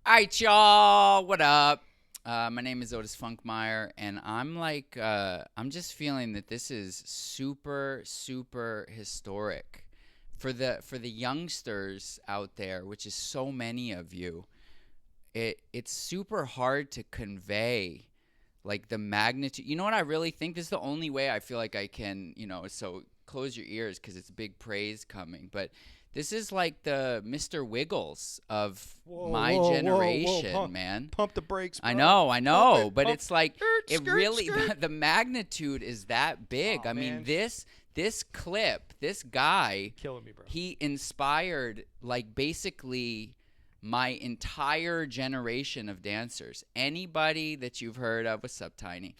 All right, y'all. What up? My name is Otis Funkmeyer, and I'm just feeling that this is super, super historic for the youngsters out there, which is so many of you. It's super hard to convey like the magnitude. You know what I really think? This is the only way I feel like I can, so close your ears because it's big praise coming. But this is like the Mr. Wiggles of Whoa, my whoa, whoa, whoa! generation, man. Pump the brakes, I bro. know, I Pump know, it, but pump. it's like it Skirt, really skirt. the magnitude is that big. Oh I mean, man, this clip, this guy, killing me, bro. he inspired like basically my entire generation of dancers. Anybody that you've heard of, what's up, Tiny?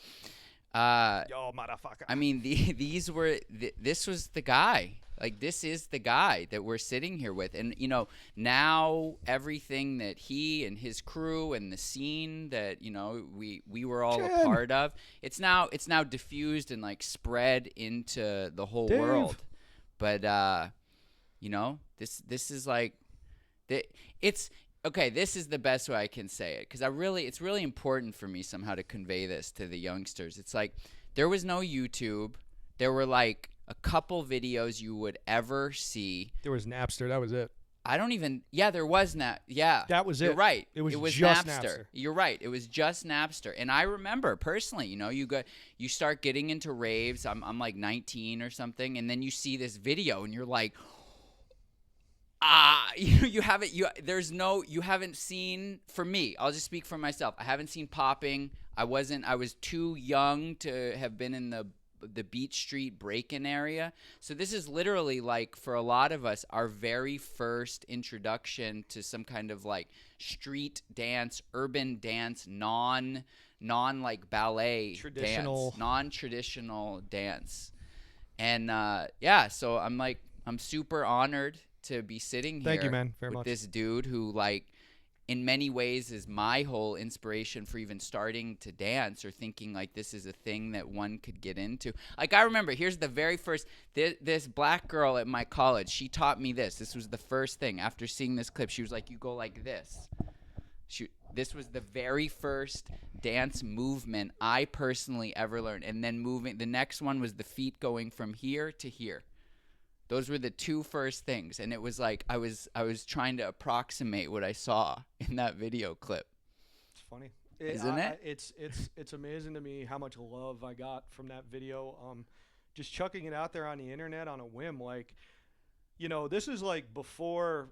Yo, motherfucker. I mean, this was the guy. Like, this is the guy that we're sitting here with. And, now everything that he and his crew and the scene that, we were all a Jen. part of, it's now diffused and like spread into the whole Dave. world. But, this is like, it's, okay, this is the best way I can say it, because it's really important for me somehow to convey this to the youngsters. It's like there was no YouTube. There were like a couple videos you would ever see. There was Napster. That was it. I don't even. Yeah, there was Yeah, That was it. You're right. It was Napster. just Napster. You're right. It was just Napster. And I remember personally, you start getting into raves. I'm like 19 or something, and then you see this video, and you're like, you haven't seen, for me, I'll just speak for myself. I haven't seen popping. I was too young to have been in the Beach Street break-in area. So this is literally like, for a lot of us, our very first introduction to some kind of like street dance, urban dance, non like ballet Traditional. dance, non-traditional dance. And so I'm super honored to be sitting here Thank you, man, very with much. this dude who, like, in many ways is my whole inspiration for even starting to dance or thinking like this is a thing that one could get into. Like, I remember, here's the very first, this black girl at my college, she taught me this. This was the first thing. After seeing this clip, she was like, you go like this. This was the very first dance movement I personally ever learned. And then the next one was the feet going from here to here. Those were the two first things, and it was like I was trying to approximate what I saw in that video clip. It's funny, Isn't it? It's amazing to me how much love I got from that video. Just chucking it out there on the internet on a whim, like, this is like before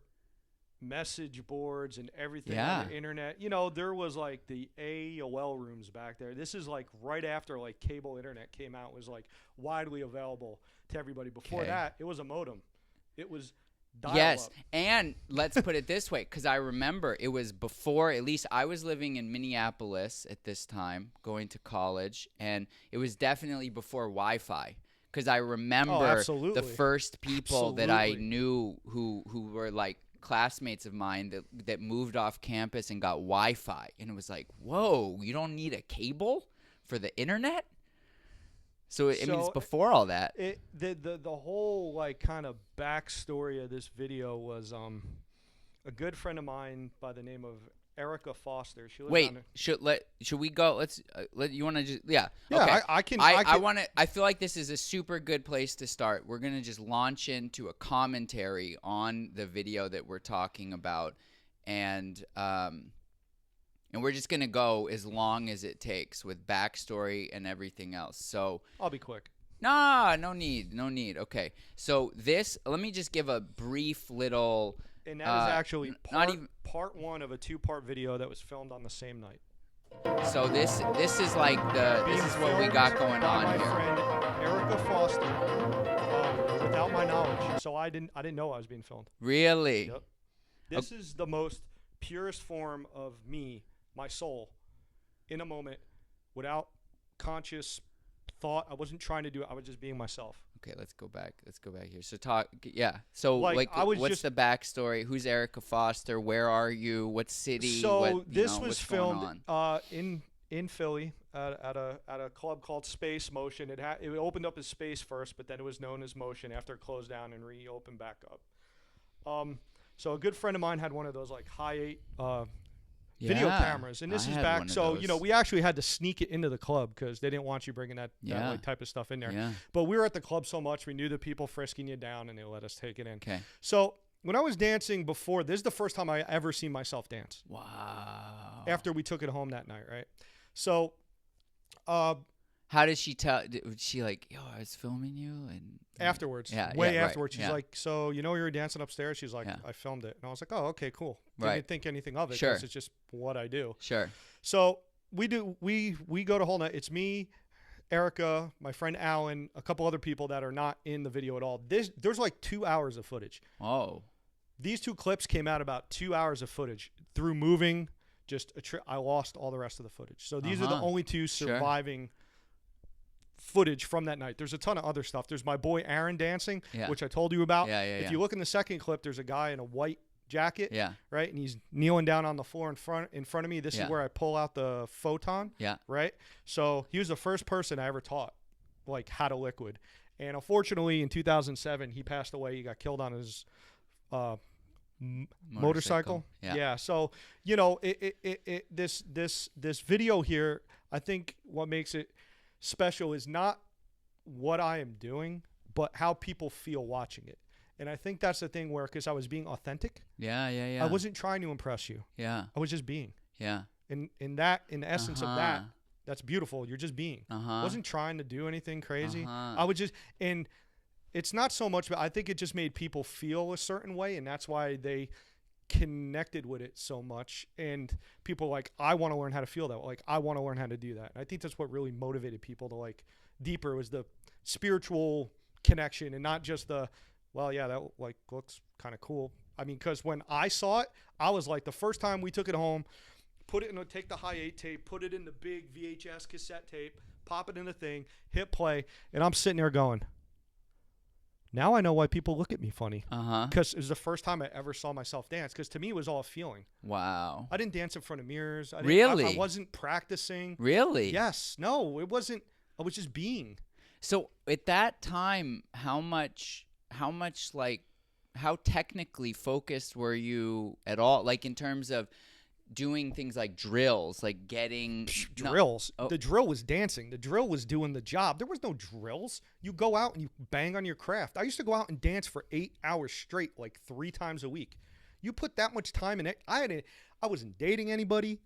message boards and everything on the internet. There was like the AOL rooms back there. This is like right after like cable internet came out, was like widely available to everybody. Before that, it was a modem. It was dial-up. Yes, and let's put it this way, because I remember it was before, at least I was living in Minneapolis at this time, going to college, and it was definitely before Wi-Fi. Because I remember the first people that I knew who were like classmates of mine that moved off campus and got Wi-Fi, and it was like, whoa, you don't need a cable for the internet? So I mean, it's before all that. The whole like kind of backstory of this video was a good friend of mine by the name of Erica Foster. She lives Should we go? Let's you want to just yeah. Okay. I can. I want to. I feel like this is a super good place to start. We're gonna just launch into a commentary on the video that we're talking about, and we're just gonna go as long as it takes with backstory and everything else. So I'll be quick. Nah, no need. Okay, so let me just give a brief little. And that is actually part one of a two-part video that was filmed on the same night. So this is like this is what we got going on my here. Friend Erica Foster, without my knowledge, so I didn't know I was being filmed. Really? Yep. This is the most purest form of me, my soul, in a moment, without conscious thought. I wasn't trying to do it. I was just being myself. Okay, let's go back here. So So Like, what's the backstory? Who's Erica Foster? Where are you? What city? So this was what's filmed going in Philly at a club called Space Motion. It opened up as Space first, but then it was known as Motion after it closed down and reopened back up. So a good friend of mine had one of those like high 8 video Yeah, cameras. And this I is had back. one of So, those. we actually had to sneak it into the club because they didn't want you bringing that Yeah. like, type of stuff in there. Yeah. But we were at the club so much, we knew the people frisking you down, and they let us take it in. Okay. So when I was dancing before, this is the first time I ever seen myself dance. Wow. After we took it home that night, right? So, How did she tell? Was she like, yo, I was filming you? And afterwards, Yeah, way yeah, right, afterwards, she's yeah. like, so you were dancing upstairs? She's like, Yeah. I filmed it. And I was like, oh, okay, cool. Didn't Right. think anything of it Sure. because it's just what I do. Sure. So we go to whole night. It's me, Erica, my friend Alan, a couple other people that are not in the video at all. There's like 2 hours of footage. Oh. These two clips came out about 2 hours of footage through moving. I lost all the rest of the footage. So these are the only two surviving footage from that night. There's a ton of other stuff. There's my boy Aaron dancing, which I told you about. Yeah. If you look in the second clip, there's a guy in a white jacket, Yeah. right? And he's kneeling down on the floor in front of me. This is where I pull out the photon, Yeah. right? So he was the first person I ever taught like how to liquid. And unfortunately in 2007 he passed away. He got killed on his motorcycle. Yeah. So, this video here, I think what makes it special is not what I am doing, but how people feel watching it. And I think that's the thing where, because I was being authentic. Yeah. I wasn't trying to impress you. Yeah. I was just being. Yeah. In the essence of that, that's beautiful. You're just being. I wasn't trying to do anything crazy. I was just, and it's not so much, but I think it just made people feel a certain way, and that's why they connected with it so much. And people were like, I want to learn how to feel that way. Like, I want to learn how to do that. And I think that's what really motivated people to like deeper, was the spiritual connection, and not just the, well, yeah, that like looks kind of cool. I mean, because when I saw it, I was like, the first time we took it home, take the high 8 tape, put it in the big VHS cassette tape, pop it in the thing, hit play, and I'm sitting there going, now I know why people look at me funny. Because it was the first time I ever saw myself dance. Because to me, it was all a feeling. Wow. I didn't dance in front of mirrors. Really? I wasn't practicing. Really? Yes. No, it wasn't. I was just being. So at that time, how technically focused were you at all? Like in terms of doing things like drills, like getting drills. The drill was dancing. The drill was doing the job. There was no drills. You go out and you bang on your craft. I used to go out and dance for 8 hours straight, like 3 times a week. You put that much time in it. I wasn't dating anybody.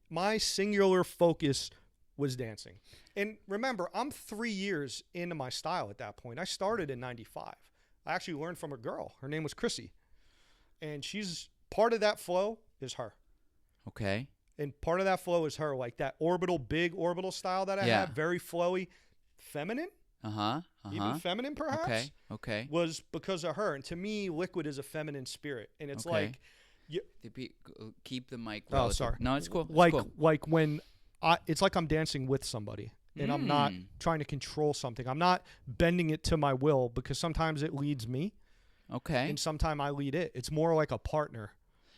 My singular focus was dancing. And remember, I'm 3 years into my style at that point. I started in 95. I actually learned from a girl. Her name was Chrissy. And she's part of that flow is her. Okay. And part of that flow is her, like that big orbital style that I have, very flowy, feminine. Even feminine, perhaps. Okay. Was because of her. And to me, liquid is a feminine spirit. And it's like, keep the mic. Oh, sorry. No, it's cool. Like when it's like I'm dancing with somebody, and I'm not trying to control something. I'm not bending it to my will, because sometimes it leads me. Okay. And sometimes I lead it. It's more like a partner.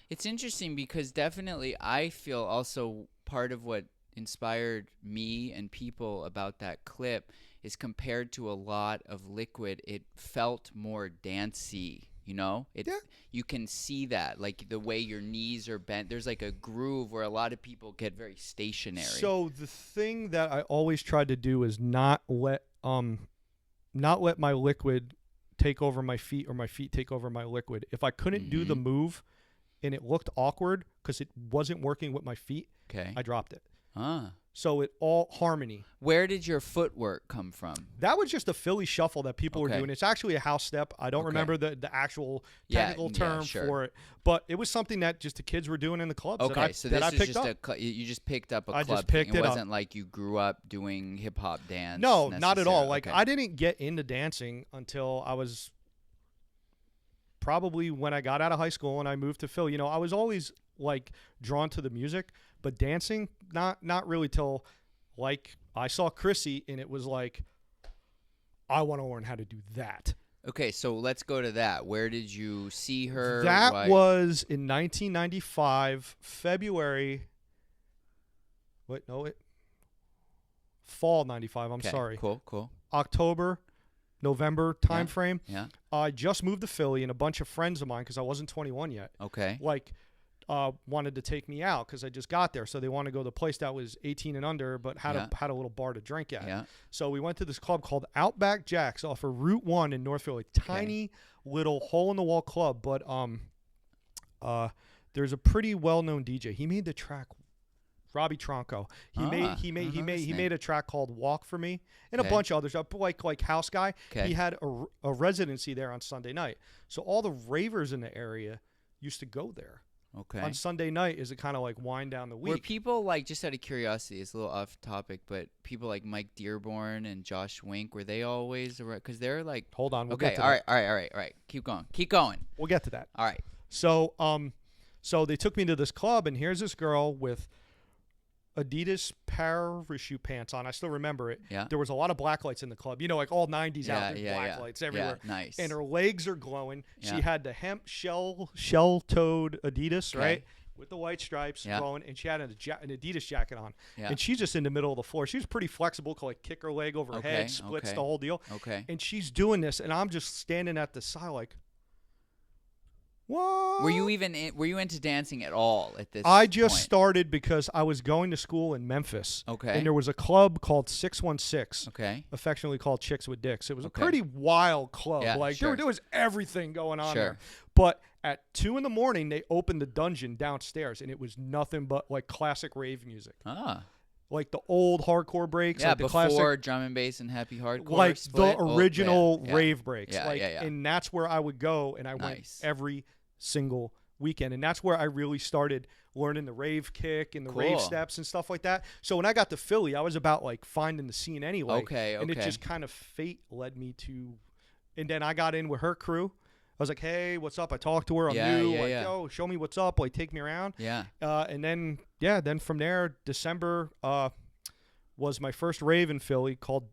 It's interesting because definitely I feel also part of what inspired me and people about that clip is, compared to a lot of liquid, it felt more dancey, You can see that, like the way your knees are bent. There's like a groove where a lot of people get very stationary. So the thing that I always tried to do is not let my liquid take over my feet, or my feet take over my liquid. If I couldn't do the move and it looked awkward because it wasn't working with my feet, I dropped it. So it all harmony. Where did your footwork come from? That was just a Philly shuffle that people were doing. It's actually a house step. I don't remember the actual technical term for it, but it was something that just the kids were doing in the clubs. Okay, so this is just you just picked up a club. I just picked thing. It wasn't like you grew up doing hip hop dance. No, not at all. Like I didn't get into dancing until I was probably when I got out of high school and I moved to Philly. I was always like drawn to the music, but dancing not really till like I saw Chrissy, and it was like, I want to learn how to do that. Okay, so let's go to that. Where did you see her? That was in 1995, February. Fall 95. I'm sorry. Cool. October, November time frame. Yeah. I just moved to Philly, and a bunch of friends of mine, because I wasn't 21 yet. Okay. Like, wanted to take me out because I just got there. So they wanted to go to the place that was 18 and under, but had a little bar to drink at. Yeah. So we went to this club called Outback Jack's off of Route 1 in North Philly. Tiny little hole-in-the-wall club, but there's a pretty well-known DJ. He made the track Robbie Tronco. He made a track called Walk For Me and a bunch of others. Like House Guy. Okay. He had a residency there on Sunday night. So all the ravers in the area used to go there. Okay. On Sunday night is it kind of like wind down the week. Were people like, just out of curiosity, it's a little off topic, but people like Mike Dearborn and Josh Wink, were they always around? Because they're like, Hold on. We'll okay, get to all that. right. Keep going. We'll get to that. All right. So so they took me to this club, and here's this girl with Adidas parachute pants on. I still remember it. Yeah. There was a lot of black lights in the club. You know, like all 90s out there, black yeah. lights everywhere. Yeah, nice. And her legs are glowing. Yeah. She had the hemp shell-toed Adidas, Okay. right? With the white stripes glowing, and she had an Adidas jacket on. Yeah. And she's just in the middle of the floor. She was pretty flexible, could like kick her leg over her head, splits the whole deal. Okay. And she's doing this, and I'm just standing at the side like, what? Were you into dancing at all at this I just point? started because I was going to school in Memphis. Okay. And there was a club called 616. Okay. Affectionately called Chicks with Dicks. It was a Okay. pretty wild club. Yeah, like sure. there was everything going on Sure. there. But at 2 a.m, they opened the dungeon downstairs, and it was nothing but like classic rave music. Ah. Like the old hardcore breaks. Yeah, like the before classic, drum and bass and happy hardcore. like split. the original Yeah. rave breaks. Yeah, like, yeah. And that's where I would go, and I went Nice. every single weekend. And that's where I really started learning the rave kick and the rave Cool. steps and stuff like that. So when I got to Philly, I was about like finding the scene anyway. Okay, And it okay. just kind of fate led me to, and then I got in with her crew. I was like, hey, what's up? I talked to her. I'm new. Like, yo, show me what's up. Like, take me around. Yeah. And then from there, December was my first rave in Philly called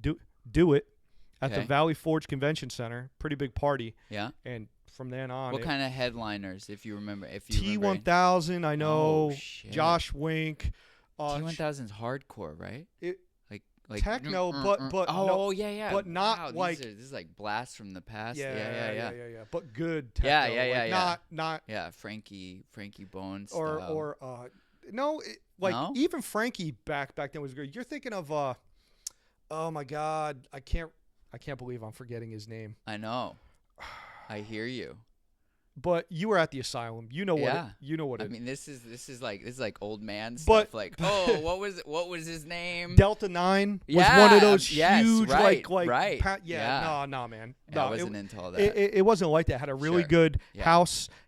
Do It at the Okay. Valley Forge Convention Center. Pretty big party. Yeah. And from then on, What kind of headliners, if you remember? T1000, I know. Oh, shit. Josh Wink. T1000's hardcore, right? Like techno, but oh no, yeah. but not wow, like this is like blast from the past. yeah. But good techno. Yeah. Not Yeah, Frankie Bones or style. or no, No? even Frankie back then was good. You're thinking of oh my God, I can't believe I'm forgetting his name. I know. I hear you. But you were at the asylum. You know what? Yeah. You know what? I mean, this is like old man But- stuff. Like, oh, what was his name? Delta 9 was Yeah, one of those yes, huge right, like right. No, man. Yeah, No, I wasn't into all that. it wasn't like that. It had a really Sure. good Yeah.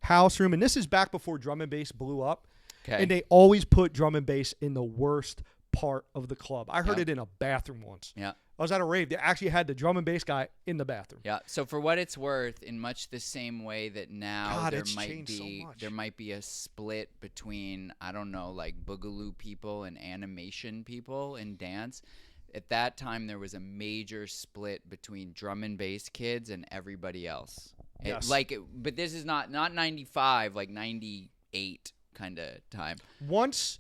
house room, and this is back before drum and bass blew up. Okay. And they always put drum and bass in the worst part of the club. I heard Yeah. it in a bathroom once. Yeah. I was at a rave. They actually had the drum and bass guy in the bathroom. Yeah. So for what it's worth, in much the same way that now God, there it's might changed so be much. there might be a split between, I don't know, like boogaloo people and animation people in dance. At that time, there was a major split between drum and bass kids and everybody else. Yes. But this is not 95, like 98 kind of time. Once,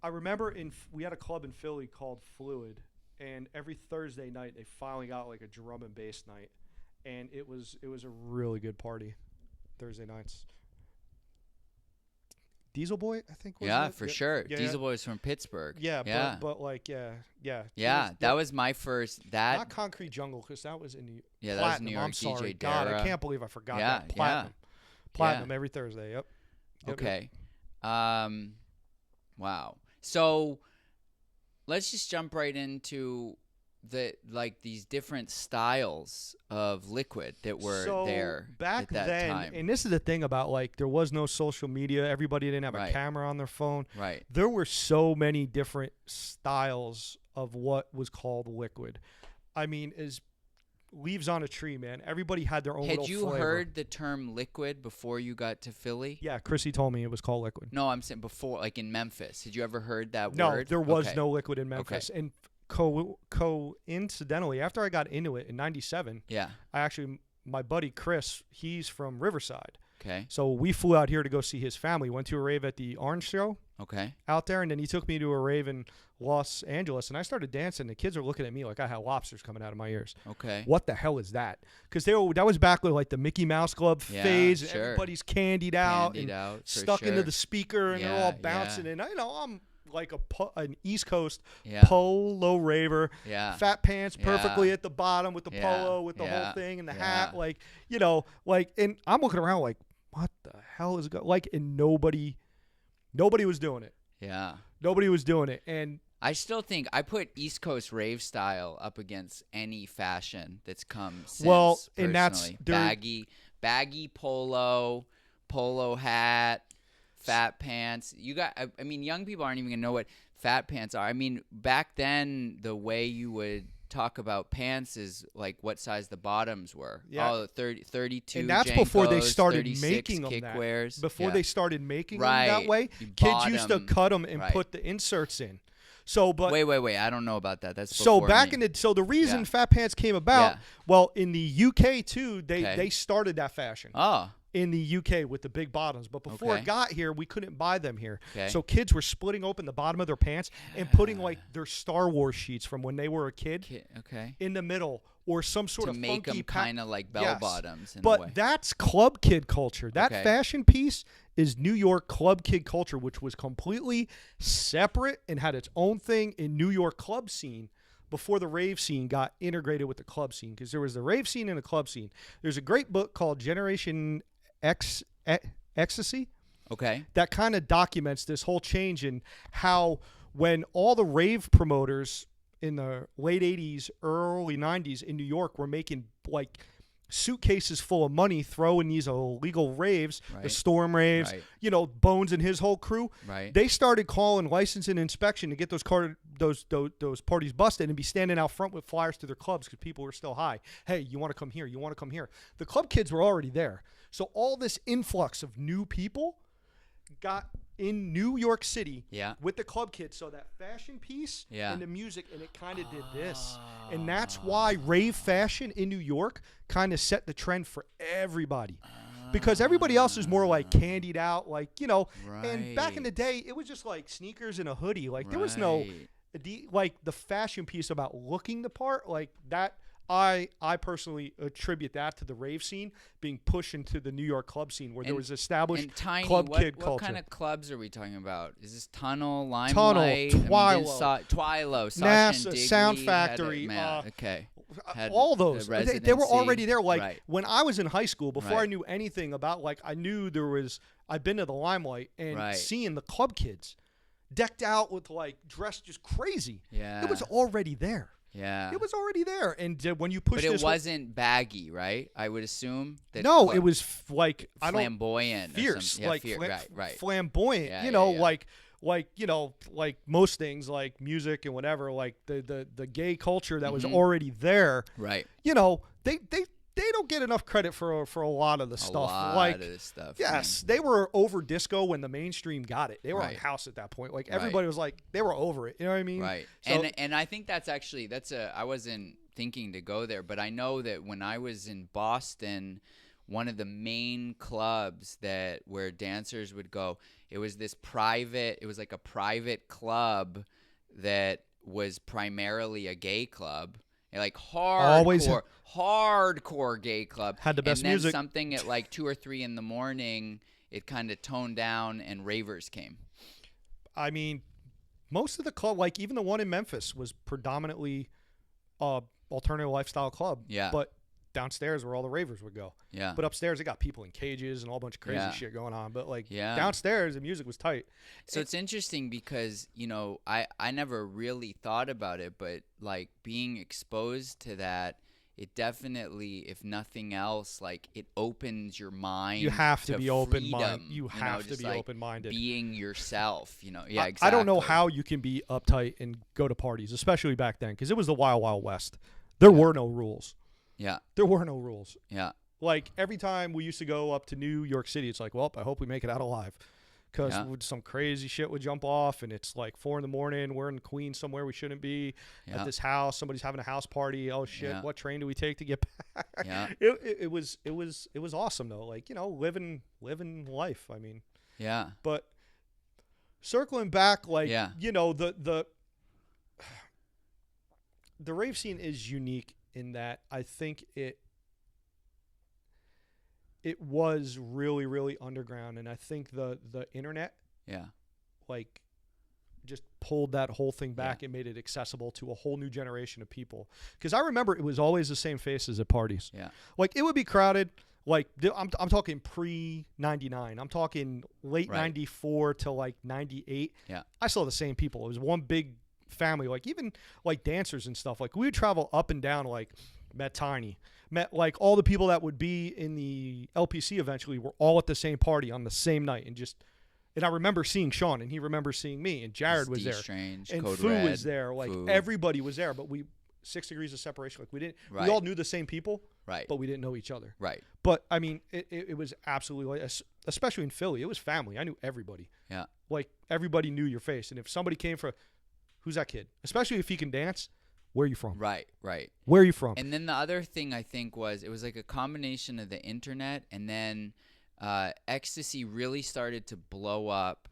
I remember we had a club in Philly called Fluid, and every Thursday night they finally got like a drum and bass night, and it was a really good party. Thursday nights. Diesel Boy, I think. Was Yeah, it? for sure. Yeah. Diesel Boy's from Pittsburgh. Yeah, yeah. But like yeah. Yeah, that was my first. Not Concrete Jungle, because that was in New Yeah, that was New York. I'm sorry. DJ God, I Dara. can't believe I forgot Yeah, that. Platinum. yeah. Platinum every Thursday. Yep. Okay. Wow. So let's just jump right into these different styles of liquid that were there back at that then, time. and this is the thing about like there was no social media. Everybody didn't have a Right. camera on their phone. Right. There were so many different styles of what was called liquid. I mean, as leaves on a tree, man. Everybody had their own Had little you flavor. heard the term liquid before you got to Philly? Yeah, Chrissy told me it was called liquid. No, I'm saying before, like in Memphis. Had you ever heard that No, word? there was Okay. no liquid in Memphis. And coincidentally, after I got into it in '97, Yeah. my buddy Chris, he's from Riverside. Okay. So we flew out here to go see his family. Went to a rave at the Orange Show Okay. out there, and then he took me to a rave in Los Angeles, and I started dancing. The kids are looking at me like I had lobsters coming out of my ears. Okay. What the hell is that? Because that was back with like the Mickey Mouse Club Yeah, phase, and sure. everybody's candied out Candied and out, for stuck into sure. the speaker, and they're Yeah, all bouncing. yeah. And I'm like an East Coast Yeah. polo raver, Yeah. fat pants perfectly Yeah. at the bottom with the Yeah, polo, with the yeah, whole thing and the yeah. hat, and I'm looking around like, what the hell is going? Like, and nobody was doing it. Yeah. Nobody was doing it, and I still think I put East Coast rave style up against any fashion that's come since. Well, and that's personally. Baggy polo hat, fat pants. I mean, young people aren't even gonna know what fat pants are. I mean, back then, the way you would talk about pants is like what size the bottoms were. Yeah. Oh, 32 and that's before they Jankos, started 36 making them kickwears. Before Yeah. they started making Right. them that way, You kids used to bottom- cut them and right. put the inserts in. So, but Wait. I don't know about that. That's so before back me. in the reason Yeah. fat pants came about, Yeah. well, in the UK too, Okay. they started that fashion. Oh. In the UK with the big bottoms, but before Okay. it got here, we couldn't buy them here. Okay. So kids were splitting open the bottom of their pants and putting like their Star Wars sheets from when they were a kid Okay. in the middle, or some sort To of make funky them kind of like bell Yes. bottoms in a But way. that's club kid culture. That Okay. fashion piece is New York club kid culture, which was completely separate and had its own thing in New York club scene before the rave scene got integrated with the club scene, because there was the rave scene and the club scene. There's a great book called Generation Ecstasy Okay. that kind of documents this whole change in how when all the rave promoters in the late 80s, early 90s in New York were making like suitcases full of money throwing these illegal raves, the Right. Storm raves, Right. Bones and his whole crew. Right. They started calling license and inspection to get those parties busted and be standing out front with flyers to their clubs because people were still high. Hey, you want to come here? You want to come here? The club kids were already there. So all this influx of new people got in New York City Yeah. with the club kids. So that fashion piece Yeah. and the music, and it kind of did this. And that's why rave fashion in New York kind of set the trend for everybody. Because everybody else is more like candied out, and back in the Right. day, it was just like sneakers and a hoodie. Like there was no, Right. like the fashion piece about looking the part, like that. I personally attribute that to the rave scene being pushed into the New York club scene where there And- was established And Tiny, club kid what culture. kind of clubs are we talking about? Is this Tunnel, Limelight? Tunnel, I mean, Twilo. Twilo, Sasha NASA, and Digby Sound had Factory, okay. Had all the those they were already there. Like Right. when I was in high school, before I Right. knew anything about, like, I knew there was, I'd been to the Limelight and Right. seeing the club kids decked out with like dressed just crazy. Yeah. It was already there. Yeah. It was already there. And when you push But this it wasn't baggy, right? I would assume that no, club- it was I don't flamboyant, or fierce, something. Yeah, like right. flamboyant. Yeah, you know, yeah. like most things, like music and whatever. Like the gay culture that was Mhm. already there. Right. You know, they don't get enough credit for a lot of the A stuff. lot Like of this stuff. yes, they were over disco when the mainstream got it. They were on Right. house at that point. Like Right. everybody was like they were over it. You know what I mean? Right. So, And I think that's I wasn't thinking to go there, but I know that when I was in Boston, one of the main clubs where dancers would go, it was like a private club that was primarily a gay club. Like Always hardcore gay club. Had the best and then music. something at like 2 or 3 in the morning, it kind of toned down and ravers came. I mean, most of the club, like even the one in Memphis, was predominantly alternative lifestyle club. Yeah. But downstairs where all the ravers would go. Yeah. But upstairs they got people in cages and a whole bunch of crazy Yeah. shit going on. But like Yeah. downstairs the music was tight. So it's interesting because, I never really thought about it, but like being exposed to that, it definitely, if nothing else, like it opens your mind. You have to be open-minded. freedom, You have to just be like open-minded. Being yourself, Yeah, exactly. I don't know how you can be uptight and go to parties, especially back then, because it was the Wild Wild West. There were no rules. Yeah, There were no rules. yeah, Like every time we used to go up to New York City, it's like, well, I hope we make it out alive, because some crazy shit would jump off, and it's like 4 a.m. We're in Queens somewhere we shouldn't be at this house. Somebody's having a house party. Oh shit! What train do we take to get back? It was awesome though. Like, you know, living life. I mean, But circling back, like, you know, the rave scene is unique in that I think it was really, really underground, and I think the internet, like, just pulled that whole thing back and made it accessible to a whole new generation of people. Because I remember it was always the same faces at parties. Like, it would be crowded. Like, I'm talking pre-99. I'm talking late 94 to like 98. I saw the same people. It was one big family. Like, even like dancers and stuff. Like, we would travel up and down, like, met Tiny. Met like all the people that would be in the LPC eventually were all at the same party on the same night, and I remember seeing Sean, and he remembers seeing me, and Jared was there, Strange, and Code Fu Red, was there, like Fu. Everybody was there, but 6 degrees of separation. Like, we all knew the same people, but we didn't know each other. But I mean, it was absolutely, like, especially in Philly, it was family. I knew everybody. Like, everybody knew your face, and if somebody came for, who's that kid? Especially if he can dance. Where are you from? Right. Where are you from? And then the other thing I think was, it was like a combination of the internet, and then ecstasy really started to blow up,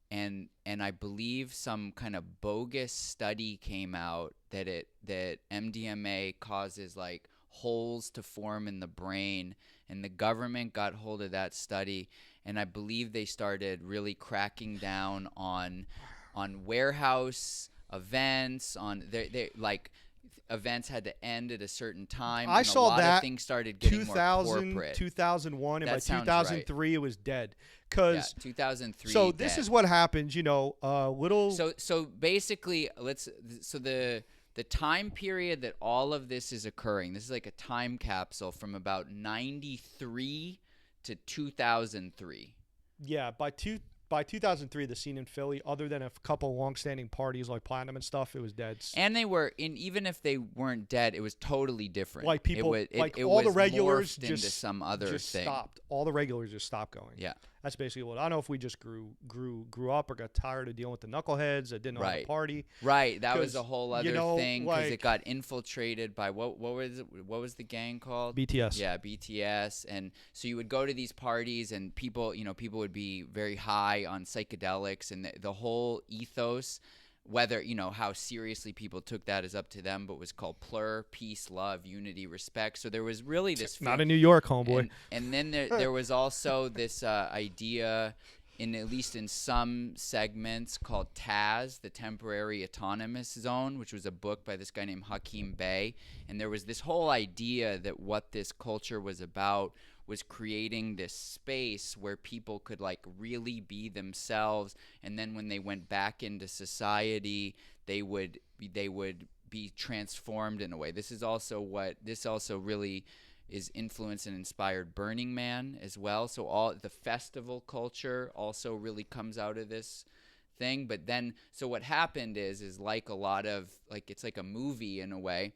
and I believe some kind of bogus study came out that MDMA causes like holes to form in the brain, and the government got hold of that study, and I believe they started really cracking down on warehouse events, on they like events had to end at a certain time. I saw a lot that of things started getting 2000, more corporate. 2001, and That by sounds 2003 it was dead. Cause 2003. So this is what happens, you know. So basically, the time period that all of this is occurring. This is like a time capsule from about 93 to 2003. Yeah, by 2003, the scene in Philly, other than a couple long-standing parties like Platinum and stuff, it was dead. And they were even if they weren't dead, it was totally different. Like, people, it all was the regulars morphed into some other thing. Stopped. All the regulars just stopped going. Yeah, that's basically what. I don't know if we just grew up or got tired of dealing with the knuckleheads that didn't know how to party. Right, that was a whole other thing, because like, it got infiltrated by what was the gang called? BTS. Yeah, BTS. And so you would go to these parties, and people would be very high on psychedelics, and the whole ethos, whether, you know, how seriously people took that is up to them, but was called plur, peace, love, unity, respect. So there was really this not in New York, homeboy. And then there was also this idea, at least in some segments, called TAZ, the Temporary Autonomous Zone, which was a book by this guy named Hakeem Bey. And there was this whole idea that what this culture was about was creating this space where people could like really be themselves, and then when they went back into society, they would be transformed in a way. This also really is influenced and inspired Burning Man as well. So all the festival culture also really comes out of this thing. But then, so what happened is like a lot of, like, it's like a movie in a way.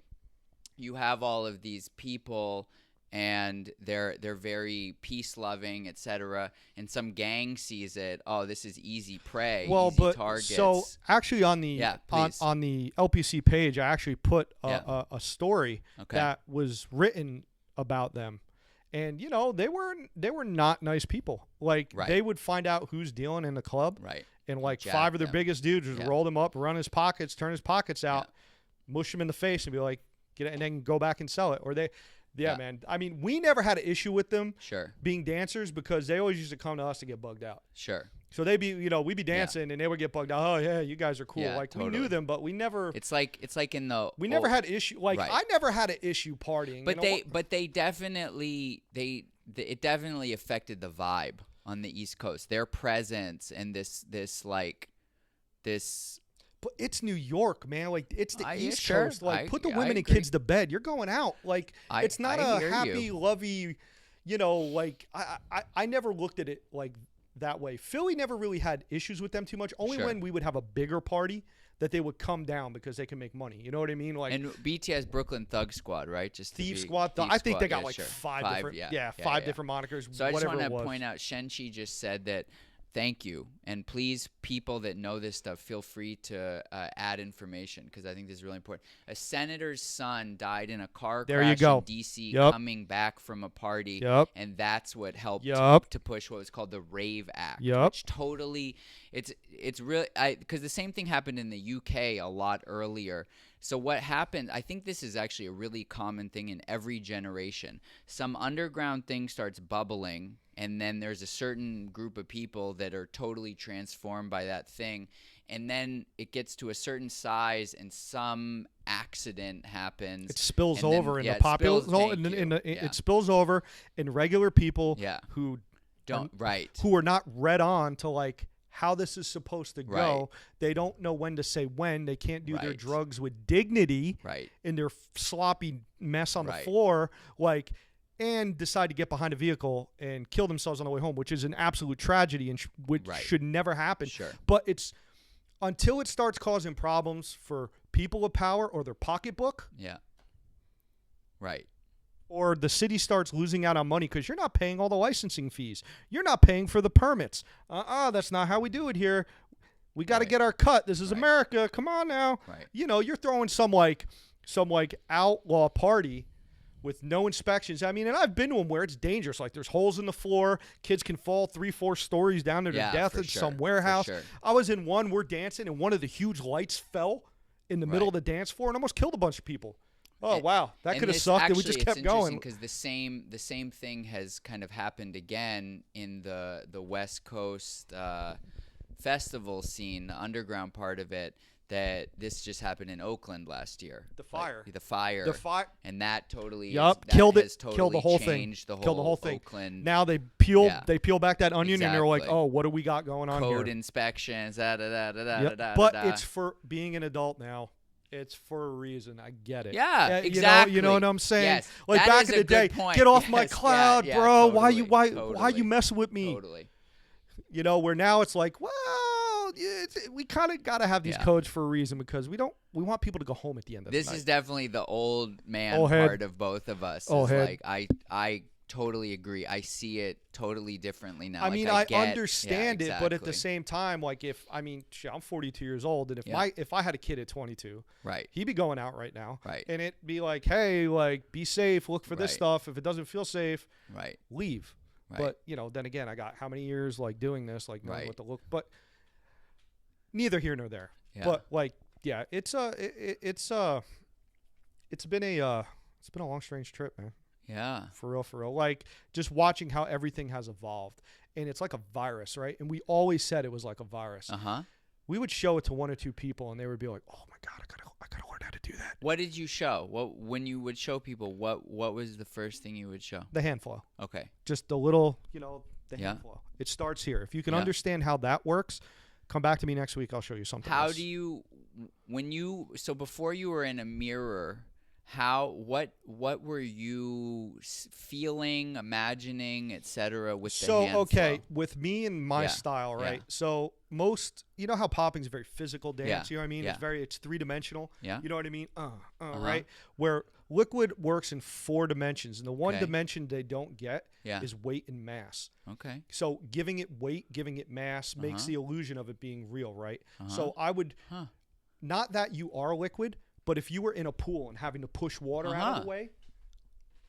You have all of these people, and they're very peace loving, etc. And some gang sees it. Oh, this is easy prey. Easy targets. So actually on the on the LPC page, I actually put a story that was written about them, and you know, they were not nice people. Like, they would find out who's dealing in the club, and like five of their biggest dudes would roll them up, run his pockets, turn his pockets out, mush him in the face, and be like, get it, and then go back and sell it, or they. Yeah, man. I mean, we never had an issue with them being dancers, because they always used to come to us to get bugged out. So they'd be, you know, we'd be dancing and they would get bugged out. Oh yeah, you guys are cool. Like, we knew them, but we never. It's like in the. We never had issue. Like, I never had an issue partying. But they definitely it definitely affected the vibe on the East Coast. Their presence and this. But it's New York, man. Like, it's the East Coast. Like, put the women and agree. Kids to bed. You're going out. Like, it's not a happy, lovey, you know, like, I never looked at it like that way. Philly never really had issues with them too much. Only when we would have a bigger party that they would come down because they can make money. You know what I mean? Like, and BTS Brooklyn Thug Squad, right? Just Thief Squad. I think they got like five different monikers. So I just want to point out, Shenchi just said that thank you. And please, people that know this stuff, feel free to add information because I think this is really important. A senator's son died in a car There you crash go. in D.C. Yep. coming back from a party, Yep. and that's what helped Yep. to push what was called the Rave Act, Yep. which totally it's really because the same thing happened in the UK a lot earlier. So what happened, I think this is actually a really common thing in every generation. Some underground thing starts bubbling, and then there's a certain group of people that are totally transformed by that thing. And then it gets to a certain size, and some accident happens. It spills and then- over in yeah, the it popular. spills- thank you. It spills over in regular people Yeah. who Right. who are not read on to like how this is supposed to go. Right. They don't know when to say when. They can't do their Right. drugs with dignity Right. in their sloppy mess on the Right. floor, like, and decide to get behind a vehicle and kill themselves on the way home, which is an absolute tragedy and which Right. should never happen. Sure. But it's until it starts causing problems for people of power or their pocketbook, Yeah. Right. or the city starts losing out on money because you're not paying all the licensing fees. You're not paying for the permits. That's not how we do it here. We got to Right. get our cut. This is Right. America. Come on now. Right. You know, you're throwing some outlaw party with no inspections. I mean, and I've been to them where it's dangerous. Like there's holes in the floor. Kids can fall 3-4 stories down to their Yeah, death for in sure, some for warehouse. sure. I was in one, we're dancing, and one of the huge lights fell in the middle Right. of the dance floor and almost killed a bunch of people. Oh, And- wow. That and could have this sucked, and we actually, just kept going. because the same thing has kind of happened again in the West Coast festival scene, the underground part of it. That this just happened in Oakland last year. The fire. the fire, The fire. and that totally Yup, that killed it. has totally Killed the whole thing. changed the Killed the whole thing. Oakland Now they peel Yeah. back that onion and they're like, Exactly. oh, what do we got going on code here? inspections. Da, da, da, da, da, Yep. da, But da, da. it's for being an adult now. It's for a reason. I get it. Yeah, You exactly. know what I'm saying? Yes, Like that back is in a the day, good point. get off my Yes, yeah, cloud, yeah, bro. Why totally. you messing with me? Totally. You know, where now it's like, well, we kind of got to have these Yeah. codes for a reason because we want people to go home at the end of This the night. is definitely the old man Old head. part of both of us. Old is head. like I totally agree. I see it totally differently now. I Like, mean, I I get, understand yeah, it, but at the exactly. same time, like shit, I'm 42 years old, and Yeah. if I had a kid at 22, Right. he'd be going out right now, Right. and it'd be like, hey, like, be safe, look for this Right. stuff. If it doesn't feel safe, Right. leave. Right. But then again, I got how many years like doing this, like knowing Right. what to look. But neither here nor there. Yeah. But like, yeah, it's been a long, strange trip, man. Yeah. For real. Like just watching how everything has evolved, and it's like a virus, right? And we always said it was like a virus. Uh-huh. We would show it to one or two people, and they would be like, "Oh my god, I gotta learn how to do that." What did you show? When you would show people, what was the first thing you would show? The hand flow, Okay. just the little, the Yeah. hand flow. It starts here. If you can Yeah. understand how that works, come back to me next week. I'll show you something. How else. do you before you were in a mirror, what were you feeling, imagining, etc. with the hand okay, flow? with me and my Yeah, style, right? yeah. So most, you know how popping's a very physical dance. Yeah, You know what I mean? yeah. It's 3-dimensional. Yeah. You know what I mean? Right. Where liquid works in 4 dimensions, and the one Okay. dimension they don't get Yeah. is weight and mass. Okay. So giving it weight, giving it mass makes Uh-huh. the illusion of it being real, right? Uh-huh. So I would, Huh. not that you are liquid, but if you were in a pool and having to push water out of Uh-huh. the way,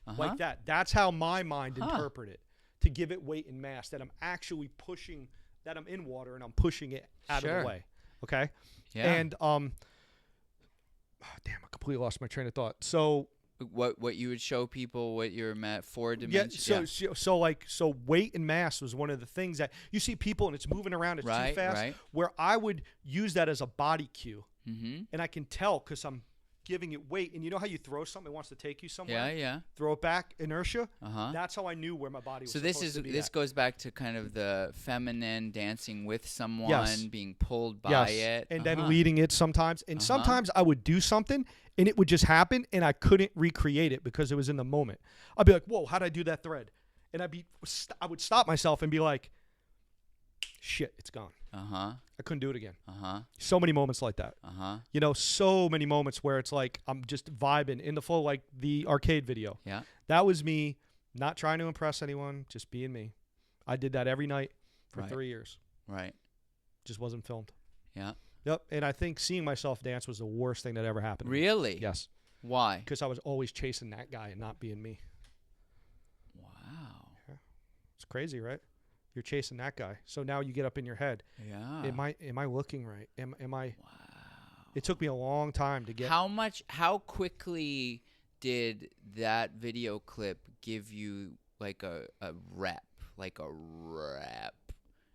Uh-huh. like that, that's how my mind Huh. interpret it, to give it weight and mass, that I'm actually pushing, that I'm in water and I'm pushing it out of Sure. the way. Okay? Yeah. And, damn, I completely lost my train of thought. So, what you would show people, what your 4 yeah, dimensions. so weight and mass was one of the things that you see people and it's moving around, it's Right, too fast, right. where I would use that as a body cue. Mm-hmm. And I can tell because I'm giving it weight. And you know how you throw something, it wants to take you somewhere? Yeah. Throw it back, inertia. Uh-huh. That's how I knew where my body was So supposed to be this at. goes back to kind of the feminine dancing with someone, Yes. being pulled by Yes. it, And Uh-huh. then leading it sometimes. And Uh-huh. sometimes I would do something and it would just happen and I couldn't recreate it because it was in the moment. I'd be like, whoa, how'd I do that thread? And I would stop myself and be like, shit, it's gone. Uh-huh. I couldn't do it again. Uh-huh. So many moments like that. Uh-huh. So many moments where it's like I'm just vibing in the flow, like the arcade video. Yeah. That was me not trying to impress anyone, just being me. I did that every night for Right. 3 years. Right. Just wasn't filmed. Yeah. Yep. And I think seeing myself dance was the worst thing that ever happened to me. Really? Yes. Why? Because I was always chasing that guy and not being me. Wow. Yeah. It's crazy, right? You're chasing that guy. So now you get up in your head. Yeah. Am I looking right? Am I? Wow. It took me a long time to get. How quickly did that video clip give you like a rep? Like a rep?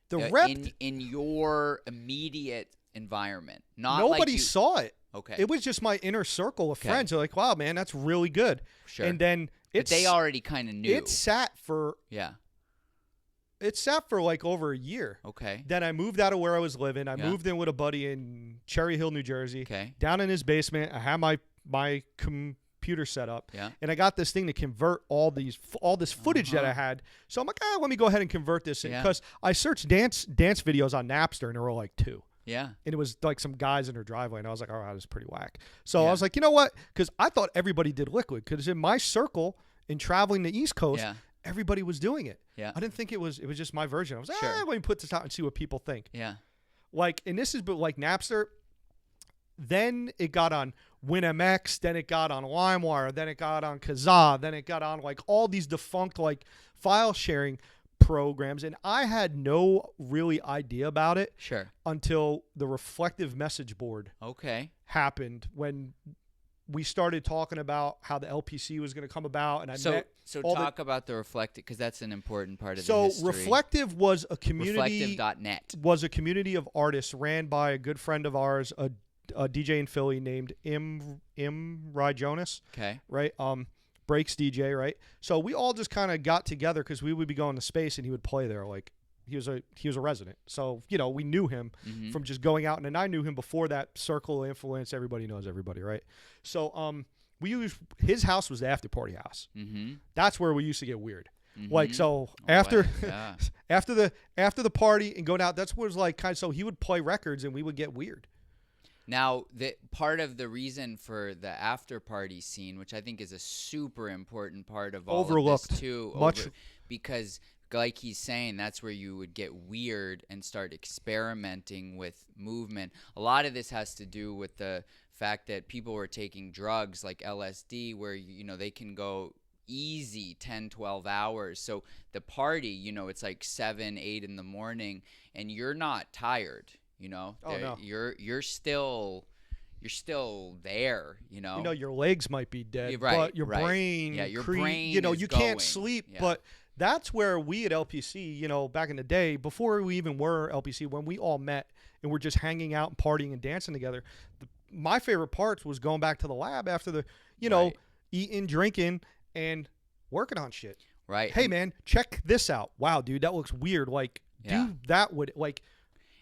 The rep. In your immediate environment. Not Nobody like you, saw it. Okay. It was just my inner circle of friends. They're like, wow, man, that's really good. Sure. And then but they already kind of knew. It sat for like over a year. Okay. Then I moved out of where I was living. I moved in with a buddy in Cherry Hill, New Jersey. Okay. Down in his basement, I had my computer set up. Yeah. And I got this thing to convert all this footage that I had. So I'm like, let me go ahead and convert this. Because I searched dance videos on Napster, and there were like 2. Yeah. And it was like some guys in their driveway, and I was like, all right, this is pretty whack. So I was like, you know what? Because I thought everybody did liquid. Because in my circle, in traveling the East Coast, everybody was doing it. Yeah. I didn't think it was just my version. I was like, let me put this out and see what people think. Yeah. Like, and this is like Napster. Then it got on WinMX. Then it got on LimeWire. Then it got on Kazaa. Then it got on like all these defunct like file sharing programs, and I had no really idea about it until the reflective message board happened, when we started talking about how the LPC was going to come about. And talk about the reflective, because that's an important part of the history. So reflective was a community. Reflective.net was a community of artists ran by a good friend of ours, a DJ in Philly named Ry Jonas. Okay. Right. Breaks DJ, right? So we all just kind of got together because we would be going to space and he would play there. Like he was a resident, so we knew him from just going out, and I knew him before that circle of influence. Everybody knows everybody, right? So we used his house was the after party house. That's where we used to get weird. Like so after after the party and going out, that's what it was like. Kind of, so he would play records and we would get weird. Now, the part of the reason for the after party scene, which I think is a super important part of all of this too, because like he's saying, that's where you would get weird and start experimenting with movement. A lot of this has to do with the fact that people were taking drugs like LSD, where they can go easy 10, 12 hours. So the party, it's like 7, 8 in the morning, and you're not tired. No. You're still there. Your legs might be dead, but your brain, your brain. You can't sleep. Yeah. But that's where we at LPC, back in the day, before we even were LPC, when we all met and we're just hanging out and partying and dancing together, my favorite parts was going back to the lab after the, eating, drinking, and working on shit. Right. Hey man, check this out. Wow, dude, that looks weird. Like, dude, that would like.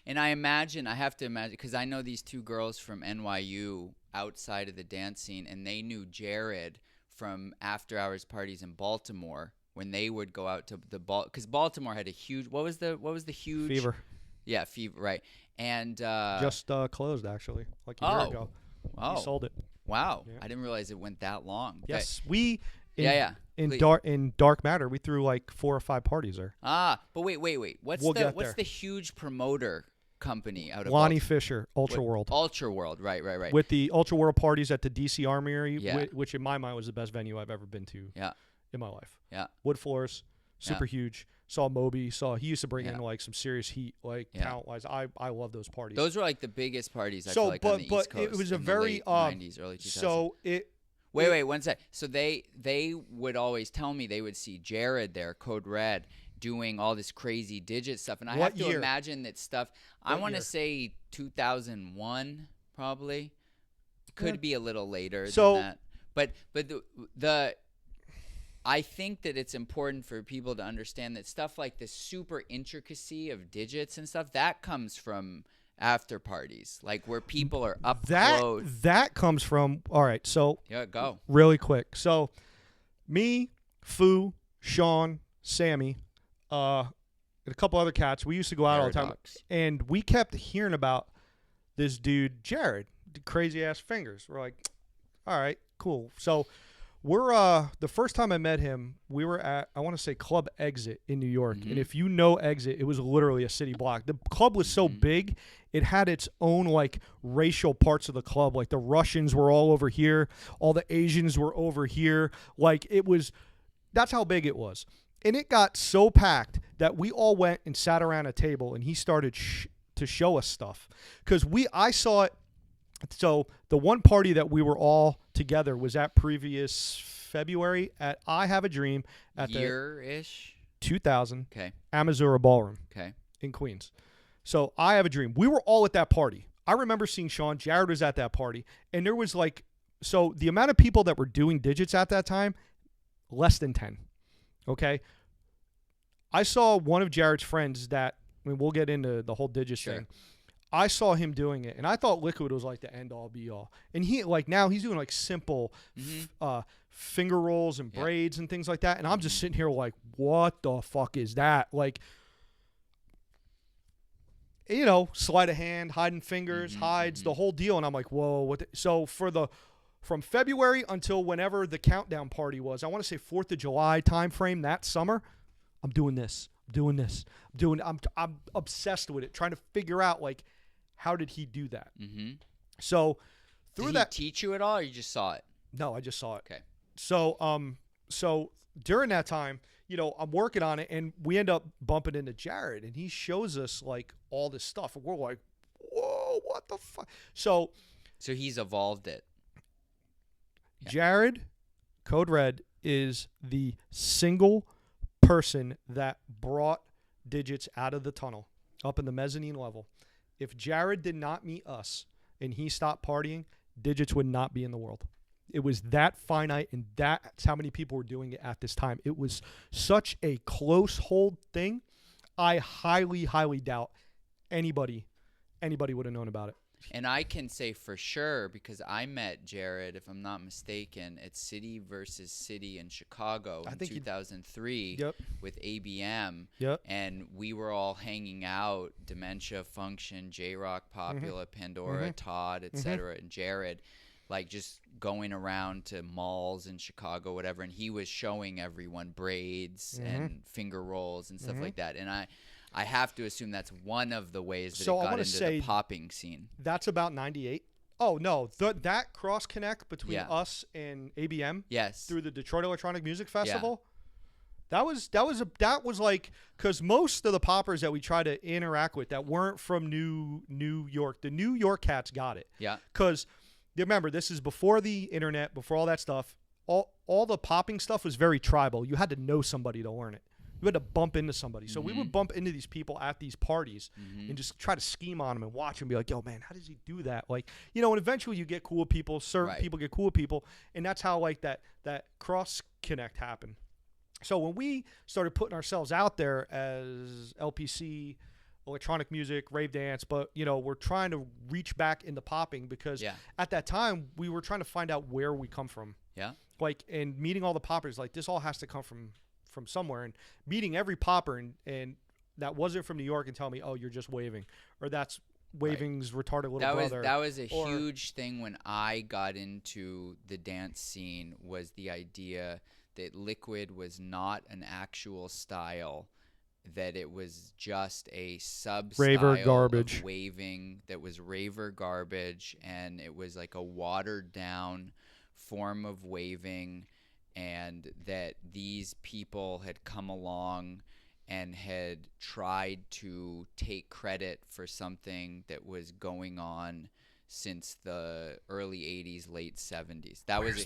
And I have to imagine, because I know these 2 girls from NYU outside of the dance scene, and they knew Jared from after hours parties in Baltimore when they would go out to the because Baltimore had a huge, what was the huge Fever. Yeah, Fever, right. And just closed actually, like a year ago. Oh, we sold it. Wow, yeah. I didn't realize it went that long. Yes, in Dark Matter, we threw like 4 or 5 parties there. But wait. What's the huge promoter company out of Lonnie Fisher, Ultra World, right. With the Ultra World parties at the DC Armory, which in my mind was the best venue I've ever been to. In my life. Yeah. Wood floors, super huge. Saw Moby. He used to bring in like some serious heat, like talent wise. I love those parties. Those were like the biggest parties. I feel like on the East Coast. It was a very late 90s, early 2000s. So it. Wait, one sec. So they would always tell me they would see Jared there, Code Red, doing all this crazy digit stuff, and I have to imagine that stuff. I want to say 2001, probably. Could be a little later than that. But the I think that it's important for people to understand that stuff like the super intricacy of digits and stuff, that comes from after parties, like where people are up close. That comes from, all right, so go really quick. So me, Fu, Sean, Sammy, and a couple other cats, we used to go out all the time, and we kept hearing about this dude Jared, crazy ass fingers. We're like, all right, cool. So we're the first time I met him, we were at, I want to say, Club Exit in New York. Mm-hmm. And if you know Exit, it was literally a city block. The club was so big, it had its own like racial parts of the club. Like the Russians were all over here, all the Asians were over here. Like it was, that's how big it was. And it got so packed that we all went and sat around a table, and he started to show us stuff. Because I saw it. So the one party that we were all together was at previous February at I Have a Dream at year-ish? 2000 Okay. Amazura Ballroom Okay. in Queens. So I Have a Dream. We were all at that party. I remember seeing Sean. Jared was at that party. And there was like, so the amount of people that were doing digits at that time, less than 10. Okay. I saw one of Jared's friends that, I mean, we'll get into the whole digits thing. I saw him doing it, and I thought Liquid was like the end all be all. And he like now he's doing like simple finger rolls and braids and things like that. And I'm just sitting here like, what the fuck is that? Like, you know, sleight of hand, hiding fingers, hides, the whole deal. And I'm like, whoa, what? So from February until whenever the countdown party was, I want to say 4th of July time frame that summer, I'm doing this. I'm obsessed with it, trying to figure out like, how did he do that? Mm-hmm. So Did he teach you at all, or you just saw it? No, I just saw it. Okay. So during that time, you know, I'm working on it, and we end up bumping into Jared, and he shows us like all this stuff, and we're like, whoa, what the fuck? So he's evolved it. Yeah. Jared, Code Red, is the single person that brought digits out of the tunnel up in the mezzanine level. If Jared did not meet us and he stopped partying, digits would not be in the world. It was that finite, and that's how many people were doing it at this time. It was such a close hold thing. I highly, highly doubt anybody would have known about it. And I can say for sure, because I met Jared, if I'm not mistaken, at City versus City in Chicago in 2003 with ABM. Yep. And we were all hanging out, Dementia, Function, J-Rock, Popula, Pandora, Todd, etc., and Jared, like just going around to malls in Chicago, whatever. And he was showing everyone braids and finger rolls and stuff like that. And I have to assume that's one of the ways that it got into the popping scene. That's about 98. Oh, no. That cross-connect between us and ABM through the Detroit Electronic Music Festival, that was like, because most of the poppers that we try to interact with that weren't from New York, the New York cats got it. Yeah. Because, remember, this is before the internet, before all that stuff. All the popping stuff was very tribal. You had to know somebody to learn it. You had to bump into somebody. So we would bump into these people at these parties and just try to scheme on them and watch and be like, yo, man, how does he do that? Like, you know, and eventually you get cool people. Certain people get cool people. And that's how, like, that cross-connect happened. So when we started putting ourselves out there as LPC, electronic music, rave dance, but, you know, we're trying to reach back into popping because at that time we were trying to find out where we come from. Yeah. Like, and meeting all the poppers, like, this all has to come from somewhere, and meeting every popper and that wasn't from New York and telling me, oh, you're just waving, or that's waving's retarded little brother. That was a huge thing when I got into the dance scene, was the idea that Liquid was not an actual style, that it was just a sub-style of waving that was raver garbage, and it was like a watered down form of waving, and that these people had come along and had tried to take credit for something that was going on since the early 80s, late 70s. That was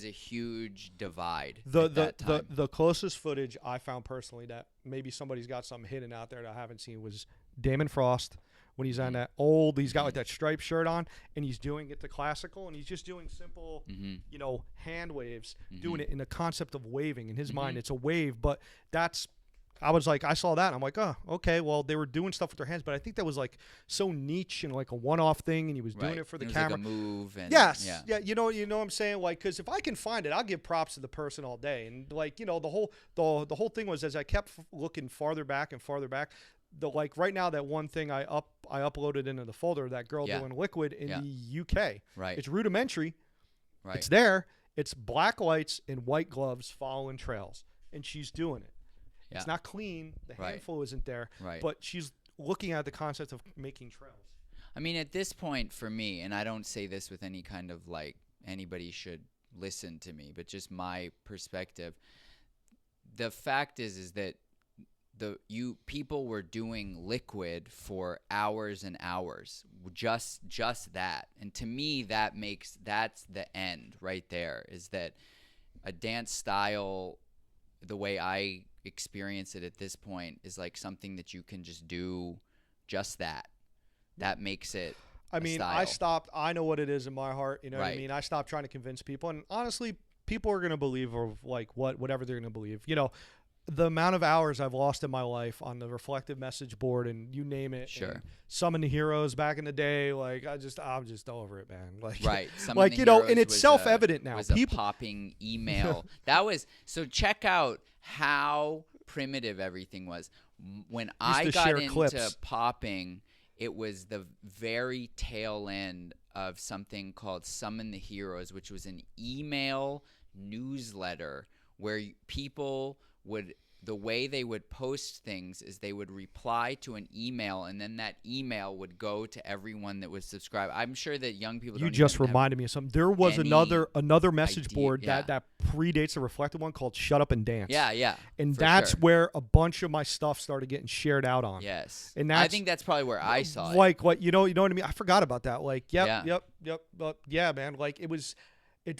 a huge divide at that time. The closest footage I found personally that maybe somebody's got something hidden out there that I haven't seen was Damon Frost. When he's on that old, he's got like that striped shirt on, and he's doing it to classical, and he's just doing simple, you know, hand waves, doing it in the concept of waving. In his mind, it's a wave, but I was like, I saw that, and I'm like, oh, okay, well, they were doing stuff with their hands, but I think that was like so niche and like a one-off thing, and he was doing it for the camera. Like a move. And, you know what I'm saying? Like, because if I can find it, I'll give props to the person all day. And like, you know, the whole thing was, as I kept looking farther back and farther back, like right now, that one thing I uploaded into the folder, that girl doing Liquid in the UK. Right. It's rudimentary, Right. It's there. It's black lights and white gloves following trails, and she's doing it. Yeah. It's not clean. The Right. handful isn't there, Right. but she's looking at the concept of making trails. I mean, at this point for me, and I don't say this with any kind of like anybody should listen to me, but just my perspective. The fact is that people were doing liquid for hours and hours, just that. And to me, that's the end right there, is that a dance style, the way I experience it at this point, is like something that you can just do just that. That makes it I mean, style. I stopped. I know what it is in my heart. You know what I Right. mean? I stopped trying to convince people. And honestly, people are going to believe or like whatever they're going to believe. You know, the amount of hours I've lost in my life on the reflective message board and you name it. Sure. And Summon the Heroes back in the day. Like, I'm just over it, man. Like, Right. like, you know, and it's self-evident now. Was a popping email. That was, so check out how primitive everything was. When I to got share into clips. popping, it was the very tail end of something called Summon the Heroes, which was an email newsletter where people would, the way they would post things is they would reply to an email, and then that email would go to everyone that was subscribed. I'm sure that young people You don't just even have reminded me of something. There was any another message idea- board yeah. that predates the reflective one called Shut Up and Dance. Yeah, And for that's sure. where a bunch of my stuff started getting shared out on. Yes. And I that's think that's probably where I saw it. like what you know what I mean? I forgot about that. Like, Yeah. yep. Yeah, man. Like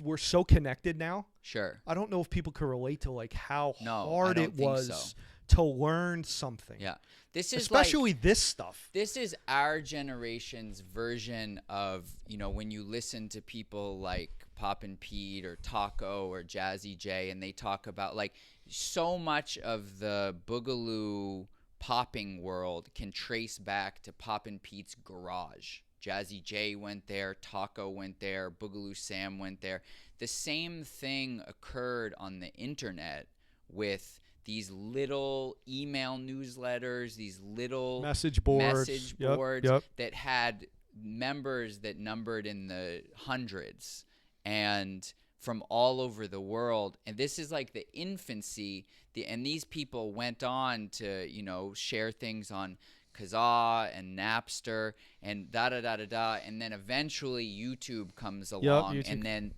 we're so connected now. Sure. I don't know if people could relate to like how No, hard I it don't think was so. to learn something. Yeah. This is Especially this stuff. This is our generation's version of, you know, when you listen to people like Poppin' Pete or Taco or Jazzy J, and they talk about like so much of the Boogaloo popping world can trace back to Poppin' Pete's garage. Jazzy J went there, Taco went there, Boogaloo Sam went there. The same thing occurred on the internet with these little email newsletters, these little Message boards. Yep. that had members that numbered in the hundreds and from all over the world. And this is like the infancy. And these people went on to, you know, share things on Kazaa and Napster and da-da-da-da-da. And then eventually YouTube comes along. YouTube. And then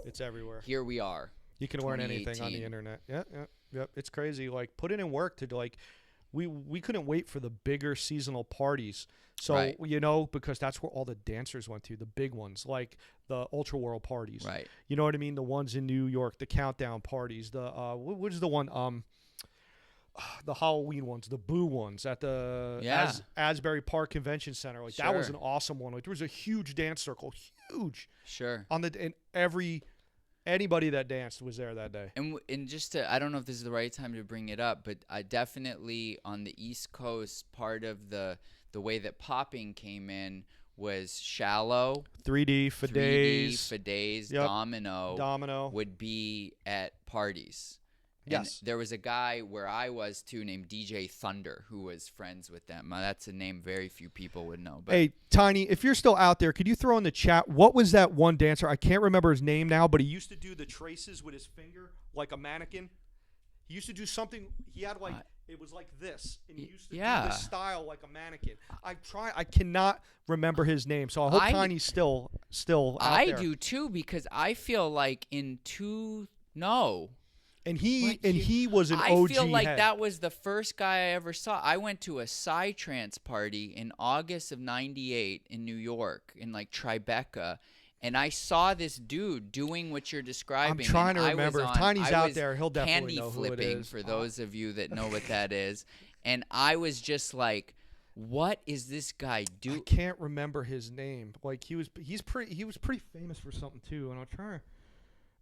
It's everywhere. here we are. You can learn anything on the 2018. internet. Yep. It's crazy. Like put it in work to like we couldn't wait for the bigger seasonal parties. So, Right. you know, because that's where all the dancers went to, the big ones, like the Ultra World parties. Right. You know what I mean? The ones in New York, the countdown parties, the what is the one the Halloween ones, the Boo ones at the Asbury Park Convention Center. Like that was Sure. an awesome one. Like there was a huge dance circle, huge. Sure. And anybody that danced was there that day. And just to, I don't know if this is the right time to bring it up, but I definitely on the East Coast, part of the way that popping came in was Shallow, 3D for days. Yep. Domino would be at parties. And Yes. there was a guy where I was too named DJ Thunder who was friends with them. That's a name very few people would know. But Hey, Tiny, if you're still out there, could you throw in the chat, what was that one dancer? I can't remember his name now, but he used to do the traces with his finger like a mannequin. He used to do something. He had like, it was like this. And he used to do this style like a mannequin. I cannot remember his name. So I hope Tiny's still out there. I do too, because I feel like And he was an OG I feel like head. that was the first guy I ever saw. I went to a Psytrance party in August of '98 in New York, in like Tribeca, and I saw this dude doing what you're describing. I'm trying to and remember. I was If Tiny's I out was there, he'll definitely candy know who it flipping is. for those of you that know what that is. And I was just like, what is this guy I doing? can't remember his name. Like he was pretty famous for something too. And I'm trying.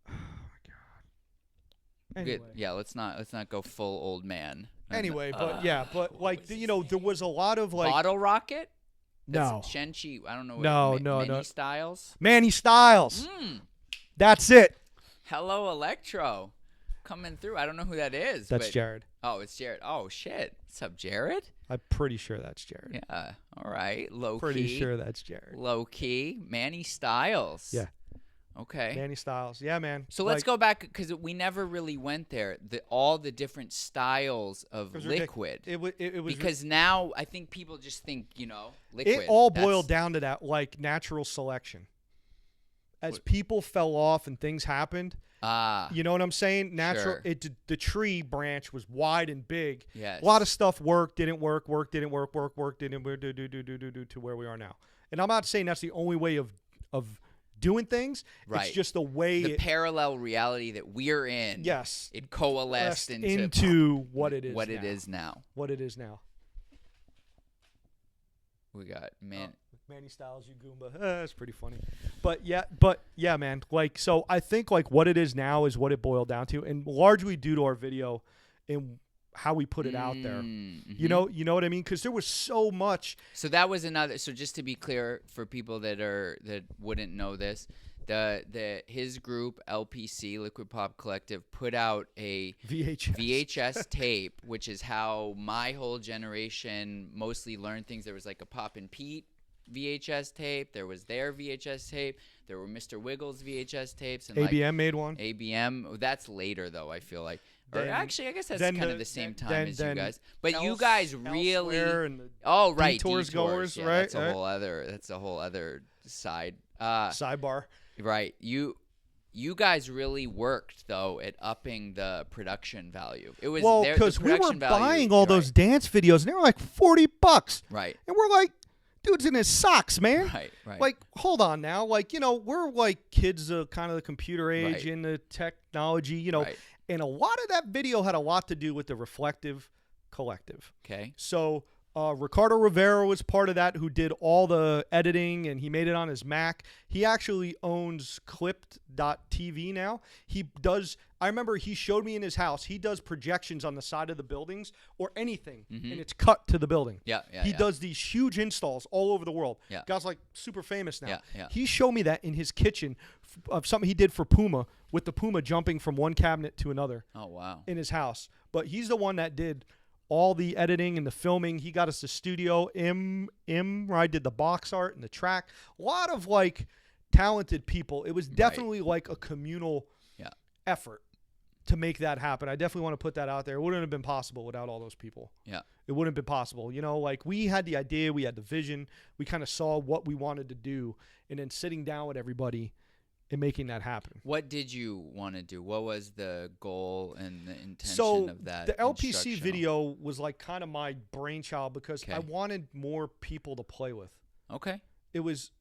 Oh my god. Anyway. Yeah, let's not go full old man. Anyway, but like there was a lot of like Bottle Rocket. no Shenchi. I don't know. No. Many Styles. Manny Styles. Mm. That's it. Hello, Electro, coming through. I don't know who that is. That's but, Jared. Oh, it's Jared. Oh shit. What's up, Jared? I'm pretty sure that's Jared. Yeah. All right. Low Pretty key. sure that's Jared. Low key. Manny Styles. Yeah. Okay. Manny Styles. Yeah, man. So let's go back because we never really went there. All the different styles of liquid. It was because now I think people just think liquid. It all boiled down to that, like natural selection. As people fell off and things happened, you know what I'm saying? Natural. Sure. The tree branch was wide and big. Yes. A lot of stuff didn't work, didn't work, didn't work, to where we are now. And I'm not saying that's the only way of doing things. Right. It's just the way the parallel reality that we're in. Yes. It coalesced into what it is. What it is now. What it is now. We got Manny Styles, you Goomba. That's pretty funny. But yeah, man. Like, so I think like what it is now is what it boiled down to, and largely due to our video and how we put it out there. Mm-hmm. You know what I mean? Because there was so much. So that was another. So just to be clear for people that wouldn't know this, his group LPC Liquid Pop Collective put out a VHS tape, which is how my whole generation mostly learned things. There was like a Pop and Pete VHS tape. There was their VHS tape. There were Mr. Wiggles VHS tapes. And ABM made one. ABM. That's later though. I feel like. Or actually, I guess that's kind of the same time as you guys. But you guys really. Oh right, Detours goers, yeah, right? That's a whole other. That's a whole other side. Sidebar. Right. You guys really worked though at upping the production value. It was because we were buying all those dance videos and they were like $40. Right. And we're like, dude's in his socks, man. Right. Like, hold on now. Like, we're like kids of kind of the computer age and the technology, Right. And a lot of that video had a lot to do with the Reflective Collective. Okay. So Ricardo Rivera was part of that, who did all the editing, and he made it on his Mac. He actually owns Clipped.tv now. I remember he showed me in his house, he does projections on the side of the buildings or anything, and it's cut to the building. Yeah. He does these huge installs all over the world. Yeah. Guy's like super famous now. Yeah. He showed me that in his kitchen of something he did for Puma, with the Puma jumping from one cabinet to another. Oh, wow. In his house. But he's the one that did all the editing and the filming. He got us the studio, where I did the box art and the track. A lot of like talented people. It was definitely like a communal effort to make that happen. I definitely want to put that out there. It wouldn't have been possible without all those people. Yeah. It wouldn't have been possible. Like we had the idea, we had the vision, we kind of saw what we wanted to do, and then sitting down with everybody and making that happen. What did you want to do? What was the goal and the intention of that? The LPC video was like kind of my brainchild because I wanted more people to play with. Okay. I was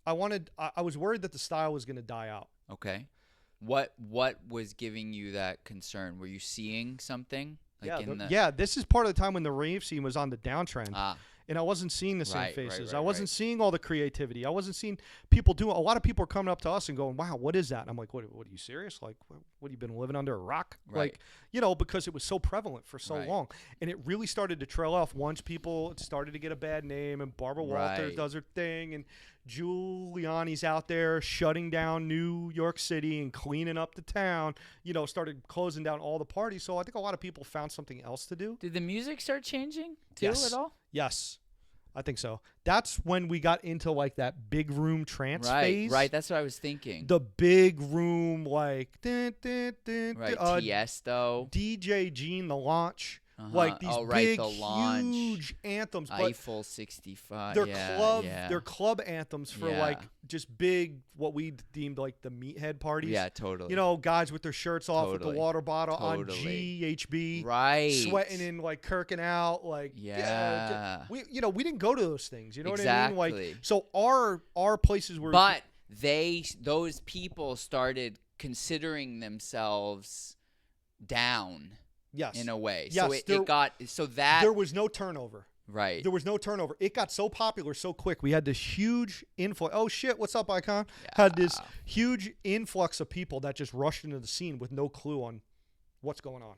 worried that the style was going to die out. Okay. What was giving you that concern? Were you seeing something? This is part of the time when the rave scene was on the downtrend. And I wasn't seeing the same faces. I wasn't seeing all the creativity. I wasn't seeing people doing. A lot of people are coming up to us and going, "Wow, what is that?" And I'm like, "What? Are you serious? Like, what have you been living under a rock?" Right. Like, because it was so prevalent for so long, and it really started to trail off once people started to get a bad name, and Barbara Walters does her thing, and Giuliani's out there shutting down New York City and cleaning up the town. Started closing down all the parties. So I think a lot of people found something else to do. Did the music start changing too at all? Yes. I think so. That's when we got into like that big room trance phase. Right. That's what I was thinking. The big room, like Tiesto, DJ Gene, the launch, like these big, huge anthems. Eiffel 65. They're club anthems for like just big, what we deemed like the meathead parties. Yeah, totally. Guys with their shirts off with the water bottle on GHB, sweating and like kirking out, like we didn't go to those things. You know what I mean? Like, so our places were, but those people started considering themselves down. Yes. In a way. Yes, so there was no turnover. Right. There was no turnover. It got so popular so quick. We had this huge influx. Oh shit, what's up, Icon? Yeah. Had this huge influx of people that just rushed into the scene with no clue on what's going on.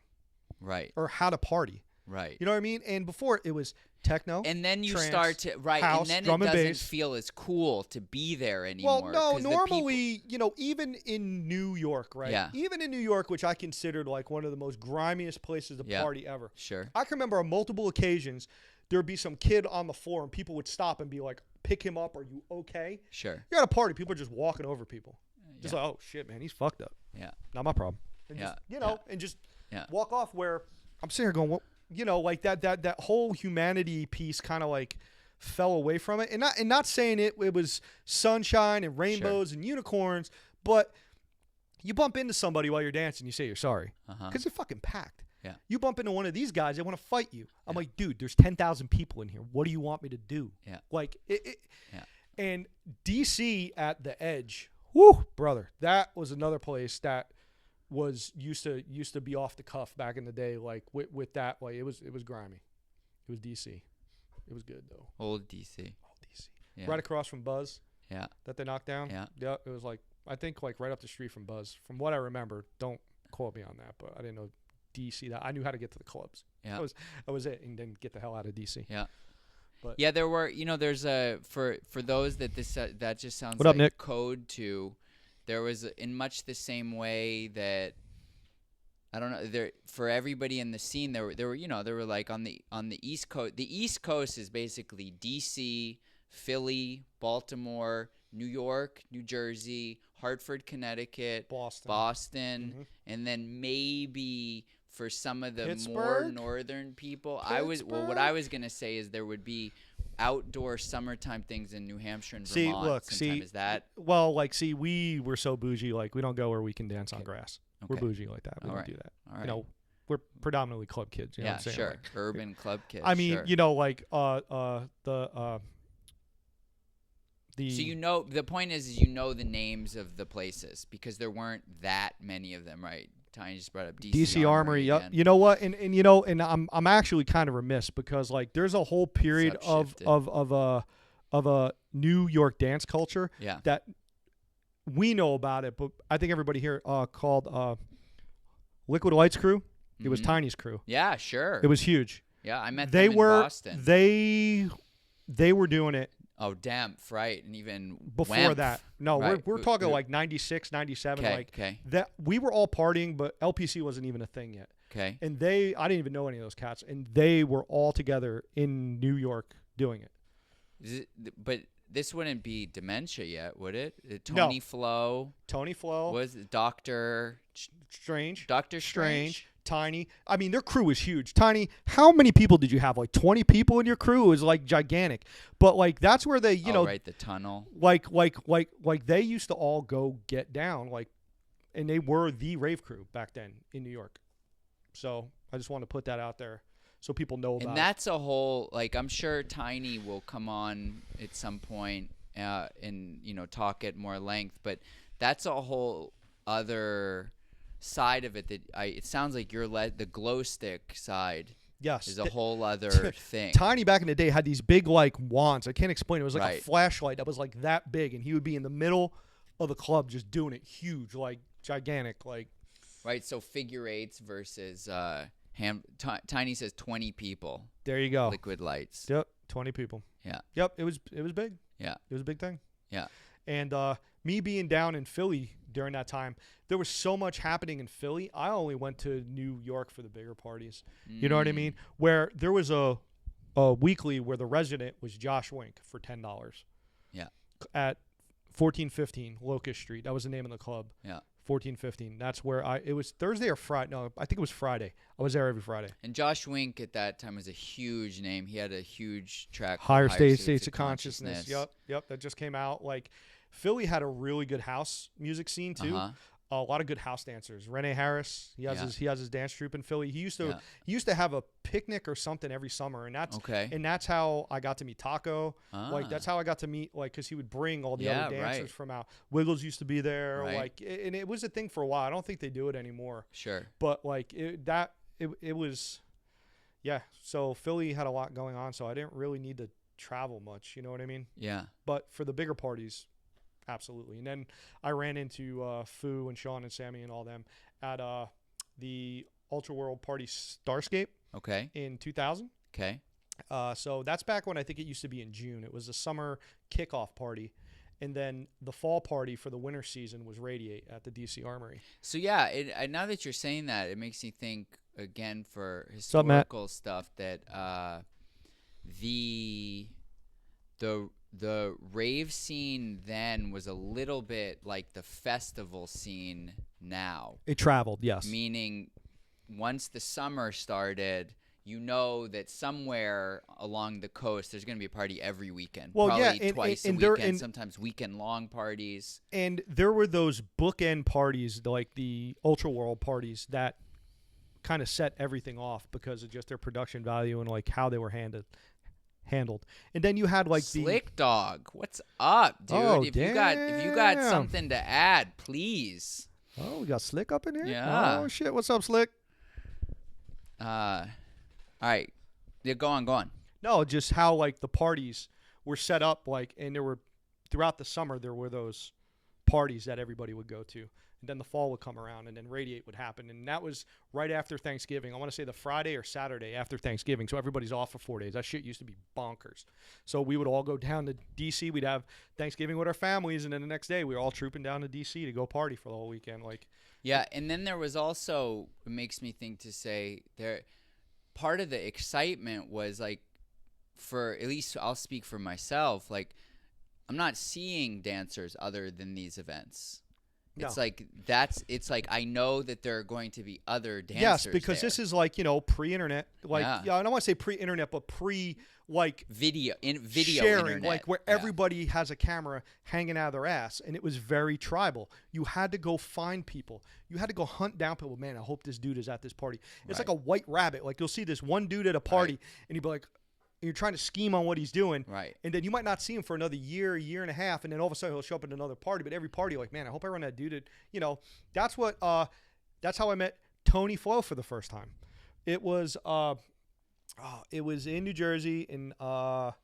Right. Or how to party. Right. You know what I mean? And before it was techno, and then you trance, start to house, and then drum it and doesn't bass. feel as cool to be there anymore. Well, no, normally, even in New York, right? Yeah. Even in New York, which I considered like one of the most grimiest places to party ever. Sure. I can remember on multiple occasions there would be some kid on the floor and people would stop and be like, pick him up. Are you okay? Sure. You're at a party. People are just walking over people. Just like, oh shit, man, he's fucked up. Yeah. Not my problem. And Yeah. just, you know, and just Yeah. walk off. Where I'm sitting here going, well, you know, like that whole humanity piece kind of like fell away from it. And not saying it was sunshine and rainbows and unicorns, but you bump into somebody while you're dancing, you say you're sorry because they're fucking packed. Yeah. You bump into one of these guys, they want to fight you. I'm like, dude, there's 10,000 people in here. What do you want me to do? Yeah. Like it. Yeah. And DC at the Edge, whoo, brother, that was another place that was used to be off the cuff back in the day. Like with that, like it was grimy. It was DC. It was good though. Old DC. Old DC. Yeah. Right across from Buzz. Yeah. That they knocked down. Yeah. Yeah. It was like, I think like right up the street from Buzz. From what I remember, don't quote me on that, but I didn't know DC. That I knew how to get to the clubs. Yeah. That was it, and then get the hell out of DC. Yeah. But yeah, there were, there's for those that that just sounds What up, like Nick? code to. There was in much the same way that I don't know, there for everybody in the scene there were like on the East Coast. The East Coast is basically DC, Philly, Baltimore, New York, New Jersey, Hartford, Connecticut, Boston, and then maybe for some of the more Pittsburgh? northern people, what I was going to say is there would be outdoor summertime things in New Hampshire and Vermont. Is that well, like, we were so bougie, like we don't go where we can dance on grass. Okay. We're bougie like that. We All don't right. do that. All right. You know, we're predominantly club kids. You know yeah, what I'm saying? sure. Like, Urban club kids. I mean, sure. you know, like the So the point is the names of the places because there weren't that many of them, right? Tiny just brought up DC Armory. Yep. again. You know what? And I'm actually kind of remiss because like there's a whole period of a New York dance culture that we know about it, but I think everybody here called Liquid Lights Crew. It was Tiny's crew. Yeah, sure. It was huge. Yeah, I met them in Boston. They were doing it. Oh, Demph, right, and even Before Wempf, that. No, right. we're talking like 96, 97. Okay. That we were all partying, but LPC wasn't even a thing yet. Okay. And I didn't even know any of those cats, and they were all together in New York doing it. But this wouldn't be Dementia yet, would it? Tony Flo. Tony Flo. Was Dr. Strange. Dr. Strange. Tiny. I mean, their crew was huge. Tiny, how many people did you have? Like 20 people in your crew? It was like gigantic. But like that's where they, right, the tunnel. Like they used to all go get down, like, and they were the rave crew back then in New York. So I just want to put that out there so people know about it. And that's a whole, like, I'm sure Tiny will come on at some point and talk at more length, but that's a whole other side of it that it sounds like you're the glow stick side. Yes. Is a whole other thing. Tiny back in the day had these big like wands. I can't explain it. It was like a flashlight that was like that big, and he would be in the middle of the club just doing it huge, like gigantic, like. Right. So figure eights versus Tiny says 20 people. There you go. Liquid Lights. Yep, 20 people. Yeah. Yep, it was big. Yeah. It was a big thing. Yeah. And me being down in Philly during that time, there was so much happening in Philly. I only went to New York for the bigger parties. You know what I mean? Where there was a weekly where the resident was Josh Wink for $10. Yeah. At 1415 Locust Street. That was the name of the club. Yeah. 1415. That's where it was Thursday or Friday. No, I think it was Friday. I was there every Friday. And Josh Wink at that time was a huge name. He had a huge track. Higher States of Consciousness. Yep. That just came out. Like, Philly had a really good house music scene too. A lot of good house dancers. Rene Harris, he has his dance troupe in Philly. He used to have a picnic or something every summer, and that's how I got to meet Taco. Like, that's how I got to meet, like, because he would bring all the other dancers from out. Wiggles used to be there, like, and it was a thing for a while. I don't think they do it anymore. Sure. But like it was, yeah. So Philly had a lot going on, so I didn't really need to travel much. You know what I mean? Yeah. But for the bigger parties. Absolutely. And then I ran into Fu and Sean and Sammy and all them at the Ultra World Party Starscape in 2000. Okay. So that's back when I think it used to be in June. It was a summer kickoff party. And then the fall party for the winter season was Radiate at the DC Armory. So, yeah, now that you're saying that, it makes me think, again, for historical stuff that the the rave scene then was a little bit like the festival scene now, It traveled, yes. meaning once the summer started, you know that somewhere along the coast there's going to be a party every weekend. Well, yeah, Probably twice a weekend, sometimes weekend-long parties. And there were those bookend parties, like the Ultra World parties, that kind of set everything off because of just their production value and like how they were handled. And then you had like Slick Dog, what's up, dude? Oh, if you got something to add, please. Oh, we got Slick up in here? Yeah. Oh, shit. What's up, Slick? All right. Yeah, go on. No, just how like the parties were set up, like, and there were throughout the summer there were those parties that everybody would go to. And then the fall would come around, and then Radiate would happen, and that was right after Thanksgiving. I want to say the Friday or Saturday after Thanksgiving, so everybody's off for 4 days. That shit used to be bonkers. So we would all go down to D.C. We'd have Thanksgiving with our families, and then the next day we were all trooping down to D.C. to go party for the whole weekend. Like, yeah, and then there was also, it makes me think to say, part of the excitement was like, for at least I'll speak for myself, like I'm not seeing dancers other than these events. It's No. like it's like I know that there are going to be other dancers. yes, because there. this is like, pre-internet. Like, Yeah. I don't want to say pre-internet, but like video sharing, internet. like where Yeah. everybody has a camera hanging out of their ass, and it was very tribal. You had to go find people. You had to go hunt down people. Man, I hope this dude is at this party. It's Right. like a white rabbit. Like, you'll see this one dude at a party, Right. and you'd be like, you're trying to scheme on what he's doing, Right. and then you might not see him for another year and a half, and then all of a sudden he'll show up at another party. But every party, like, man, I hope I run that dude. That's what. That's how I met Tony Flo for the first time. It was in New Jersey, in what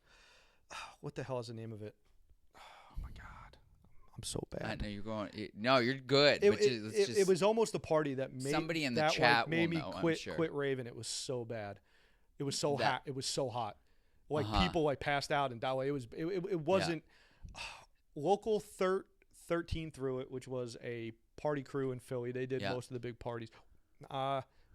the hell is the name of it? Oh my God, I'm so I bad. know you're going. No, you're good. It was almost a party that made somebody in the that, chat made will me know, I'm quit sure. raving. It was so bad. It was so That- hot. It was so hot. Like, Uh-huh. people like passed out and died. It wasn't local 13 through it, which was a party crew in Philly. They did Yeah. most of the big parties.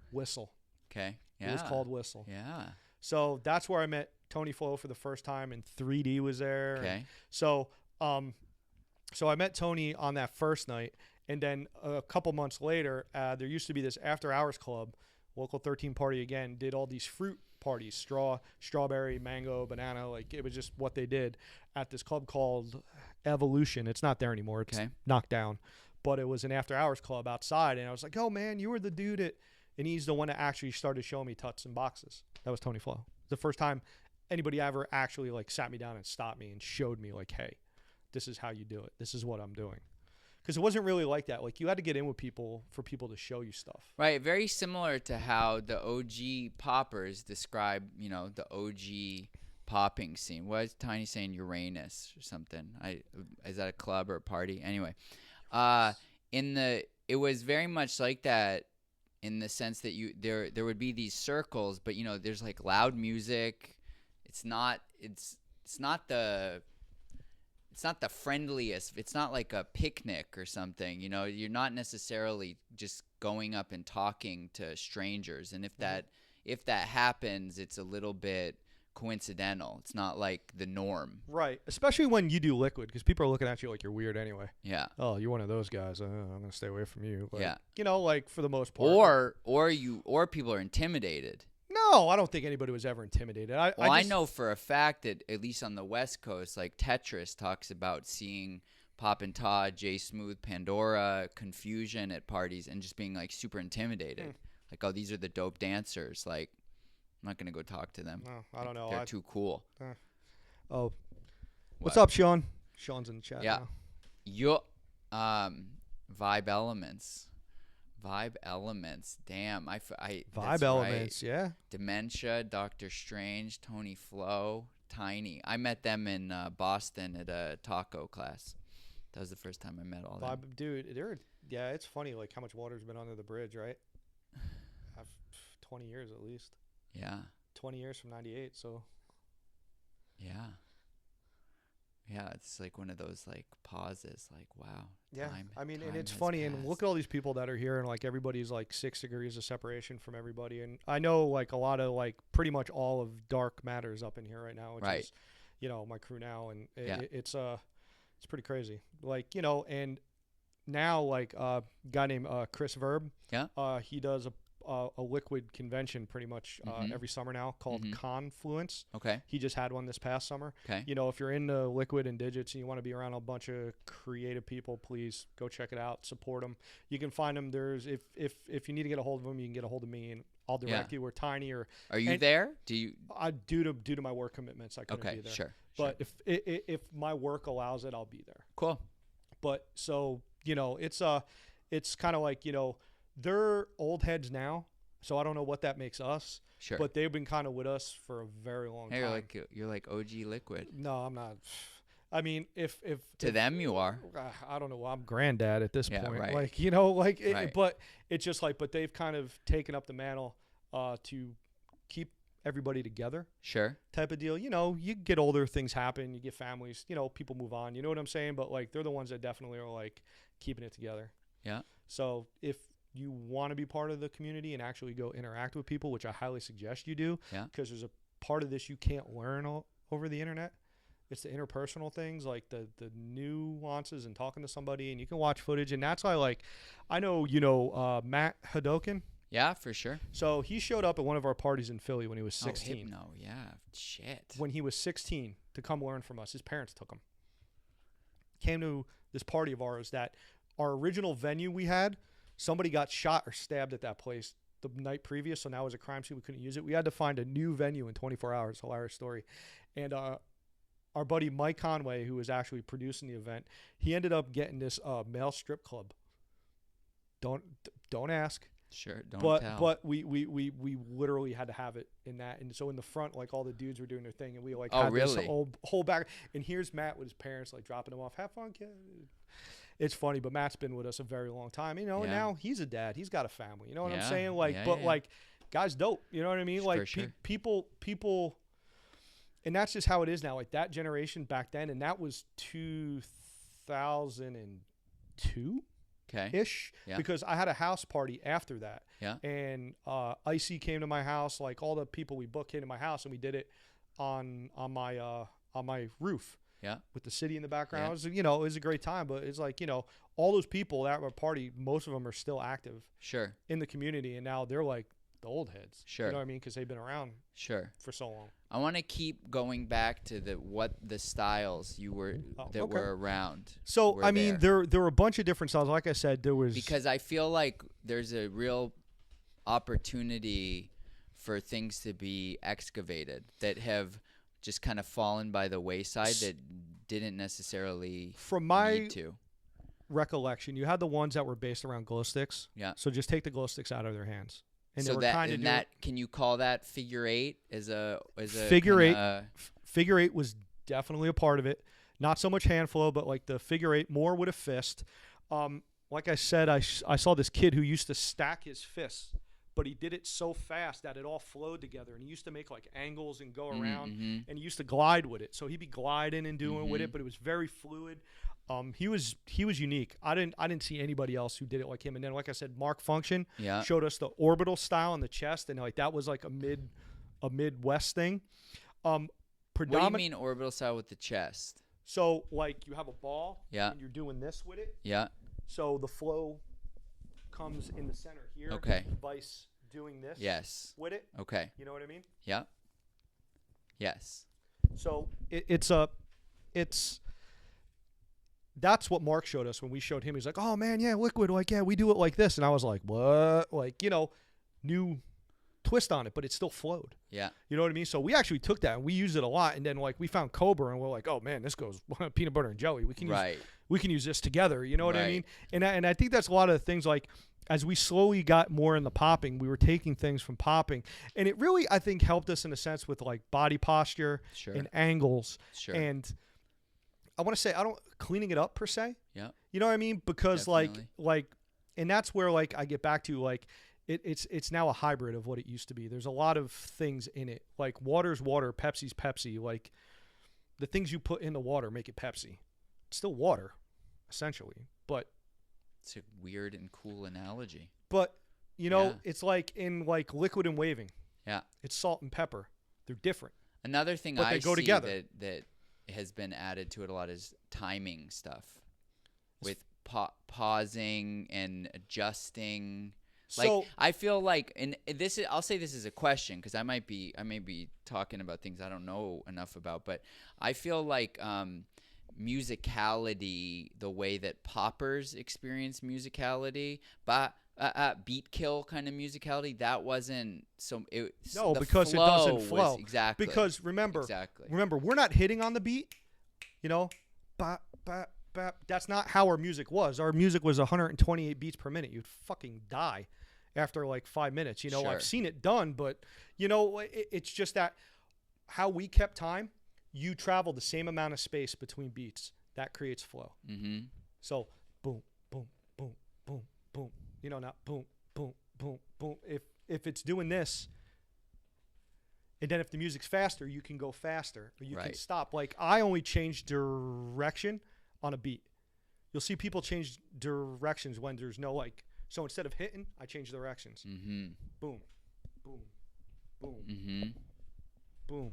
Whistle. Okay. Yeah. It was called Whistle. Yeah. So that's where I met Tony Flo for the first time, and 3D was there. Okay. So I met Tony on that first night, and then a couple months later, there used to be this after hours club, local 13 party again, did all these fruit parties, strawberry, mango, banana, like it was just what they did at this club called Evolution. It's not there anymore. It's Okay. knocked down, but it was an after hours club outside, and I was like, oh man, you were the dude and he's the one that actually started showing me tuts and boxes. That was Tony Flo. The first time anybody ever actually like sat me down and stopped me and showed me like, hey, this is how you do it. This is what I'm doing. Because it wasn't really like that. Like, you had to get in with people for people to show you stuff. Right. Very similar to how the OG poppers describe, the OG popping scene. What is Tiny saying? Uranus or something? Is that a club or a party? Anyway, it was very much like that in the sense that there would be these circles, but there's like loud music. It's not the friendliest. It's not like a picnic or something. You're not necessarily just going up and talking to strangers. And if that happens, it's a little bit coincidental. It's not like the norm. Right. Especially when you do liquid, because people are looking at you like you're weird anyway. Yeah. Oh, you're one of those guys. I'm going to stay away from you. Like, Yeah. like for the most part. Or people are intimidated. No, I don't think anybody was ever intimidated. I know for a fact that at least on the West Coast, like Tetris talks about seeing Pop and Todd, J Smooth, Pandora, Confusion at parties and just being like super intimidated. Like, oh, these are the dope dancers. Like, I'm not gonna go talk to them. No, I don't know. They're too cool. What's up, Sean? Sean's in the chat. Yeah. Now. Vibe Elements. Damn, Vibe that's Elements, right. yeah. Dementia, Doctor Strange, Tony Flo, Tiny. I met them in Boston at a taco class. That was the first time I met all them. Dude, it's funny like how much water's been under the bridge, right? 20 years at least. Yeah. 20 years from 98, so. Yeah. Yeah, it's like one of those like pauses, like, wow. Yeah, I mean, and time it's has funny, and passed. look at all these people that are here, and like everybody's like 6 degrees of separation from everybody, and I know like a lot of like pretty much all of dark matters up in here right now, which Right. is, my crew now, and Yeah. it's pretty crazy. Like, and now like a guy named Chris Verb, Yeah. he does a liquid convention pretty much Mhm. every summer now called Mhm. Confluence. Okay. He just had one this past summer. Okay. If you're into liquid and digits and you want to be around a bunch of creative people, please go check it out. Support them. You can find them. There's if you need to get a hold of them, you can get a hold of me and I'll direct you. We're tiny or Are you and there? Do you? due to my work commitments, I couldn't Okay. be there. Sure. But if my work allows it, I'll be there. Cool. But so it's kind of like they're old heads now, so I don't know what that makes us. Sure. But they've been kind of with us for a very long Hey, time. you're like OG Liquid. No, I'm not. I mean, if To them, you are. I don't know. I'm granddad at this Yeah, point. right. Like Right. but it's just like, but they've kind of taken up the mantle to keep everybody together, Sure. type of deal. You get older, things happen, you get families, people move on. You know what I'm saying? But like, they're the ones that definitely are like keeping it together. Yeah. So if you want to be part of the community and actually go interact with people, which I highly suggest you do, Yeah. because there's a part of this you can't learn over the internet. It's the interpersonal things, like the nuances and talking to somebody, and you can watch footage. And that's why, I know, Matt Hadoken. Yeah, for sure. So he showed up at one of our parties in Philly when he was 16. Oh, no. Yeah. Shit. When he was 16 to come learn from us. His parents took him. Came to this party of ours that our original venue we had, somebody got shot or stabbed at that place the night previous, so now it was a crime scene. We couldn't use it. We had to find a new venue in 24 hours. Hilarious story. And our buddy Mike Conway, who was actually producing the event, he ended up getting this male strip club. Don't ask. Sure. Don't tell. But we literally had to have it in that, and so in the front, like all the dudes were doing their thing, and we Oh, had this really? whole back. And here's Matt with his parents dropping him off. Have fun, kid. It's funny, but Matt's been with us a very long time, and Yeah. now he's a dad. He's got a family. You know what I'm Yeah. saying? Yeah. Guy's dope. You know what I mean? For Like sure. people, and that's just how it is now. Like that generation back then, and that was 2002. Okay. Ish, Yeah. because I had a house party after that. Yeah. And Icy came to my house, like all the people we booked came to my house, and we did it on my roof. Yeah. With the city in the background. Yeah. It was, it was a great time, but it's like, all those people at our party, most of them are still active Sure. in the community, and now they're like the old heads. Sure. You know what I mean? Because they've been around Sure. for so long. I want to keep going back to the styles you were Okay. were around. So, were I mean, there were a bunch of different styles. Like I said, there was... Because I feel like there's a real opportunity for things to be excavated that have just kind of fallen by the wayside that didn't necessarily From my need to. recollection, you had the ones that were based around glow sticks. Yeah. So just take the glow sticks out of their hands. And So they were that kind and of that can you call that figure eight as a Figure kinda, Figure eight was definitely a part of it. Not so much hand flow, but like the figure eight more with a fist. Like I said, I saw this kid who used to stack his fists, but he did it so fast that it all flowed together. And he used to make like angles and go around, and he used to glide with it. So he'd be gliding and doing with it, but it was very fluid. He was unique. I didn't see anybody else who did it like him. And then, like I said, Mark Function Yeah. showed us the orbital style on the chest, and like that was like a Midwest thing. What do you Predominant. mean orbital style with the chest? So like you have a ball, Yeah. and you're doing this with it. Yeah. So the flow comes in the center here. Okay. Vice doing this. Yes. With it. Okay. You know what I mean? Yeah. Yes. So that's what Mark showed us when we showed him. He's like, oh man, yeah, liquid, like, yeah, we do it like this. And I was like, what? Like, new twist on it, but it still flowed. Yeah. You know what I mean? So we actually took that and we used it a lot. And then like we found Cobra and we're like, oh man, this goes peanut butter and jelly. We can use this together. You know what I Right. mean? And I think that's a lot of the things, like as we slowly got more in the popping, we were taking things from popping, and it really, I think, helped us in a sense with like body posture Sure. and angles. Sure. And I want to say, I don't cleaning it up per se. Yeah. You know what I mean? Because Definitely. like, and that's where like I get back to like, it's now a hybrid of what it used to be. There's a lot of things in it. Like water's water, Pepsi's Pepsi. Like the things you put in the water make it Pepsi. It's still water, essentially. But It's a weird and cool analogy. you know, Yeah. it's like in like liquid and waving. Yeah. It's salt and pepper. They're different. Another thing but I they go see together. that has been added to it a lot is timing stuff with pausing and adjusting. Like So I feel like, and this is, I'll say this is a question because I may be talking about things I don't know enough about, but I feel like musicality, the way that poppers experience musicality, but beat kill kind of musicality, that wasn't so. no, The because it flow doesn't was flow. exactly Because remember, exactly we're not hitting on the beat. You know, bop, bop, bop. That's not how our music was. Our music was 128 beats per minute. You'd fucking die after like 5 minutes. You know, Sure. I've seen it done, but you know, it's just that how we kept time. You travel the same amount of space between beats. That creates flow. Mm-hmm. So boom, boom, boom, boom, boom. You know, not boom, boom, boom, boom. If it's doing this, and then if the music's faster, you can go faster or you can Right. stop. Like I only change direction on a beat. You'll see people change directions when there's no like. So instead of hitting, I change directions. Mm-hmm. Boom, boom, boom, Mm-hmm. boom.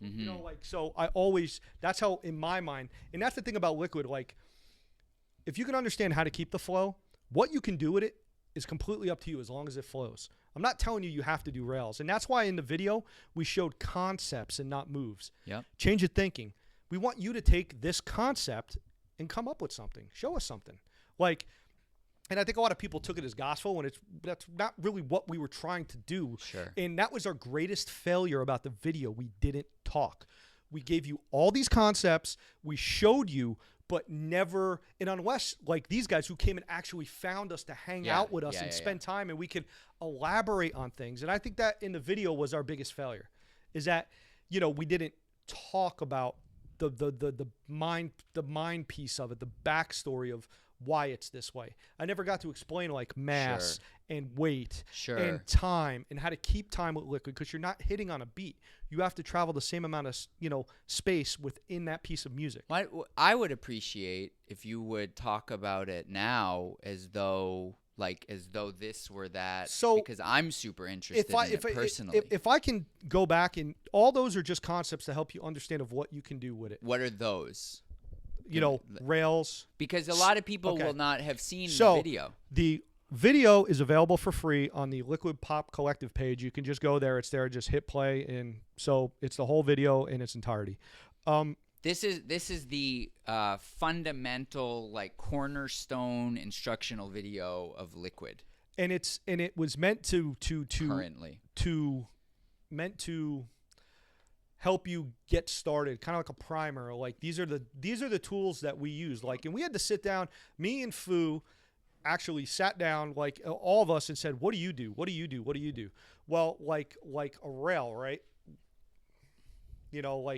Mm-hmm. You know, like, so I always, that's how in my mind, and that's the thing about Liquid, like, if you can understand how to keep the flow, what you can do with it is completely up to you as long as it flows. I'm not telling you have to do rails. And that's why in the video, we showed concepts and not moves. Yep. Change of thinking. We want you to take this concept and come up with something. Show us something. Like, and I think a lot of people took it as gospel when that's not really what we were trying to do. Sure. And that was our greatest failure about the video. We didn't talk. We gave you all these concepts. We showed you, but never, and unless like these guys who came and actually found us to hang out with us and spend time and we could elaborate on things. And I think that in the video was our biggest failure, is that, you know, we didn't talk about the mind piece of it, the backstory of why it's this way. I never got to explain like mass and weight and time and how to keep time with Liquid, because you're not hitting on a beat. You have to travel the same amount of, you know, space within that piece of music. I would appreciate if you would talk about it now as though this were that, So, because I'm super interested in it personally. If I can go back, and all those are just concepts to help you understand of what you can do with it. What are those? You know, rails. Because a lot of people will not have seen So, the video. The video is available for free on the Liquid Pop Collective page. You can just go there. It's there. Just hit play, and so it's the whole video in its entirety. This is the fundamental, like, cornerstone instructional video of Liquid. And it was meant to currently help you get started, kind of like a primer. Like these are the tools that we use. Like, and we had to sit down. Me and Fu actually sat down, like all of us, and said, "What do you do? What do you do? What do you do?" Well, like a rail, right? You know,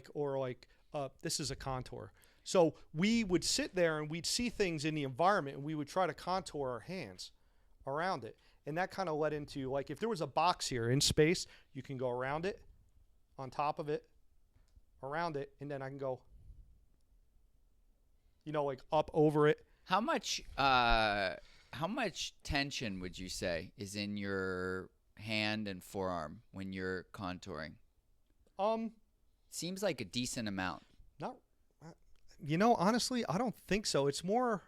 this is a contour. So we would sit there and we'd see things in the environment, and we would try to contour our hands around it. And that kind of led into, like, if there was a box here in space, you can go around it, on top of it, around it, and then I can go, you know, like up over it. How much tension would you say is in your hand and forearm when you're contouring? Seems like a decent amount. Not, you know, honestly, I don't think so. It's more,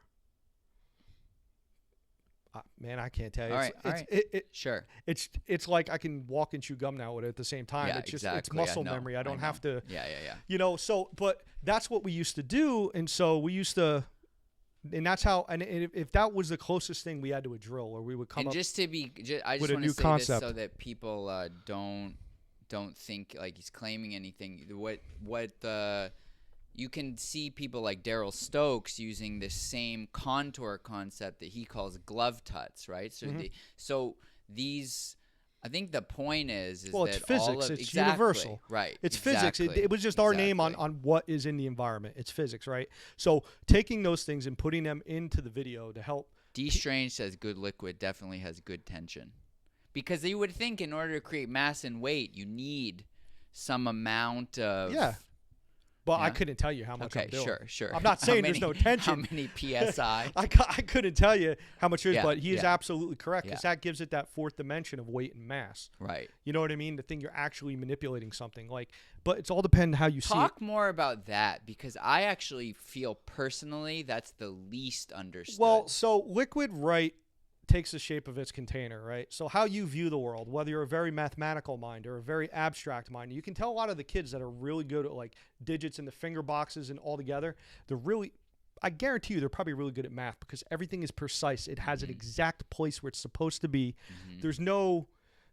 man, I can't tell you. All right. Sure. It's like I can walk and chew gum now with it at the same time. Yeah, it's just exactly. it's muscle memory. I don't have to. Yeah. You know, so but that's what we used to do, and so we used to, and that's how. And if that was the closest thing we had to a drill, or we would come up. I just with a want new to say concept. this so that people don't think like he's claiming anything. You can see people like Daryl Stokes using this same contour concept that he calls glove tuts, right? So these, I think the point is well, it's that physics. It's universal, right? It's physics. It was just our name on what is in the environment. It's physics, right? So taking those things and putting them into the video to help. D Strange says good Liquid definitely has good tension, because you would think in order to create mass and weight, you need some amount of but I couldn't tell you how much I'm doing. Sure. I'm not saying there's no tension. How many psi? I couldn't tell you how much it is, but he is absolutely correct because that gives it that fourth dimension of weight and mass. Right. You know what I mean? The thing you're actually manipulating something like, but it's all dependent how you see it. Talk more about that because I actually feel personally that's the least understood. Well, so liquid, right, takes the shape of its container, right? So how you view the world, whether you're a very mathematical mind or a very abstract mind, you can tell a lot of the kids that are really good at like digits and the finger boxes and all together, they're really, I guarantee you they're probably really good at math because everything is precise. It has an exact place where it's supposed to be. There's no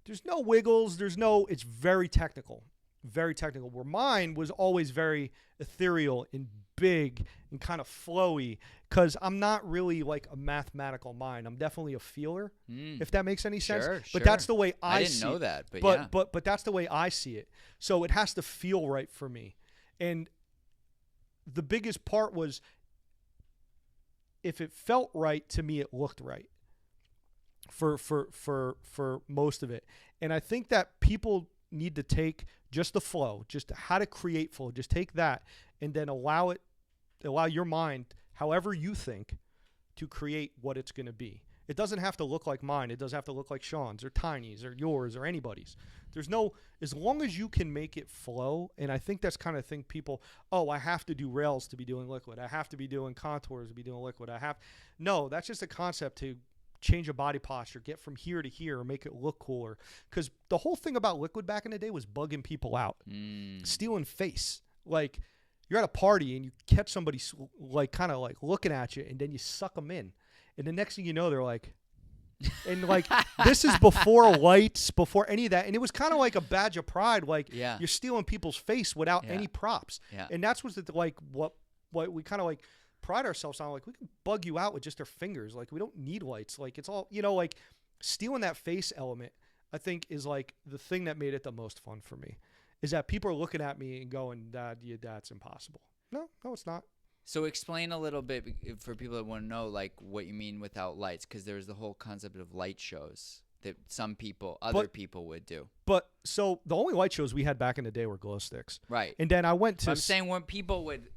wiggles. It's very technical. Very technical. Where mine was always very ethereal and big and kind of flowy because I'm not really like a mathematical mind. I'm definitely a feeler, if that makes any sense. Sure. But that's the way I see it. I didn't know that, but that's the way I see it. So it has to feel right for me. And the biggest part was if it felt right to me, it looked right for most of it. And I think that people need to take just the flow, just how to create flow, just take that and then allow your mind, however you think, to create what it's going to be. It doesn't have to look like mine. It doesn't have to look like Sean's or Tiny's or yours or anybody's. As long as you can make it flow, and I think that's kind of thing people, I have to do rails to be doing liquid. I have to be doing contours to be doing liquid. No, that's just a concept to change a body posture, get from here to here, make it look cooler. Because the whole thing about liquid back in the day was bugging people out, stealing face. Like you're at a party and you catch somebody like kind of like looking at you, and then you suck them in, and the next thing you know, they're like, and like this is before lights, before any of that, and it was kind of like a badge of pride, like you're stealing people's face without any props, and that's what we kind of like pride ourselves on. Like we can bug you out with just our fingers. Like we don't need lights. Like it's all, like stealing that face element, I think is like the thing that made it the most fun for me, is that people are looking at me and going, that's impossible. No, it's not. So explain a little bit for people that want to know like what you mean without lights, because there's the whole concept of light shows that other people would do. But so the only light shows we had back in the day were glow sticks. Right. And then I went to. I'm saying when people would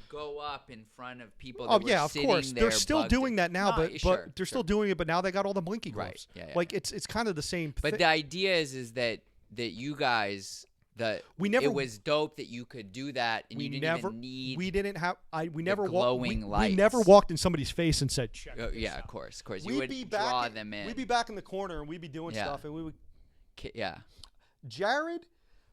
go up in front of people. That were sitting of course. They're still doing that now, but they're still doing it. But now they got all the blinky gloves. Right. Yeah. Like it's kind of the same. But the idea is that you guys. It was dope that you could do that, and you didn't even need. We didn't have. We never glowing lights. We never walked in somebody's face and said, "Check." Yeah, of course. You would draw them in. We'd be back in the corner and we'd be doing stuff, and we would. Yeah.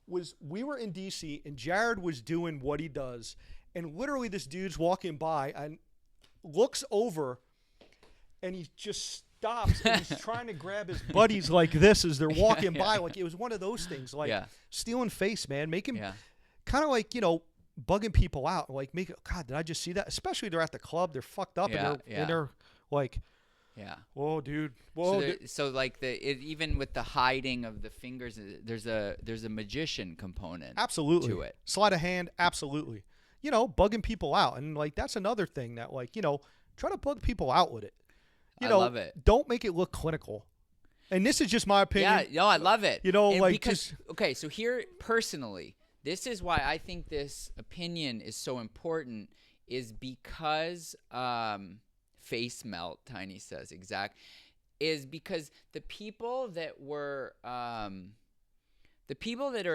We were in DC, and Jared was doing what he does, and literally this dude's walking by and looks over, and he just stops and he's trying to grab his buddies like this as they're walking by. Like it was one of those things, like stealing face, man. Make him kind of like, bugging people out. Like God, did I just see that? Especially they're at the club, they're fucked up and they're like, whoa, dude. Whoa. So like even with the hiding of the fingers, there's a magician component. Absolutely. To it. Sleight of hand, absolutely. Bugging people out, and like that's another thing that like try to bug people out with it. I love it. Don't make it look clinical. And this is just my opinion. Yeah, no, I love it. Okay, so here personally, this is why I think this opinion is so important, is because face melt, Tiny says, is because the people that are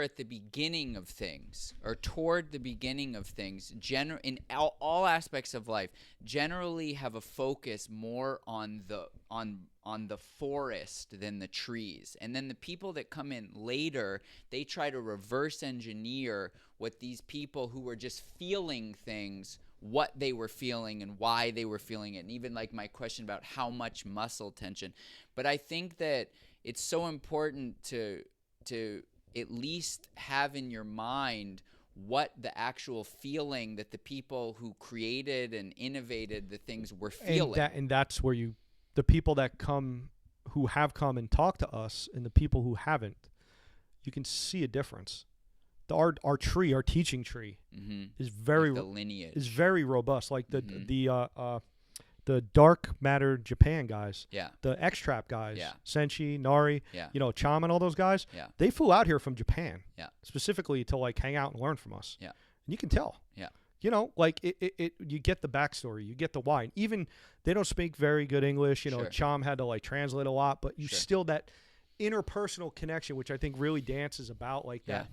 at the beginning of things or toward the beginning of things, in all aspects of life, generally have a focus more on the forest than the trees. And then the people that come in later, they try to reverse engineer what these people who were just feeling things, what they were feeling and why they were feeling it. And even like my question about how much muscle tension. But I think that it's so important to at least have in your mind what the actual feeling that the people who created and innovated the things were feeling. And that's where the people who have come and talked to us and the people who haven't, you can see a difference. Our teaching tree is very, like the lineage is very robust. Like the dark matter Japan guys, the X-Trap guys, Senshi, Nari, Cham and all those guys, they flew out here from Japan, specifically to like hang out and learn from us. Yeah. and you can tell. Yeah. You know, like you get the backstory, you get the why. And even they don't speak very good English. You know, Sure. Chom had to like translate a lot, but you Sure. still that interpersonal connection, which I think really dance is about. Like Yeah.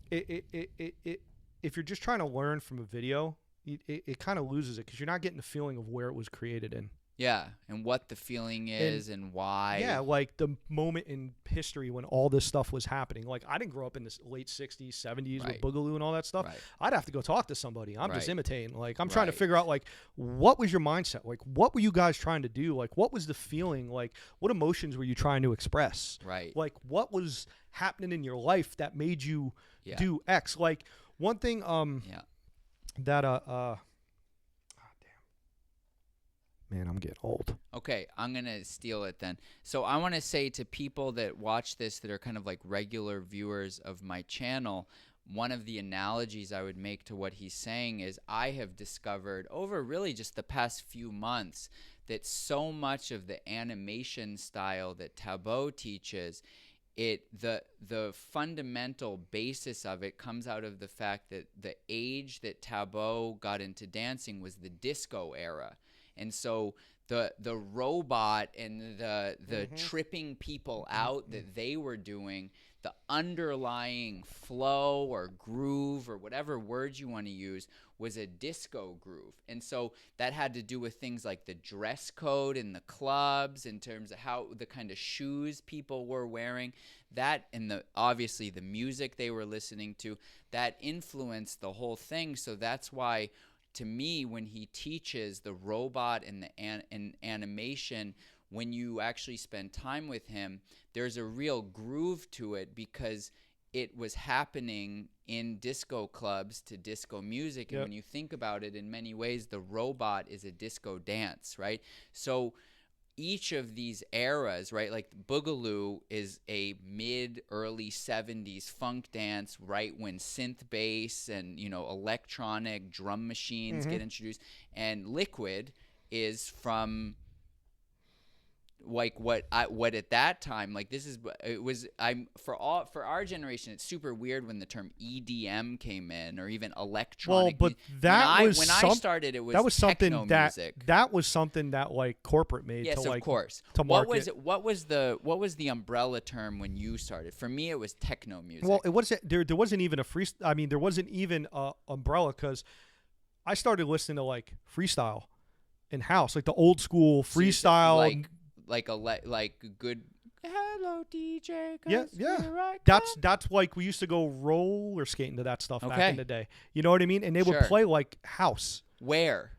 that, if you're just trying to learn from a video, it kind of loses it because you're not getting the feeling of where it was created in. Yeah, and what the feeling is and why. Yeah, like the moment in history when all this stuff was happening. Like I didn't grow up in the late 60s, 70s Right. with Boogaloo and all that stuff. Right. I'd have to go talk to somebody. I'm just Right. imitating. Like I'm trying to Right. figure out like what was your mindset? Like what were you guys trying to do? Like what was the feeling? Like what emotions were you trying to express? Right. Like what was happening in your life that made you Yeah. do X? Like one thing Yeah. that man, I'm getting old. Okay, I'm going to steal it then. So I want to say to people that watch this that are kind of like regular viewers of my channel, one of the analogies I would make to what he's saying is I have discovered over really just the past few months that so much of the animation style that Tableau teaches, the fundamental basis of it comes out of the fact that the age that Tableau got into dancing was the disco era. And so the robot and the tripping people out that they were doing, the underlying flow or groove or whatever word you want to use was a disco groove. And so that had to do with things like the dress code in the clubs in terms of how the kind of shoes people were wearing, that and obviously the music they were listening to, that influenced the whole thing. So that's why to me, when he teaches the robot and the animation, when you actually spend time with him, there's a real groove to it because it was happening in disco clubs to disco music. And when you think about it, in many ways, the robot is a disco dance, right? So each of these eras, right, like Boogaloo is a mid-early 70s funk dance, right, when synth bass and, you know, electronic drum machines get introduced. And Liquid is from like what at that time, like this is it was for our generation, it's super weird when the term EDM came in, or even electronic. Well, but that when I started, it was that was something techno that music. that was something that like corporate made. Yes, to, like, of course. To market. What was the umbrella term when you started? For me, it was techno music. Well, it wasn't there. There wasn't even a free. I mean, there wasn't even a umbrella because I started listening to like freestyle in house, like the old school freestyle. Like good. Hello, DJ. Yeah. That's like we used to go roller skating to that stuff back in the day. You know what I mean? And they would play like house. Where?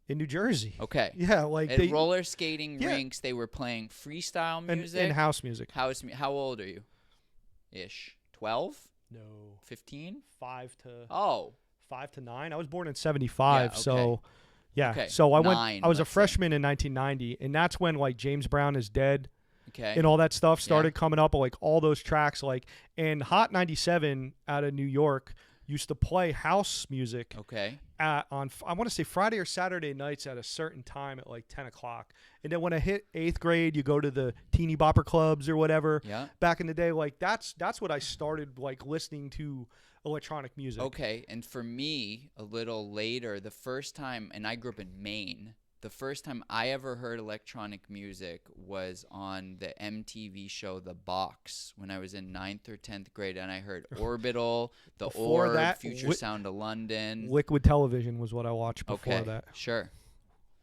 In New Jersey. Okay. Yeah, like at roller skating rinks, they were playing freestyle music and house music. How old are you? Ish. 12? No. 15? 5 to. Oh. 5 to 9. I was born in 75, yeah, okay. So. Yeah, okay. So I went. 9, I was a freshman in 1990, and that's when like James Brown Is Dead, and all that stuff started coming up. Like all those tracks, like and Hot 97 out of New York used to play house music. Okay. On I want to say Friday or Saturday nights at a certain time at like 10 o'clock, and then when I hit 8th grade, you go to the teeny bopper clubs or whatever. Yeah. Back in the day, like that's what I started like listening to. Electronic music. Okay, and for me, a little later, the first time, and I grew up in Maine, the first time I ever heard electronic music was on the MTV show The Box when I was in 9th or 10th grade, and I heard Orbital, The Before Orb, that, Future Sound of London. Liquid Television was what I watched before that. Sure.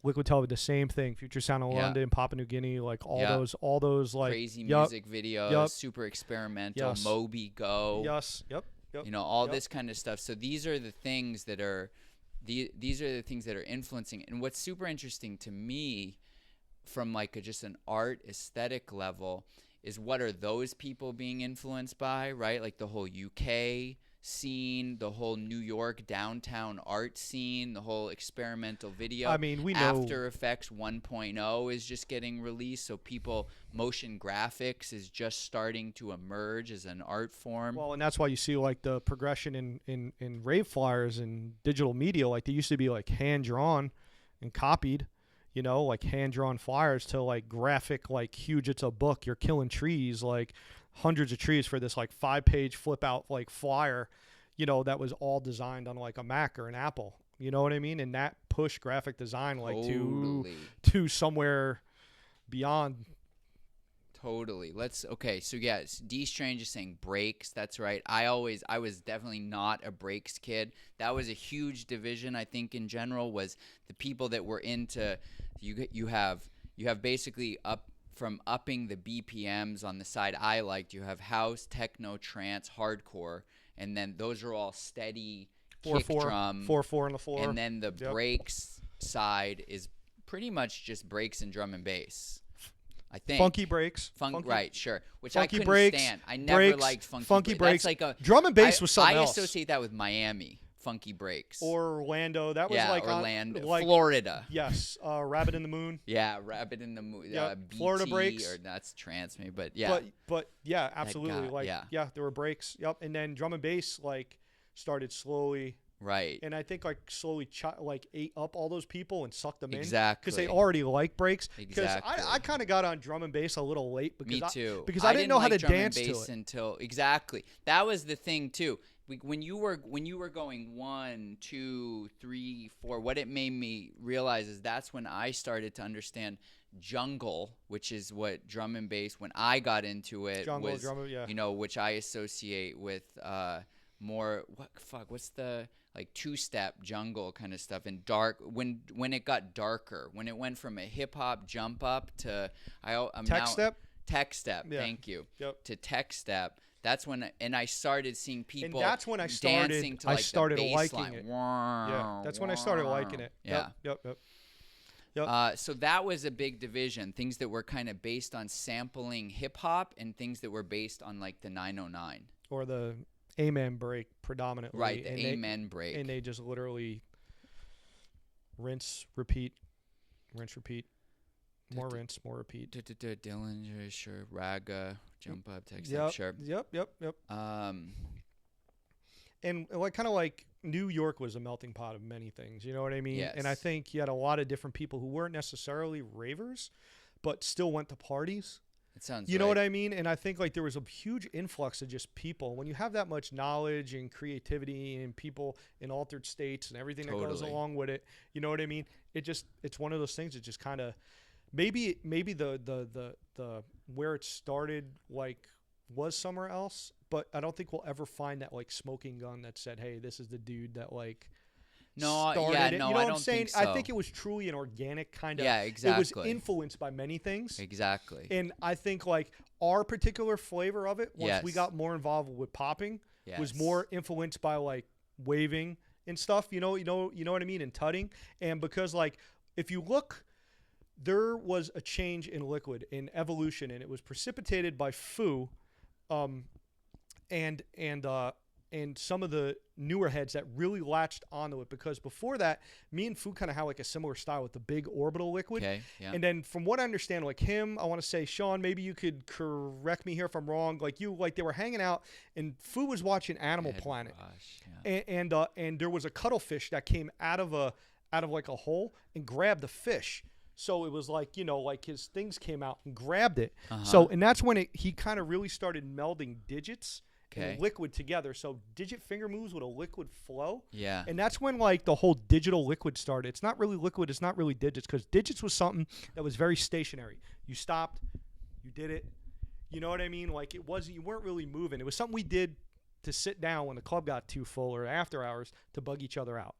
Liquid Television, the same thing. Future Sound of London, Papua New Guinea, like all those like crazy music videos, super experimental, Moby Go. Yep. You know, all this kind of stuff. So these are the things that are these are the things that are influencing. And what's super interesting to me from like just an art aesthetic level is what are those people being influenced by, right? Like the whole UK scene, the whole New York downtown art scene, the whole experimental video. I mean, we know After Effects 1.0 is just getting released, so motion graphics is just starting to emerge as an art form. Well, and that's why you see like the progression in rave flyers and digital media. Like they used to be like hand drawn and copied, you know, like hand drawn flyers to like graphic, like huge. It's a book. You're killing trees, like hundreds of trees for this like 5-page flip out like flyer, that was all designed on like a Mac or an Apple. You know what I mean? And that pushed graphic design like Totally. to somewhere beyond. Totally. Okay. So yes, D Strange is saying brakes. That's right. I was definitely not a brakes kid. That was a huge division, I think, in general, was the people that were into, you have basically upping the BPMs on the side I liked. You have house, techno, trance, hardcore, and then those are all steady kick 4/4, drum. 4/4 on the floor. And then the brakes side is pretty much just brakes and drum and bass. I think Funky breaks. Right, sure. Which funky I couldn't breaks, stand. I never breaks, liked funky breaks. That's like drum and bass was something else. I associate that with Miami, funky breaks. Or Orlando. That was like Orlando, like, Florida. Yes, Rabbit in the Moon. Yeah, Rabbit in the Moon. Florida breaks. Or that's trance me, but yeah. But yeah, absolutely. There were breaks. Yep, and then drum and bass like started slowly. Right. And I think like slowly ate up all those people and sucked them in. Exactly. Because they already like breaks. Exactly. Because I kind of got on drum and bass a little late. Me too. Because I didn't know how to drum dance and bass to it. Until exactly. That was the thing too. When you were going 1, 2, 3, 4, what it made me realize is that's when I started to understand jungle, which is what drum and bass, when I got into it, Jungle, was, which I associate with more, what's the, like two-step jungle kind of stuff, and dark, when it got darker, when it went from a hip-hop jump up to tech step, yeah. Thank you. Yep. To tech step. That's when, and I started seeing people. And that's when I dancing to like started the bass liking line. it. Yeah, that's when I started liking it. Yeah. Yep. So that was a big division. Things that were kind of based on sampling hip hop, and things that were based on like the 909 or the Amen break predominantly. Right, the Amen break. And they just literally rinse, repeat, more rinse, more repeat. Dillinger, sure. Raga, jump up, text up, sure. Yep. And like kind of like New York was a melting pot of many things. You know what I mean? Yes. And I think you had a lot of different people who weren't necessarily ravers, but still went to parties. It sounds You know what I mean? And I think like there was a huge influx of just people. When you have that much knowledge and creativity and people in altered states and everything that goes along with it, you know what I mean? It's one of those things that just kind of maybe the where it started like was somewhere else, but I don't think we'll ever find that like smoking gun that said, "Hey, this is the dude that like started it." You know what I'm saying? Think so. I think it was truly an organic kind of. Yeah, exactly. It was influenced by many things. Exactly. And I think like our particular flavor of it, once we got more involved with popping, was more influenced by like waving and stuff. You know what I mean, and tutting. And because like if you look, there was a change in liquid, in evolution, and it was precipitated by Foo, and some of the newer heads that really latched onto it, because before that, me and Foo kind of had like a similar style with the big orbital liquid. Okay, yeah. And then from what I understand, like him, I want to say, Sean, maybe you could correct me here if I'm wrong. Like they were hanging out, and Foo was watching Animal Planet, and there was a cuttlefish that came out of like a hole and grabbed the fish. So it was like, like his things came out and grabbed it. Uh-huh. So, and that's when he kind of really started melding digits and liquid together. So digit finger moves with a liquid flow. Yeah. And that's when like the whole digital liquid started. It's not really liquid. It's not really digits, because digits was something that was very stationary. You stopped, you did it. You know what I mean? Like you weren't really moving. It was something we did to sit down when the club got too full or after hours to bug each other out.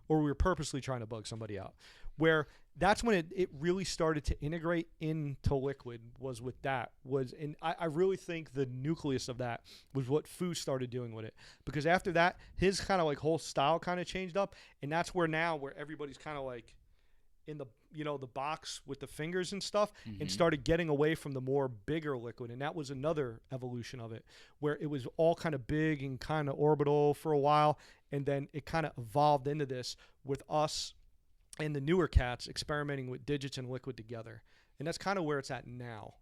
Or we were purposely trying to bug somebody out. Where that's when it really started to integrate into liquid, was with that. And I really think the nucleus of that was what Foo started doing with it. Because after that, his kind of like whole style kind of changed up. And that's where everybody's kind of like in the, the box with the fingers and stuff, and started getting away from the more bigger liquid. And that was another evolution of it, where it was all kind of big and kind of orbital for a while. And then it kind of evolved into this with us and the newer cats experimenting with digits and liquid together. And that's kind of where it's at now.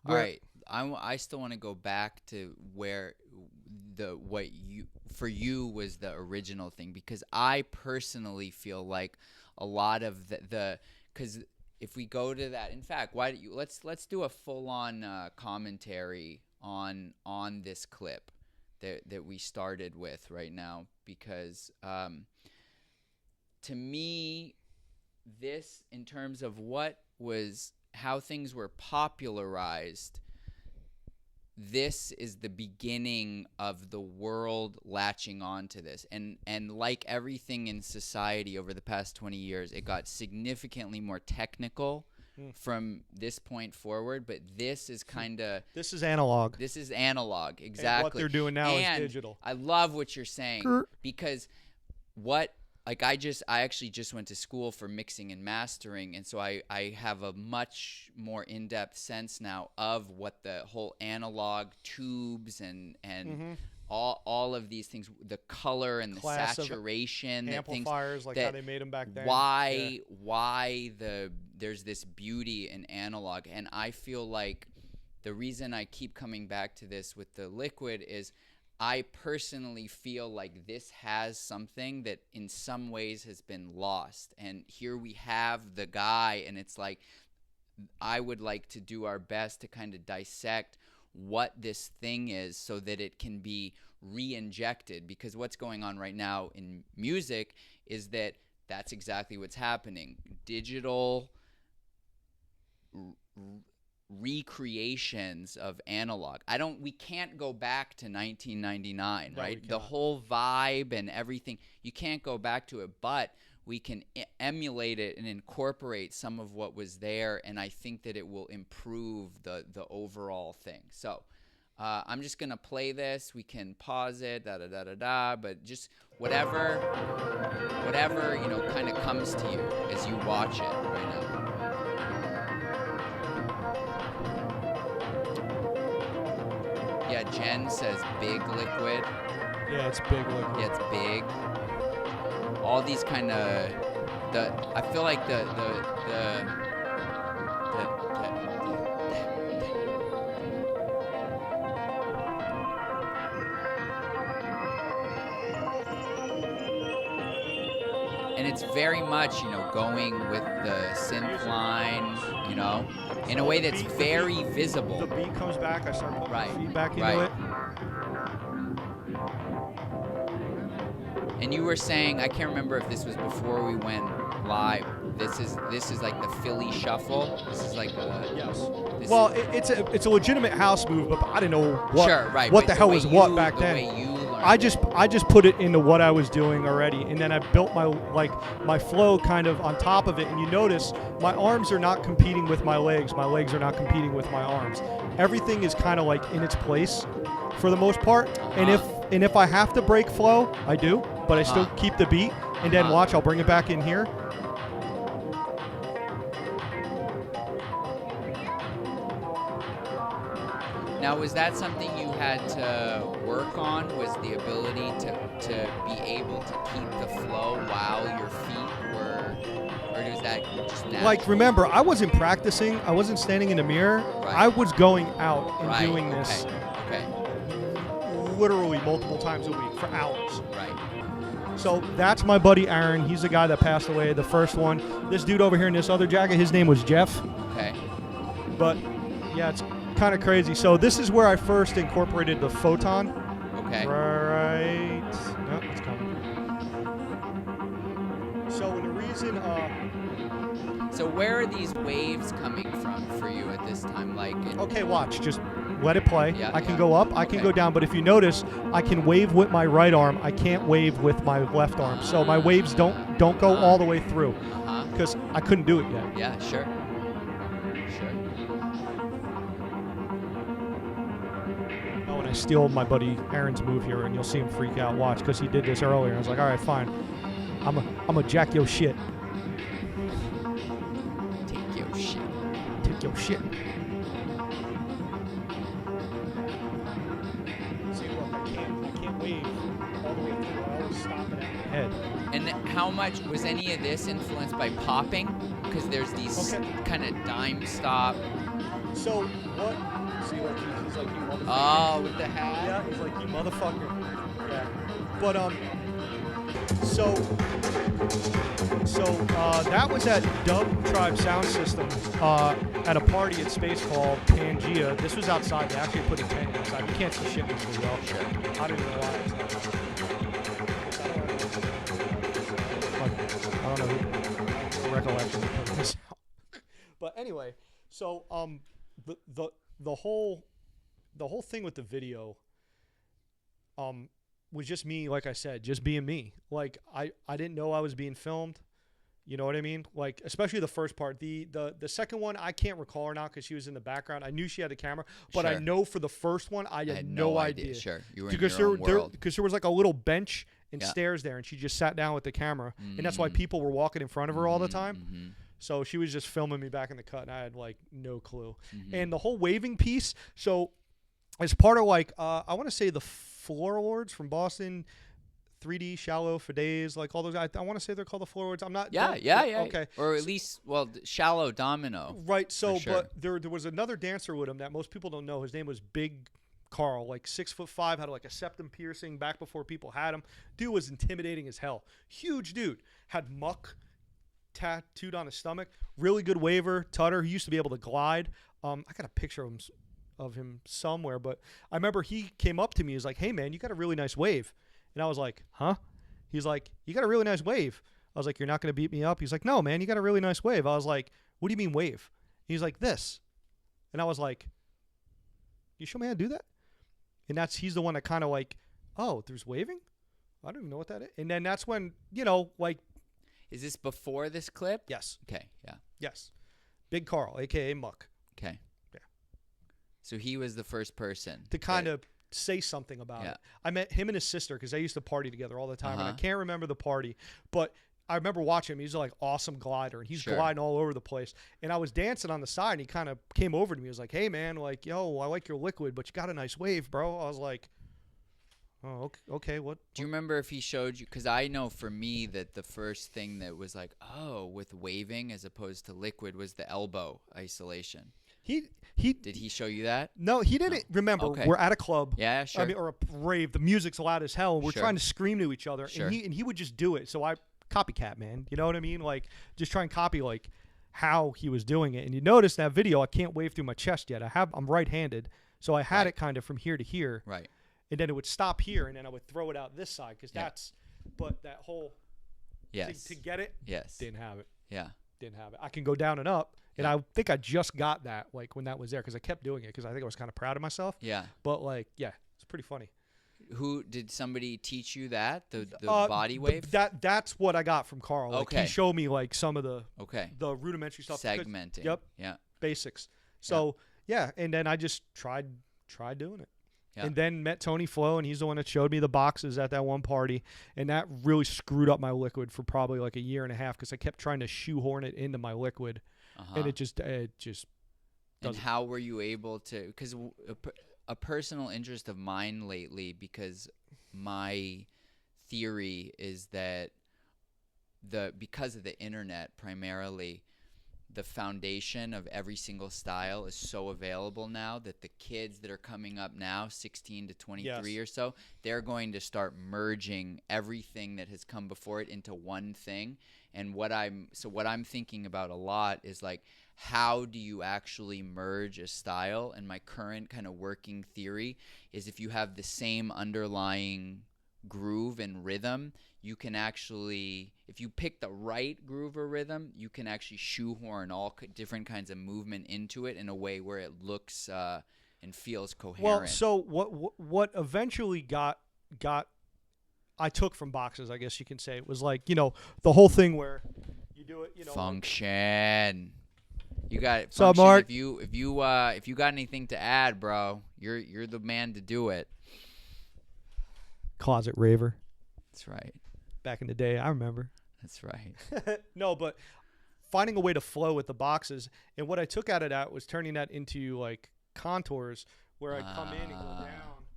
All right. I still want to go back to where for you was the original thing, because I personally feel like a lot of because if we go to that, in fact, let's do a full on commentary on this clip, that we started with right now, because to me, this, in terms of how things were popularized, this is the beginning of the world latching on to this. And like everything in society over the past 20 years, it got significantly more technical from this point forward, but this is This is analog. This is analog, exactly. And what they're doing now is digital. I love what you're saying, because I actually just went to school for mixing and mastering, and so I have a much more in-depth sense now of what the whole analog tubes and all of these things, the color and the saturation, amplifiers, like how they made them back then. Why there's this beauty in analog. And I feel like the reason I keep coming back to this with the Liquid is I personally feel like this has something that in some ways has been lost. And here we have the guy, and it's like, I would like to do our best to kind of dissect what this thing is so that it can be re-injected, because what's going on right now in music is that that's exactly what's happening. Digital recreations of analog. We can't go back to 1999, no, right? The whole vibe and everything, you can't go back to it, but we can emulate it and incorporate some of what was there, and I think that it will improve the overall thing. So I'm just gonna play this. We can pause it, but just whatever kind of comes to you as you watch it right now. Yeah, Jen says big Liquid. Yeah, it's big Liquid. Yeah, it's big. All these kind of I feel like the and it's very much, going with the synth line, in a way that's very visible. The beat comes back, I start putting feedback into right. it. And you were saying, I can't remember if this was before we went live. This is like the Philly shuffle. This is like a yes. Well, it's a legitimate house move, but I didn't know what the hell was what back then. I just put it into what I was doing already, and then I built my flow kind of on top of it. And you notice my arms are not competing with my legs. My legs are not competing with my arms. Everything is kind of like in its place for the most part. And if I have to break flow, I do, but I still keep the beat. And then watch, I'll bring it back in here. Now, was that something you had to work on? Was the ability to be able to keep the flow while your feet were, or was that just natural? Like, remember, I wasn't practicing. I wasn't standing in the mirror. Right. I was going out and doing this. Okay. Literally multiple times a week for hours. Right. So that's my buddy Aaron. He's the guy that passed away, the first one. This dude over here in this other jacket, his name was Jeff. Okay. But yeah, it's kind of crazy. So this is where I first incorporated the photon. Okay. Right. No, it's coming. So the reason. So where are these waves coming from for you at this time? Okay, watch. Just let it play. Yeah, I can go up. I can go down. But if you notice, I can wave with my right arm. I can't wave with my left arm. So my waves don't go all the way through because I couldn't do it yet. Yeah, sure. Oh, and I steal my buddy Aaron's move here, and you'll see him freak out. Watch, because he did this earlier. I was like, all right, fine. I'm a jack your shit. Take your shit. Take your shit. See, look, I can't wave all the way through. I always stop it at the head. And how much was any of this influenced by popping? Because there's these kind of dime stop. So what? See, like he's like, you motherfucker. Oh, with the hat. Yeah, he's like, you motherfucker. Yeah. But so that was at Dub Tribe Sound System. at a party at Space called Pangea. This was outside. They actually put a tent outside. You can't see shit in this video. Sure. I don't even know why. I don't know who recollection of putting this out. But anyway, so the whole thing with the video was just me, like I said, just being me. Like I didn't know I was being filmed. You know what I mean? Like, especially the first part. The second one, I can't recall her now because she was in the background. I knew she had the camera, but Sure. I know for the first one, I had no idea. Sure, you were in Because your own world. because there was like a little bench and Yeah. stairs there, and she just sat down with the camera, and that's why people were walking in front of her all the time. Mm-hmm. So she was just filming me back in the cut, and I had like no clue. Mm-hmm. And the whole waving piece, so as part of like, I want to say the Floor Awards from Boston, 3D, Shallow, for Days, like all those. I want to say they're called the Floor Awards. I'm not. Yeah. Okay. Or at least, Shallow Domino. Right. So, sure. but there was another dancer with him that most people don't know. His name was Big Carl, like 6'5", had like a septum piercing back before people had him. Dude was intimidating as hell. Huge dude. Had muck tattooed on his stomach. Really good waver. Tutter. He used to be able to glide. I got a picture of him somewhere, but I remember he came up to me. He was like, "Hey man, you got a really nice wave." And I was like, "Huh?" He's like, "You got a really nice wave." I was like, "You're not going to beat me up?" He's like, "No, man, you got a really nice wave." I was like, "What do you mean wave?" He's like, "This." And I was like, "You show me how to do that?" And he's the one that kind of like, "Oh, there's waving? I don't even know what that is." And then that's when, like. Is this before this clip? Yes. Okay, yeah. Yes. Big Carl, a.k.a. Muck. Okay. Yeah. So he was the first person. To kind of say something about it. I met him and his sister because they used to party together all the time. And I can't remember the party, but I remember watching him. He's like awesome glider, and he's gliding all over the place. And I was dancing on the side, and he kind of came over to me. He was like, "Hey, man, like, yo, I like your liquid, but you got a nice wave, bro." I was like, "Oh, okay, what?" Do you remember if he showed you? Because I know for me that the first thing that was like, oh, with waving as opposed to liquid was the elbow isolation. Did he show you that? No, he didn't. Remember, we're at a club. Yeah, sure. I mean, or a rave. The music's loud as hell. And we're Sure. trying to scream to each other, Sure. and he would just do it. So I copycat, man. You know what I mean? Like, just try and copy like how he was doing it. And you notice that video, I can't wave through my chest yet. I'm right-handed, so I had it kind of from here to here. Right. And then it would stop here, and then I would throw it out this side because that's. But that whole. Yes. To get it. Yes. Didn't have it. Yeah. Didn't have it. I can go down and up. And I think I just got that, like, when that was there, because I kept doing it because I think I was kind of proud of myself. Yeah. But, like, yeah, it's pretty funny. Who did somebody teach you that? The body wave? That's what I got from Carl. Like, Okay. He showed me, like, some of the rudimentary stuff. Segmenting. Yep. Yeah. Basics. So, yeah, and then I just tried doing it. Yeah. And then met Tony Flo, and he's the one that showed me the boxes at that one party. And that really screwed up my liquid for probably like a year and a half because I kept trying to shoehorn it into my liquid. And it just doesn't. And how were you able to? Because a personal interest of mine lately, because my theory is that because of the internet primarily, the foundation of every single style is so available now that the kids that are coming up now, 16 to 23 or so, they're going to start merging everything that has come before it into one thing. And what I'm thinking about a lot is like, how do you actually merge a style? And my current kind of working theory is if you have the same underlying groove and rhythm, you can actually, if you pick the right groove or rhythm, you can actually shoehorn all different kinds of movement into it in a way where it looks and feels coherent. Well, so what eventually got I took from boxes, I guess you can say, it was like, the whole thing where you do it, function. You got it. So, Mark, if you got anything to add, bro, you're the man to do it. Closet raver. That's right. Back in the day, I remember. That's right. No, but finding a way to flow with the boxes, and what I took out of that was turning that into like contours where I come in and go down.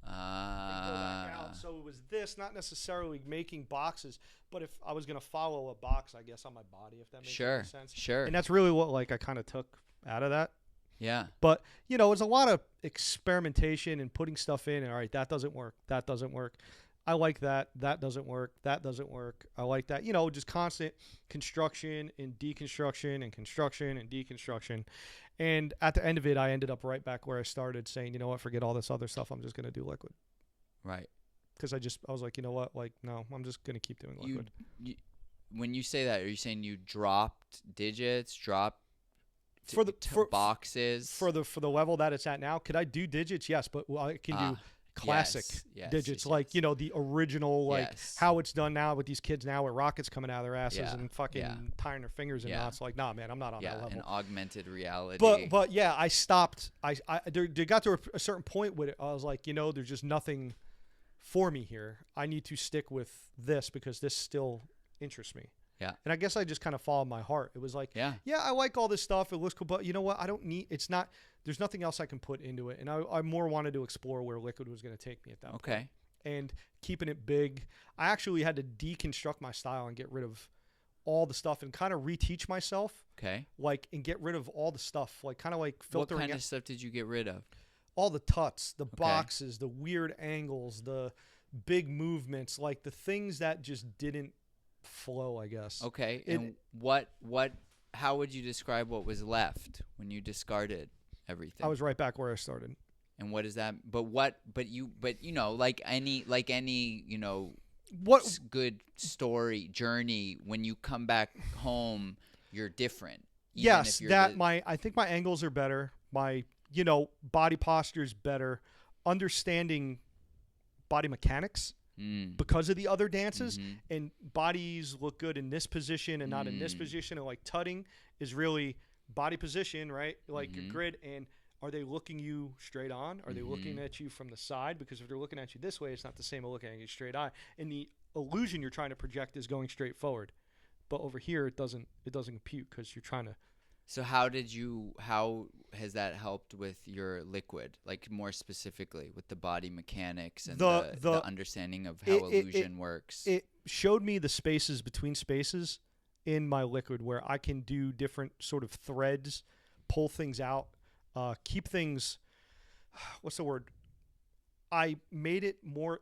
And go back out. So it was this, not necessarily making boxes, but if I was going to follow a box, I guess, on my body, if that makes any sense. Sure. And that's really what like I kind of took out of that. Yeah. But, it's a lot of experimentation and putting stuff in, and all right, that doesn't work. That doesn't work. I like that. That doesn't work. That doesn't work. I like that. You know, just constant construction and deconstruction and construction and deconstruction. And at the end of it, I ended up right back where I started, saying, you know what, forget all this other stuff. I'm just going to do liquid. Right. Because I was like, you know what, like, no, I'm just going to keep doing liquid. You, when you say that, are you saying you dropped digits, dropped For the boxes for the level that it's at now? Could I do digits? Yes, but I can do classic digits, like, you know, the original, like how it's done now with these kids now with rockets coming out of their asses and fucking tying their fingers in knots. Like, nah, man, I'm not on that level. And augmented reality. But yeah, I stopped. There got to a certain point with it. I was like, you know, there's just nothing for me here. I need to stick with this because this still interests me. Yeah. And I guess I just kind of followed my heart. It was like, yeah, I like all this stuff. It looks cool, but you know what? I don't need, there's nothing else I can put into it. And I more wanted to explore where liquid was going to take me at that point. Okay. And keeping it big. I actually had to deconstruct my style and get rid of all the stuff and kind of reteach myself. Okay. Like, and get rid of all the stuff, like kind of like filtering. What kind of stuff did you get rid of? All the tuts, the boxes, the weird angles, the big movements, like the things that just didn't flow, I guess. Okay. And how would you describe what was left when you discarded everything? I was right back where I started. And what is that? But you know, like any, you know, what good story journey, when you come back home, you're different. Yes, I think my angles are better. My, you know, body posture is better. Understanding body mechanics because of the other dances, and bodies look good in this position and not in this position. And like tutting is really body position, right? Like your grid, and are they looking you straight on? Are they looking at you from the side? Because if they're looking at you this way, it's not the same as looking at you straight eye. And the illusion you're trying to project is going straight forward. But over here, it doesn't compute because you're trying to. So how has that helped with your liquid, like more specifically with the body mechanics and the understanding of how illusion works? It showed me the spaces between spaces in my liquid where I can do different sort of threads, pull things out, keep things, what's the word? I made it more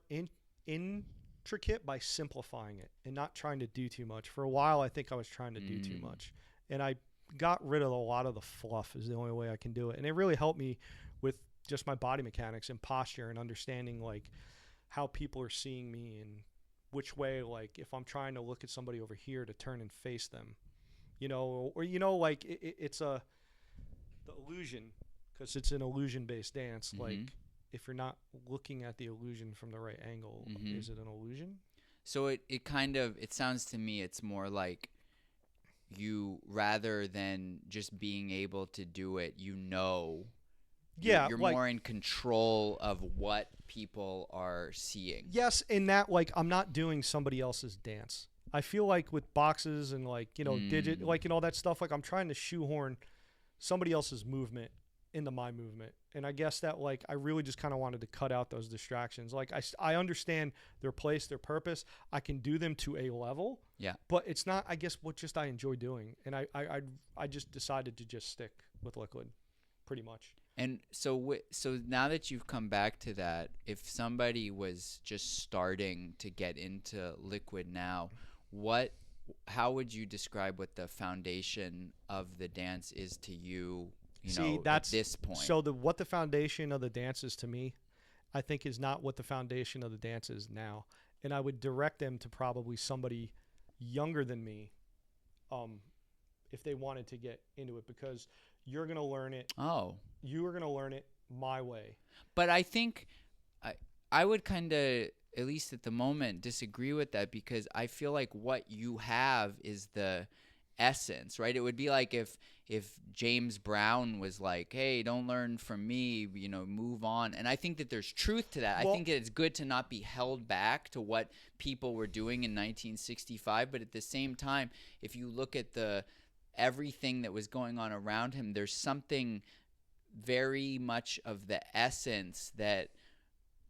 intricate by simplifying it and not trying to do too much. For a while, I think I was trying to do too much. And I got rid of a lot of the fluff is the only way I can do it. And it really helped me with just my body mechanics and posture and understanding like how people are seeing me and which way, like if I'm trying to look at somebody over here to turn and face them, you know, or, you know, like it's the illusion, because it's an illusion based dance. Like if you're not looking at the illusion from the right angle, is it an illusion? So it sounds to me, it's more like, you, rather than just being able to do it, you know, you're like, more in control of what people are seeing. Yes, in that, like, I'm not doing somebody else's dance. I feel like with boxes and, like, you know, digit, like, and all that stuff, like, I'm trying to shoehorn somebody else's movement into my movement. And I guess that, like, I really just kind of wanted to cut out those distractions. Like, I understand their place, their purpose. I can do them to a level. Yeah. But it's not, I guess, what just I enjoy doing. And I just decided to just stick with liquid pretty much. And so now that you've come back to that, if somebody was just starting to get into liquid now, how would you describe what the foundation of the dance is to you? At this point. So what the foundation of the dance is to me, I think, is not what the foundation of the dance is now. And I would direct them to probably somebody younger than me, if they wanted to get into it, because you're going to learn it. Oh. You are going to learn it my way. But I think I would kind of, at least at the moment, disagree with that, because I feel like what you have is the essence, right? It would be like if James Brown was like, hey, don't learn from me, you know, move on. And I think that there's truth to that. Well, I think that it's good to not be held back to what people were doing in 1965, but at the same time, if you look at everything that was going on around him, there's something very much of the essence that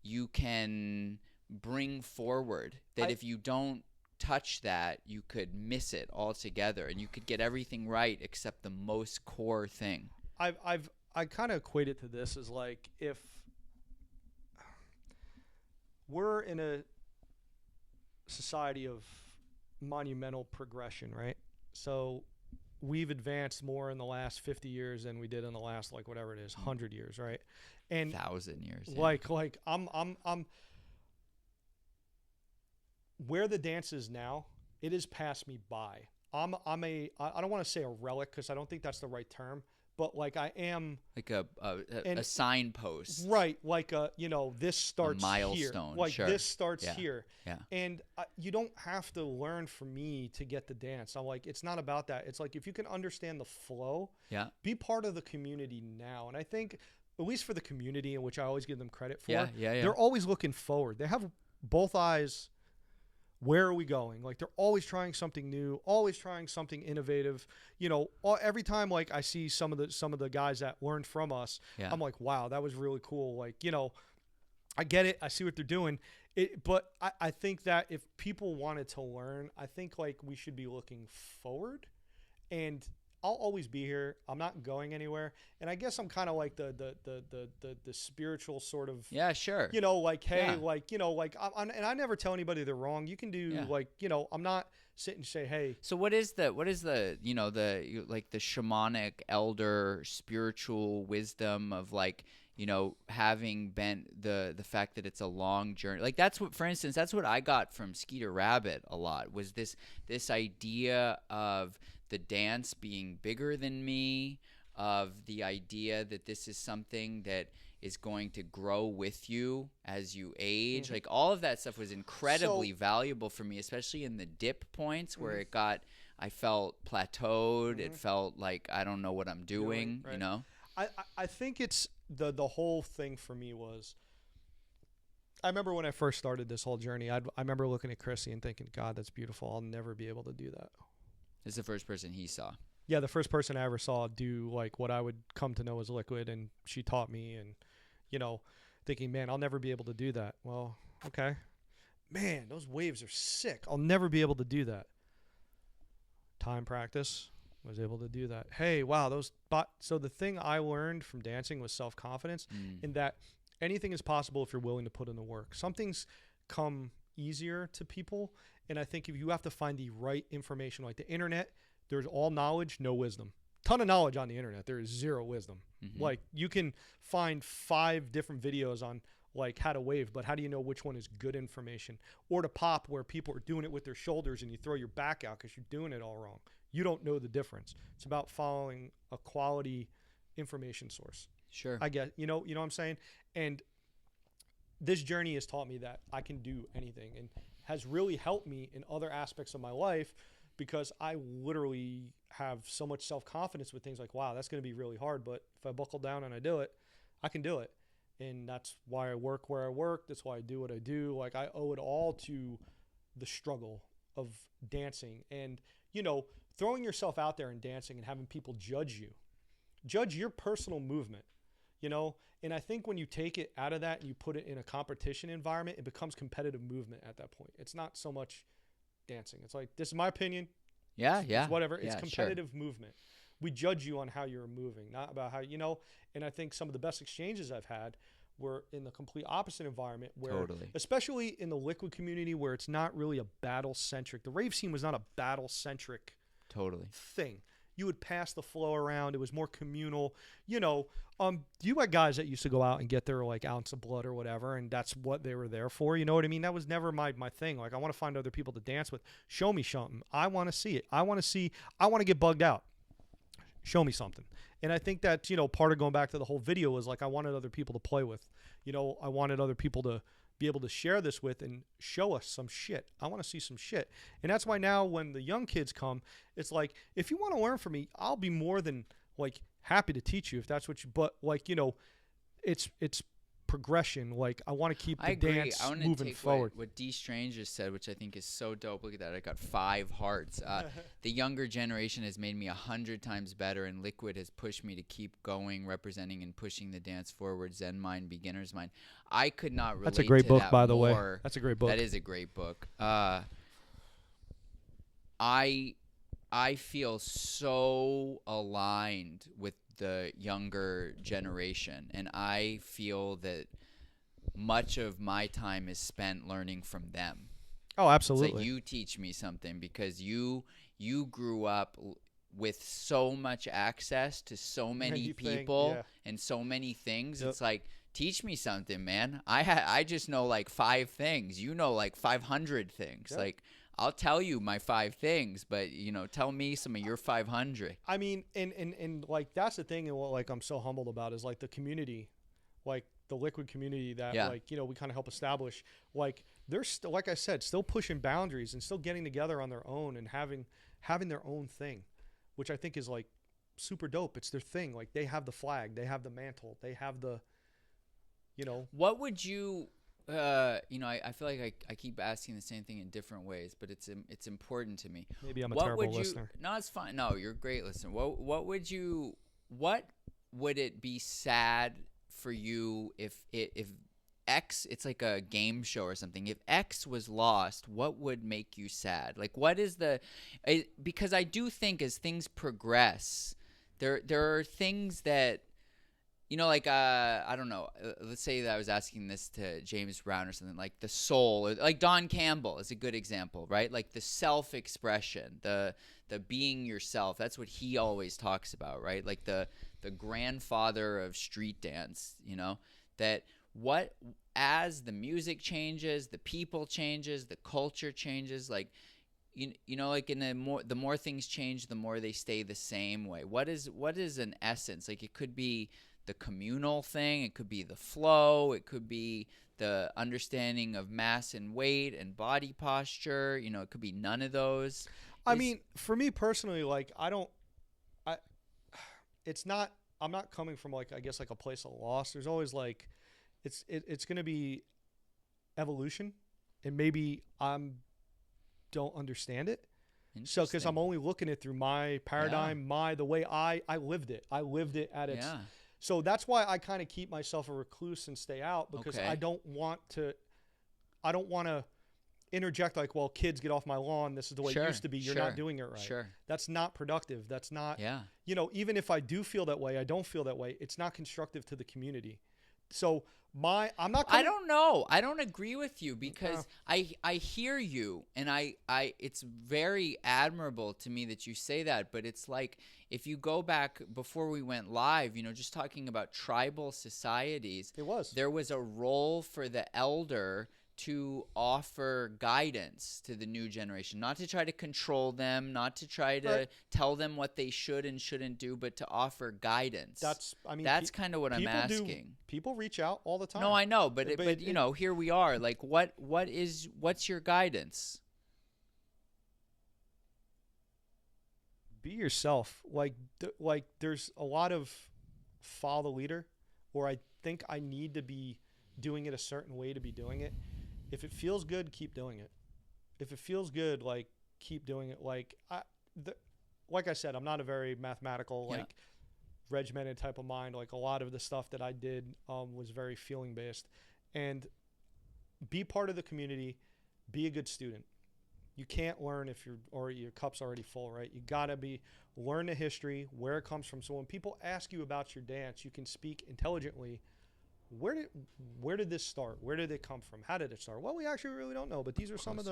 you can bring forward, that if you don't touch that, you could miss it altogether, and you could get everything right except the most core thing. I kind of equate it to this as like, if we're in a society of monumental progression, right? So we've advanced more in the last 50 years than we did in the last, like, whatever it is, 100 years, right? And 1,000 years. Yeah. like I'm where the dance is now, it has passed me by. I don't want to say a relic because I don't think that's the right term, but like I am Like a and signpost. right, like this starts milestone, here, like sure. this starts Yeah. here, Yeah. and you don't have to learn from me to get the dance. I'm like, it's not about that. It's like if you can understand the flow, Yeah. be part of the community now. And I think, at least for the community, in which I always give them credit for, Yeah. Yeah. Yeah. they're always looking forward. They have both eyes. Where are we going? Like, they're always trying something new, always trying something innovative. Every time, like, I see some of the guys that learned from us, Yeah. I'm like, wow, that was really cool. Like, I get it. I see what they're doing. But I think that if people wanted to learn, I think, like, we should be looking forward. And I'll always be here. I'm not going anywhere. And I guess I'm kind of like the spiritual sort of, Yeah. Sure. like, hey, Yeah. like, and I never tell anybody they're wrong. You can do Yeah. like, I'm not sitting and say, hey. So what is the like the shamanic elder spiritual wisdom of, like, having been the fact that it's a long journey? Like, that's what, for instance, that's what I got from Skeeter Rabbit a lot, was this idea of the dance being bigger than me, of the idea that this is something that is going to grow with you as you age. Mm-hmm. Like, all of that stuff was incredibly valuable for me, especially in the dip points where Mm-hmm. I felt plateaued. Mm-hmm. It felt like I don't know what I'm doing, right. I think it's the whole thing for me was, I remember when I first started this whole journey, I remember looking at Chrissy and thinking, God, that's beautiful. I'll never be able to do that. It's the first person he saw. Yeah, the first person I ever saw do, like, what I would come to know as liquid, and she taught me, and thinking, man, I'll never be able to do that. Well, okay. Man, those waves are sick. I'll never be able to do that. Time, practice, was able to do that. Hey, wow, so the thing I learned from dancing was self-confidence, in that anything is possible if you're willing to put in the work. Some things come easier to people, and I think if you have to find the right information, like the internet, there's all knowledge, no wisdom. Ton of knowledge on the internet. There is zero wisdom. Mm-hmm. Like, you can find 5 different videos on, like, how to wave, but how do you know which one is good information? Or to pop, where people are doing it with their shoulders and you throw your back out because you're doing it all wrong. You don't know the difference. It's about following a quality information source. Sure. I get, you know what I'm saying? And this journey has taught me that I can do anything, and has really helped me in other aspects of my life, because I literally have so much self-confidence with things like, wow, that's going to be really hard, but if I buckle down and I do it, I can do it. And that's why I work where I work. That's why I do what I do. Like, I owe it all to the struggle of dancing, and, throwing yourself out there and dancing and having people judge your personal movement, and I think when you take it out of that and you put it in a competition environment, it becomes competitive movement at that point. It's not so much dancing. It's like, this is my opinion. Yeah. It's whatever. Yeah, it's competitive movement. We judge you on how you're moving, not about how, and I think some of the best exchanges I've had were in the complete opposite environment, where, Totally. especially in the liquid community, where it's not really a battle-centric. The rave scene was not a battle-centric Totally. thing. You would pass the flow around. It was more communal. You had guys that used to go out and get their, like, ounce of blood or whatever, and that's what they were there for. You know what I mean? That was never my thing. Like, I want to find other people to dance with. Show me something. I want to see it. I want to get bugged out. Show me something. And I think that, part of going back to the whole video was, like, I wanted other people to play with. I wanted other people to be able to share this with and show us some shit. I want to see some shit. And that's why now when the young kids come, it's like, if you want to learn from me, I'll be more than, like, happy to teach you if that's what you, but, like, it's progression. Like, I want to keep the dance moving forward. What D Strange just said, which I think is so dope. Look at that. I got 5 hearts. The younger generation has made me 100 times better, and Liquid has pushed me to keep going, representing and pushing the dance forward. Zen Mind, Beginner's Mind. I could not relate. That's a great to book, that by the way. more. That's a great book. That is a great book. I feel so aligned with the younger generation, and I feel that much of my time is spent learning from them. Oh, It's like absolutely. you teach me something because you grew up with so much access to so And many you think, people yeah, and so many things. yep. It's like teach me something, man. I just know like 5 things. You know like 500 things. Yep. Like I'll tell you my 5 things, but tell me some of your 500. I mean, and like that's the thing, and what like I'm so humbled about is like the community, like the liquid community that Yeah. like we kind of help establish. Like they're still, like I said, still pushing boundaries and still getting together on their own and having their own thing, which I think is like super dope. It's their thing. Like they have the flag, they have the mantle, they have the you know. What would you I feel like I keep asking the same thing in different ways, but it's important to me. Maybe I'm a What terrible would you listener. No, it's fine. No, you're a great listener. What would it be sad for you if X, it's like a game show or something. If X was lost, what would make you sad? Like what is because I do think as things progress, there are things that like I don't know. Let's say that I was asking this to James Brown or something, like the soul, or like Don Campbell is a good example, right? Like the self-expression, the being yourself. That's what he always talks about, right? Like the grandfather of street dance. That what as the music changes, the people changes, the culture changes, like like in the more things change, the more they stay the same way. What is an essence? Like it could be the communal thing, it could be the flow, it could be the understanding of mass and weight and body posture. It could be none of those. I Is mean, for me personally, like I don't, I, it's not. I'm not coming from like I guess like a place of loss. There's always like, it's gonna be evolution, and maybe I'm don't understand it. So because I'm interesting. only looking at it through my Yeah. paradigm, the way I lived it. I lived it at its. Yeah. So that's why I kind of keep myself a recluse and stay out because Okay. I don't want to interject like, well, kids, get off my lawn. This is the way it Sure. used to be. You're not Sure. doing it right. Sure. That's not productive. That's not, Yeah. even if I do feel that way, I don't feel that way. It's not constructive to the community. So I'm not I coming. don't know. I don't agree with you Uh, because I hear you, and I it's very admirable to me that you say that, but it's like if you go back before we went live, just talking about tribal societies, it was. there was a role for the elder to offer guidance to the new generation, not to try to control them, not to try Right. to tell them what they should and shouldn't do, but to offer guidance. I mean, That's kind of what I'm people do. asking. People reach out all the time. No, I know, but But it, here we are. Like, what's your guidance? be yourself. Like there's a lot of follow the leader, or I think I need to be doing it a certain way to be doing it. If it feels good, keep doing it. If it feels good, like keep doing it. Like I said, I'm not a very mathematical Yeah. regimented type of mind. Like a lot of the stuff that I did was very feeling based, and be part of the community. Be a good student. You can't learn if your cup's already full, right? You gotta learn the history, where it comes from. So when people ask you about your dance, you can speak intelligently. Where did this start? Where did it come from? How did it start? Well, we actually really don't know, but these are some of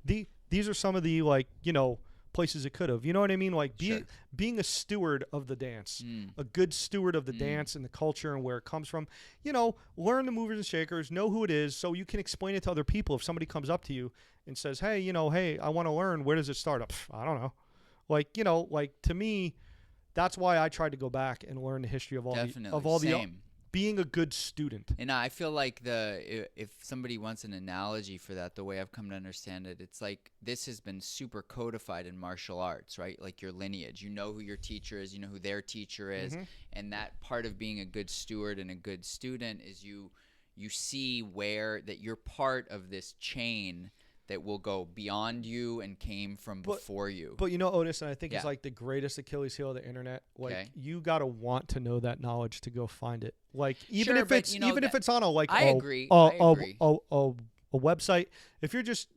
these are some of the places it could have. You know what I mean? Like Sure. being a steward of the dance, Mm. a good steward of the dance and the culture and where it comes from. Learn the movers and shakers, know who it is, so you can explain it to other people. If somebody comes up to you and says, "Hey, hey, I want to learn. Where does it start?" I don't know. Like to me, that's why I tried to go back and learn the history of Definitely. Same. being a good student. And I feel like if somebody wants an analogy for that, the way I've come to understand it, it's like this has been super codified in martial arts, right? Like your lineage. You know who your teacher is, you know who their teacher is, and that part of being a good steward and a good student is you see where that you're part of this chain that will go beyond you and came from before you. But Otis, and I think it's Yeah. like the greatest Achilles heel of the internet. Like Okay. you gotta want to know that knowledge to go find it. Like even Sure, if but, it's if it's on a like I a, agree. a, I a, agree. a, a, a website, if you're just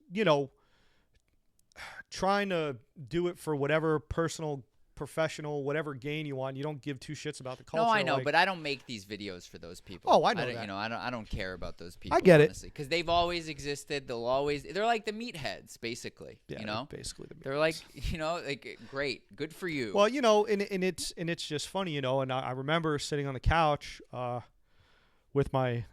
trying to do it for whatever personal professional, whatever gain you want. You don't give two shits about the culture. No, I know, like, but I don't make these videos for those people. Oh, I know don't, that. You know, I don't care about those people. I get it. Honestly, because they've always existed. They're like the meatheads, basically. Yeah, you know, basically they're like, you know, like great, good for you. Well, you know, and it's just funny, you know. And I remember sitting on the couch with my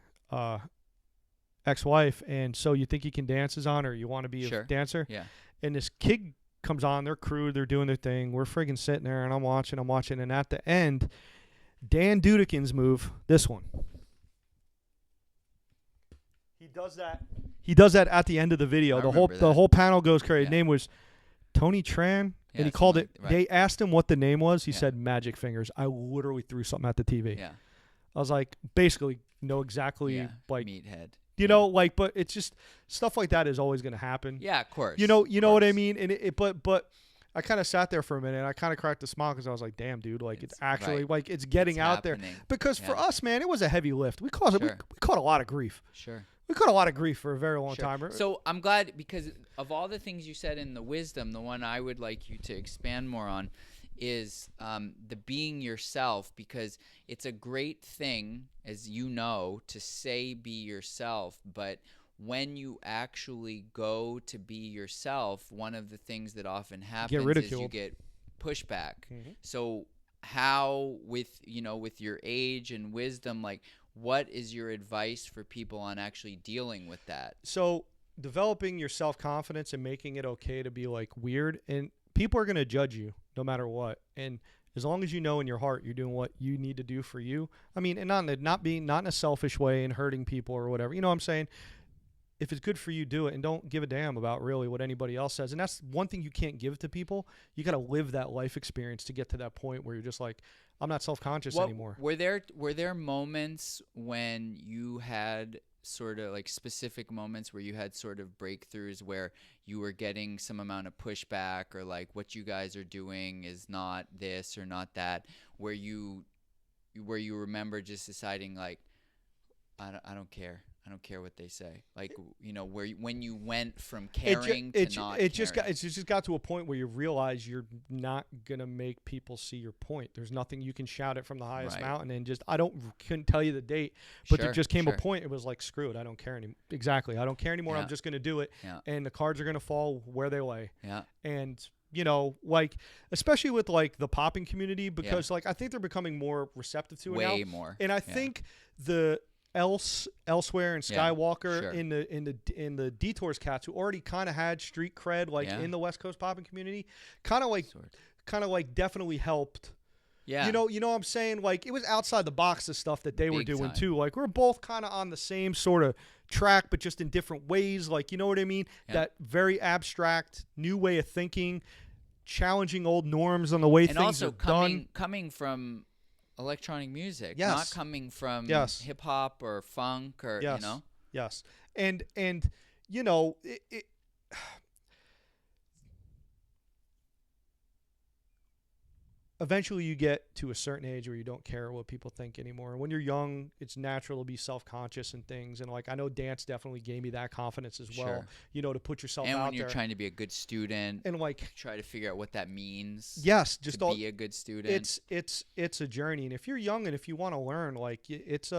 ex-wife, and So You Think You Can Dance is on, or You Want to Be a Dancer? Yeah. And this kid comes on, their crew, they're doing their thing. We're friggin' sitting there, and I'm watching, and at the end, Dan Dudekin's move, this one. He does that at the end of the video. The whole panel goes crazy. Yeah. His name was Tony Tran, and he called it. Right. They asked him what the name was. He said Magic Fingers. I literally threw something at the TV. Yeah. I was like, basically, know exactly like meathead. You know, like, but it's just stuff like that is always going to happen. Yeah, of course. You know what I mean? And but I kind of sat there for a minute, and I kind of cracked a smile because I was like, damn, dude, like it's actually like it's getting out there. Because for us, man, it was a heavy lift. We caught we caught a lot of grief. Sure. We caught a lot of grief for a very long time. So I'm glad, because of all the things you said in the wisdom, the one I would like you to expand more on is the being yourself, because it's a great thing, as you know, to say be yourself, but when you actually go to be yourself, one of the things that often happens is you get pushback. Mm-hmm. So how, with your age and wisdom, like, what is your advice for people on actually dealing with that? So developing your self-confidence and making it okay to be like weird, and people are going to judge you no matter what. And as long as you know in your heart you're doing what you need to do for you. I mean, and not in a selfish way and hurting people or whatever. You know what I'm saying? If it's good for you, do it, and don't give a damn about really what anybody else says. And that's one thing you can't give to people. You got to live that life experience to get to that point where you're just like, I'm not self-conscious anymore. Were there moments when you had sort of like specific moments where you had sort of breakthroughs where you were getting some amount of pushback, or like what you guys are doing is not this or not that, where you remember just deciding like, I don't care. I don't care what they say. Like, you know, when you went from caring to not caring. It just got to a point where you realize you're not going to make people see your point. There's nothing you can shout it from the highest mountain, and just, couldn't tell you the date, but there just came a point. It was like, screw it. I don't care anymore. Exactly. I don't care anymore. I'm just going to do it. Yeah. And the cards are going to fall where they lay. Yeah. And, you know, like, especially with like the popping community, because like, I think they're becoming more receptive to it now. Way more. And I think Elsewhere and Skywalker in the Detours cats who already kind of had street cred in the West Coast popping community, kind of like definitely helped. Yeah. You know what I'm saying? Like, it was outside the box of stuff that they were doing too. Like, we're both kind of on the same sort of track, but just in different ways. Like, you know what I mean? Yeah. That very abstract new way of thinking, challenging old norms on the way things are done. Coming from electronic music, not coming from hip hop or funk or you know. Yes. And you know, eventually you get to a certain age where you don't care what people think anymore. And when you're young, it's natural to be self-conscious and things. And like, I know dance definitely gave me that confidence as well, you know, to put yourself out there. And when you're trying to be a good student and like try to figure out what that means. Yes. Just to be a good student. It's a journey. And if you're young and if you want to learn, like it's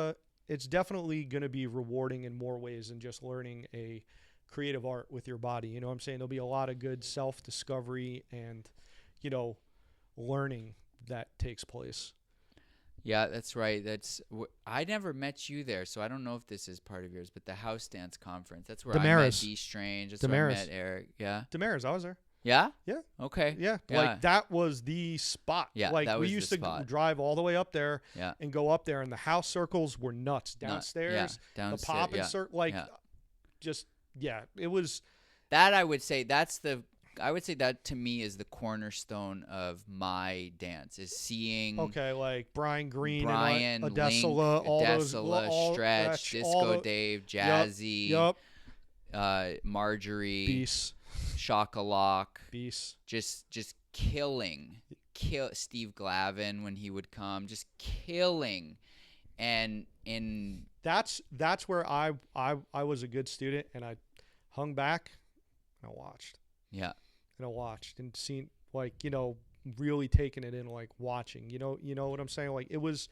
definitely going to be rewarding in more ways than just learning a creative art with your body. You know what I'm saying? There'll be a lot of good self-discovery and, you know, learning that takes place. Yeah, that's right. I never met you there, so I don't know if this is part of yours, but the House Dance Conference, that's where I met D Strange. That's where I met Eric. Yeah. Damaris, I was there. Yeah? Yeah. Okay. Yeah. Like, that was the spot. Yeah, like, that was we used the to spot. drive all the way up there and go up there, and the house circles were nuts. Downstairs, the pop and it was. That I would say that to me is the cornerstone of my dance, is seeing like Brian Green, and Adesla, all Stretch, Disco Dave, Jazzy, Marjorie, Beast, Shock-a-Lock, Beast, just killing Steve Glavin when he would come, just killing, and that's where I was a good student, and I hung back and I watched. Yeah. And I watched and seen, like, you know, really taking it in, like watching. You know what I'm saying? Like it was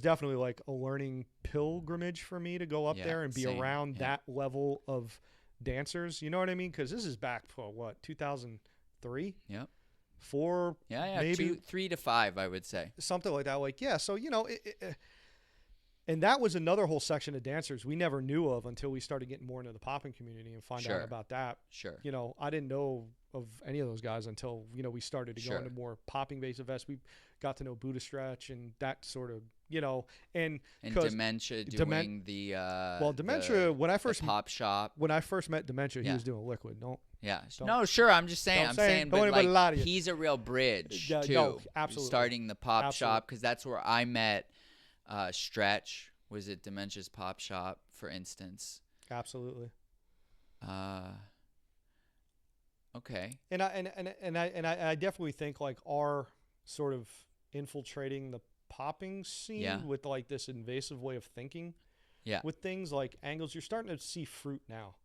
definitely like a learning pilgrimage for me to go up there and be same. around that level of dancers. You know what I mean? Because this is back for what, 2003, Yep. 4, maybe 3 to 5, I would say. something like that. Like so and that was another whole section of dancers we never knew of until we started getting more into the popping community and find out about that. Sure. I didn't know of any of those guys until, we started to go into more popping based events. We got to know Buddha Stretch and that sort of, and Dementia doing Dementia, the, when I first pop shop. When I first met Dementia, he was doing Liquid. No, sure. I'm just saying. I'm saying, but like, he's a real bridge too. No, absolutely. Starting the pop shop, because that's where I met Stretch. Was at Dementia's pop shop, for instance. Absolutely. Okay. And I definitely think like our sort of infiltrating the popping scene with like this invasive way of thinking. Yeah. With things like angles, you're starting to see fruit now.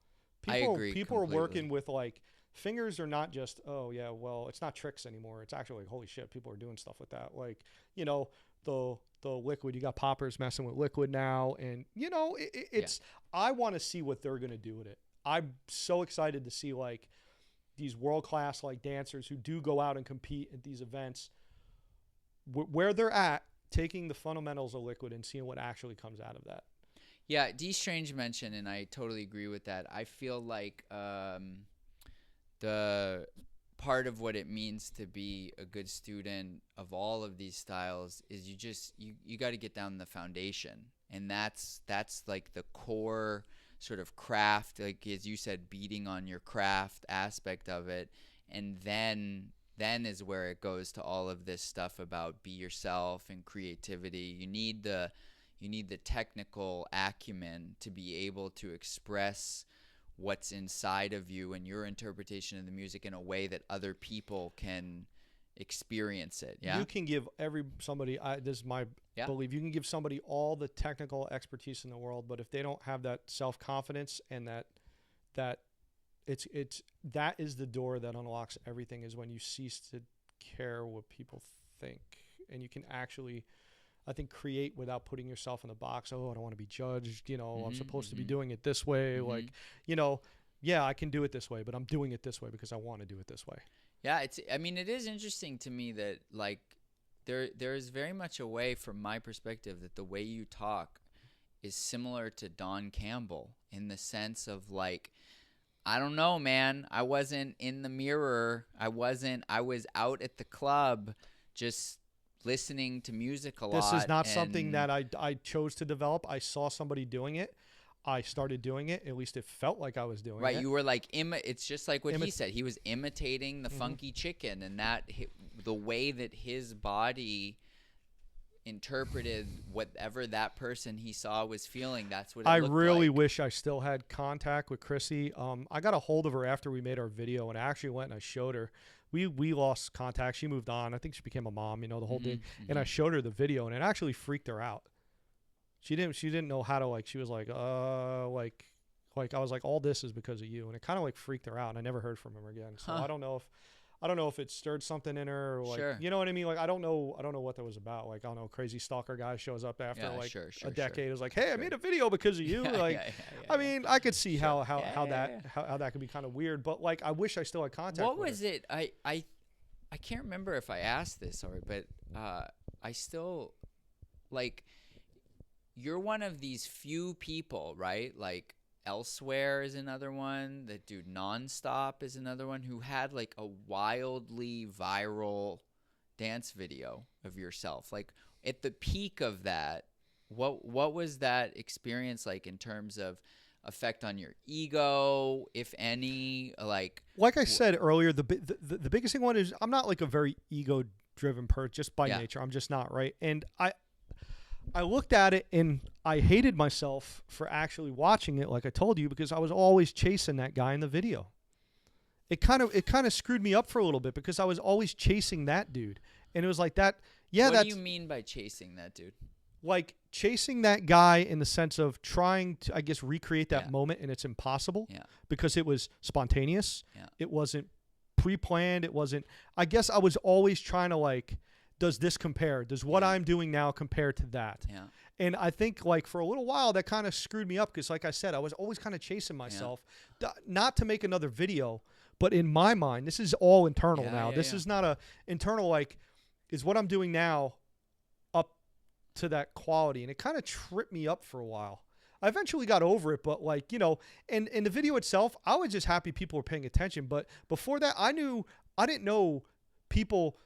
I agree. People completely. are working with like fingers are not just, oh yeah, well, it's not tricks anymore. It's actually like, holy shit, people are doing stuff with that. Like, the Liquid, you got poppers messing with Liquid now, and it's I want to see what they're going to do with it. I'm so excited to see like these world-class like dancers who do go out and compete at these events, where they're at, taking the fundamentals of Liquid and seeing what actually comes out of that. Yeah, D Strange mentioned, and I totally agree with that. I feel like the part of what it means to be a good student of all of these styles is you got to get down the foundation, and that's like the core sort of craft, like as you said, beating on your craft aspect of it, and then is where it goes to all of this stuff about be yourself and creativity. You need the technical acumen to be able to express what's inside of you and your interpretation of the music in a way that other people can experience it. Yeah, you can give somebody. This is my belief. You can give somebody all the technical expertise in the world, but if they don't have that self-confidence and that is the door that unlocks everything. Is when you cease to care what people think, and you can actually, I think, create without putting yourself in the box. Oh, I don't want to be judged. I'm supposed to be doing it this way. Like, I can do it this way, but I'm doing it this way because I want to do it this way. Yeah, it is interesting to me that like there is very much a way, from my perspective, that the way you talk is similar to Don Campbell in the sense of like, I don't know, man. I wasn't in the mirror. I was out at the club just listening to music a lot. This is not something that I chose to develop. I saw somebody doing it. I started doing it. At least it felt like I was doing it. Right. You were like, it's just like what he said. He was imitating the funky chicken, and that the way that his body interpreted whatever that person he saw was feeling, that's what it looked really like. wish I still had contact with Chrissy. I got a hold of her after we made our video, and I actually went and I showed her. We lost contact. She moved on. I think she became a mom, the whole thing. And I showed her the video, and it actually freaked her out. She didn't know how to, like, she was like, I was like, all this is because of you. And it kind of like freaked her out, and I never heard from her again. So I don't know if it stirred something in her, or like, you know what I mean? Like, I don't know what that was about. Like, I don't know, crazy stalker guy shows up after a decade. It was like, hey, I made a video because of you. I mean, I could see how that could be kind of weird, but like, I wish I still had contact. What was it? I can't remember if I asked this but I still, like, you're one of these few people, right? Like, Elsewhere is another one. That dude Nonstop is another one who had like a wildly viral dance video of yourself. Like, at the peak of that, what was that experience like in terms of effect on your ego, if any? Like I said earlier, the biggest thing one is I'm not like a very ego driven person just by nature. I'm just not, right? And I looked at it and I hated myself for actually watching it, like I told you, because I was always chasing that guy in the video. It kind of screwed me up for a little bit because I was always chasing that dude. And it was like that. Yeah, what do you mean by chasing that dude? Like chasing that guy in the sense of trying to, I guess, recreate that moment, and it's impossible because it was spontaneous. Yeah. It wasn't pre-planned. It wasn't. I guess I was always trying to like, does this compare? Does what I'm doing now compare to that? Yeah. And I think like for a little while that kind of screwed me up because, like I said, I was always kind of chasing myself, not to make another video, but in my mind, this is all internal now. This is not a internal like, is what I'm doing now up to that quality? And it kind of tripped me up for a while. I eventually got over it, but like, you know, and in the video itself, I was just happy people were paying attention. But before that, I didn't know people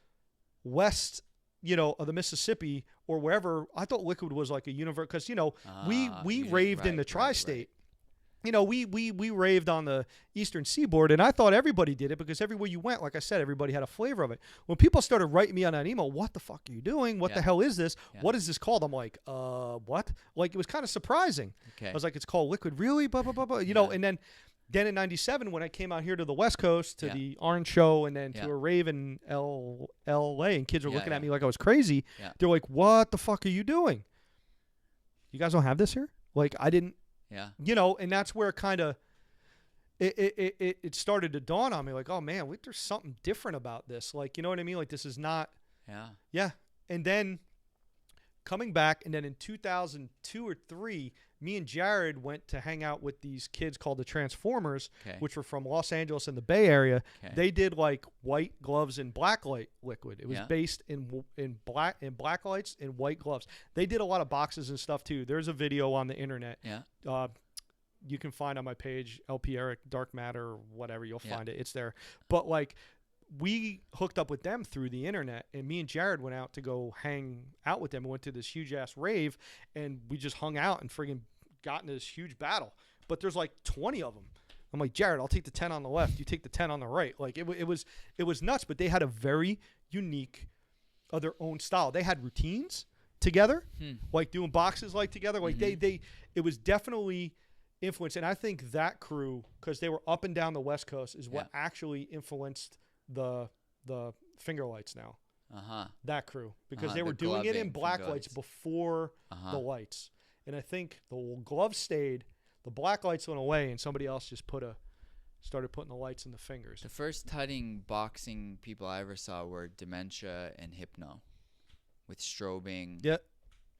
west, you know, of the Mississippi or wherever. I thought Liquid was like a universe because, you know, we raved in the tri-state. You know, we raved on the eastern seaboard, and I thought everybody did it because everywhere you went, like I said, everybody had a flavor of it. When people started writing me on that email, what the fuck are you doing? What the hell is this? What is this called? I'm like, what? Like, it was kind of surprising. Okay. I was like, it's called Liquid? Really? Blah, blah, blah, blah. You know, and then in 97, when I came out here to the West Coast, to the Orange Show, and then to a rave in L.A., and kids were looking at me like I was crazy, they're like, what the fuck are you doing? You guys don't have this here? Like, I didn't. Yeah. You know, and that's where kind of it started to dawn on me, like, oh man, wait, there's something different about this. Like, you know what I mean? Like, this is not. Yeah. Yeah. And then coming back, and then in 2002 or 3, me and Jared went to hang out with these kids called the Transformers, which were from Los Angeles and the Bay Area. They did like white gloves and black light Liquid. It was based in black lights and white gloves. They did a lot of boxes and stuff too. There's a video on the internet. Yeah. You can find on my page, LP Eric Dark Matter or whatever. You'll find it. It's there. But like, we hooked up with them through the internet, and me and Jared went out to go hang out with them. We went to this huge ass rave, and we just hung out and friggin' got into this huge battle. But there's like 20 of them. I'm like, Jared, I'll take the 10 on the left. You take the 10 on the right. Like, it was nuts, but they had a very unique of their own style. They had routines together, like doing boxes like together. Like it was definitely influenced. And I think that crew, because they were up and down the West Coast, is what actually influenced the finger lights now. That crew, because they were doing it in black lights before the lights. And I think the gloves stayed, the black lights went away, and somebody else just started putting the lights in the fingers. The first tutting boxing people I ever saw were Dementia and Hypno, with strobing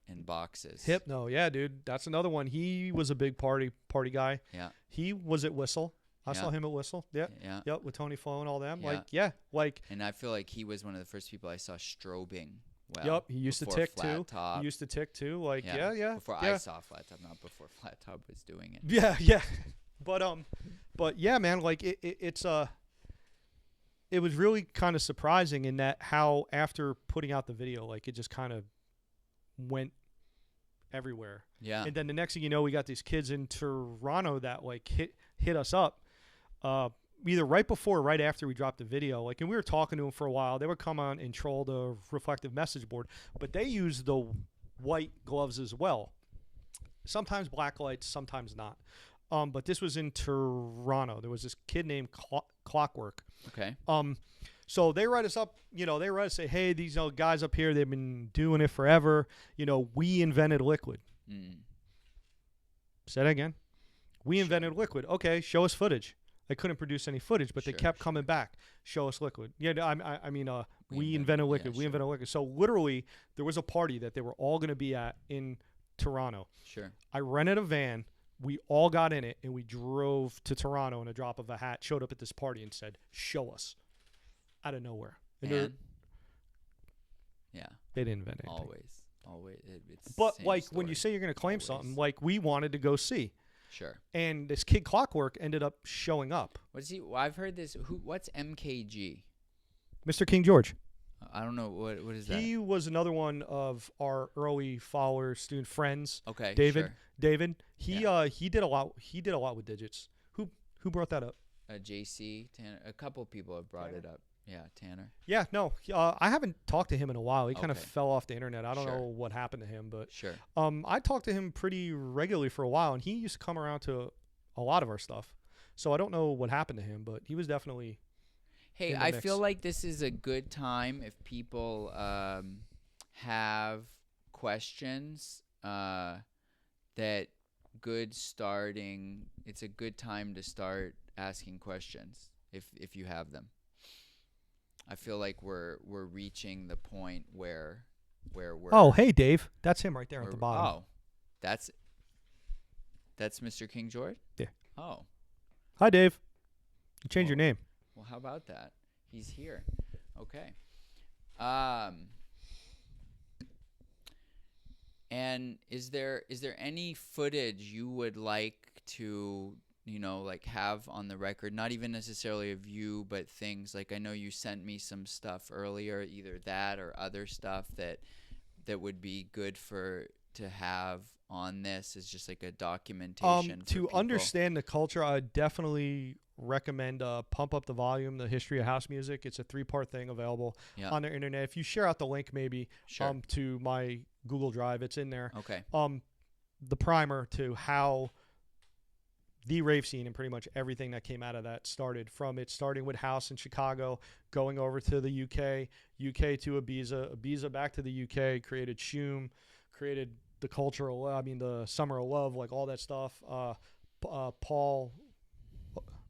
and boxes. Hypno, yeah, dude. That's another one. He was a big party guy. Yeah. He was at Whistle. I saw him at Whistle. Yeah. Yeah. Yep, with Tony Flo and all them. Yeah. Like. And I feel like he was one of the first people I saw strobing. Well, yep, he used to tick too. Top. He used to tick too. Like, yeah. Before I saw Flat Top, not before Flat Top was doing it. Yeah. But yeah, man, like it was really kind of surprising in that how after putting out the video, like it just kind of went everywhere. Yeah. And then the next thing you know, we got these kids in Toronto that like hit us up. Either right before or right after we dropped the video, like, and we were talking to them for a while. They would come on and troll the reflective message board, but they use the white gloves as well. Sometimes black lights, sometimes not. But this was in Toronto. There was this kid named Clockwork. Okay. So they write us up, they write us, say, hey, these guys up here, they've been doing it forever. We invented Liquid. Say that again. We invented Liquid. Okay, show us footage. They couldn't produce any footage, but they kept coming back. Show us Liquid. Yeah, I mean, we invented Liquid. We invented Liquid. So literally, there was a party that they were all going to be at in Toronto. Sure. I rented a van. We all got in it, and we drove to Toronto in a drop of a hat, showed up at this party, and said, show us. Out of nowhere. And they didn't invent anything. Always. It's but, like, story. when you say you're going to claim something, like, we wanted to go see. Sure. And this kid Clockwork ended up showing up. What is he? Well, I've heard this. What's MKG? Mr. King George. I don't know. What is that? He was another one of our early followers, student friends. Okay. David. Sure. David. He did a lot. He did a lot with digits. Who brought that up? JC Tanner. A couple people have brought it up. Yeah, Tanner. Yeah, no, I haven't talked to him in a while. He kind of fell off the internet. I don't Sure. know what happened to him, but Sure. I talked to him pretty regularly for a while, and he used to come around to a lot of our stuff. So I don't know what happened to him, but he was definitely. Hey, I feel like this is a good time if people have questions. That good starting. It's a good time to start asking questions if you have them. I feel like we're reaching the point where we're Oh, hey, Dave. That's him right there at we're the bottom. oh, that's Mr. King George? Yeah. Oh. Hi, Dave. You changed Well, your name. Well, how about that? He's here. Okay. Um and is there any footage you would like to, like have on the record, not even necessarily of you, but things like, I know you sent me some stuff earlier, either that or other stuff that would be good to have on this as just like a documentation for To people. understand the culture, I definitely recommend Pump Up the Volume, The History of House Music. It's a 3-part thing available on the internet. If you share out the link maybe to my Google Drive, it's in there. Okay. The primer to how the rave scene and pretty much everything that came out of that started, from it starting with house in Chicago, going over to the UK to Ibiza back to the UK, created Shoom, created the the Summer of Love, like all that stuff. Paul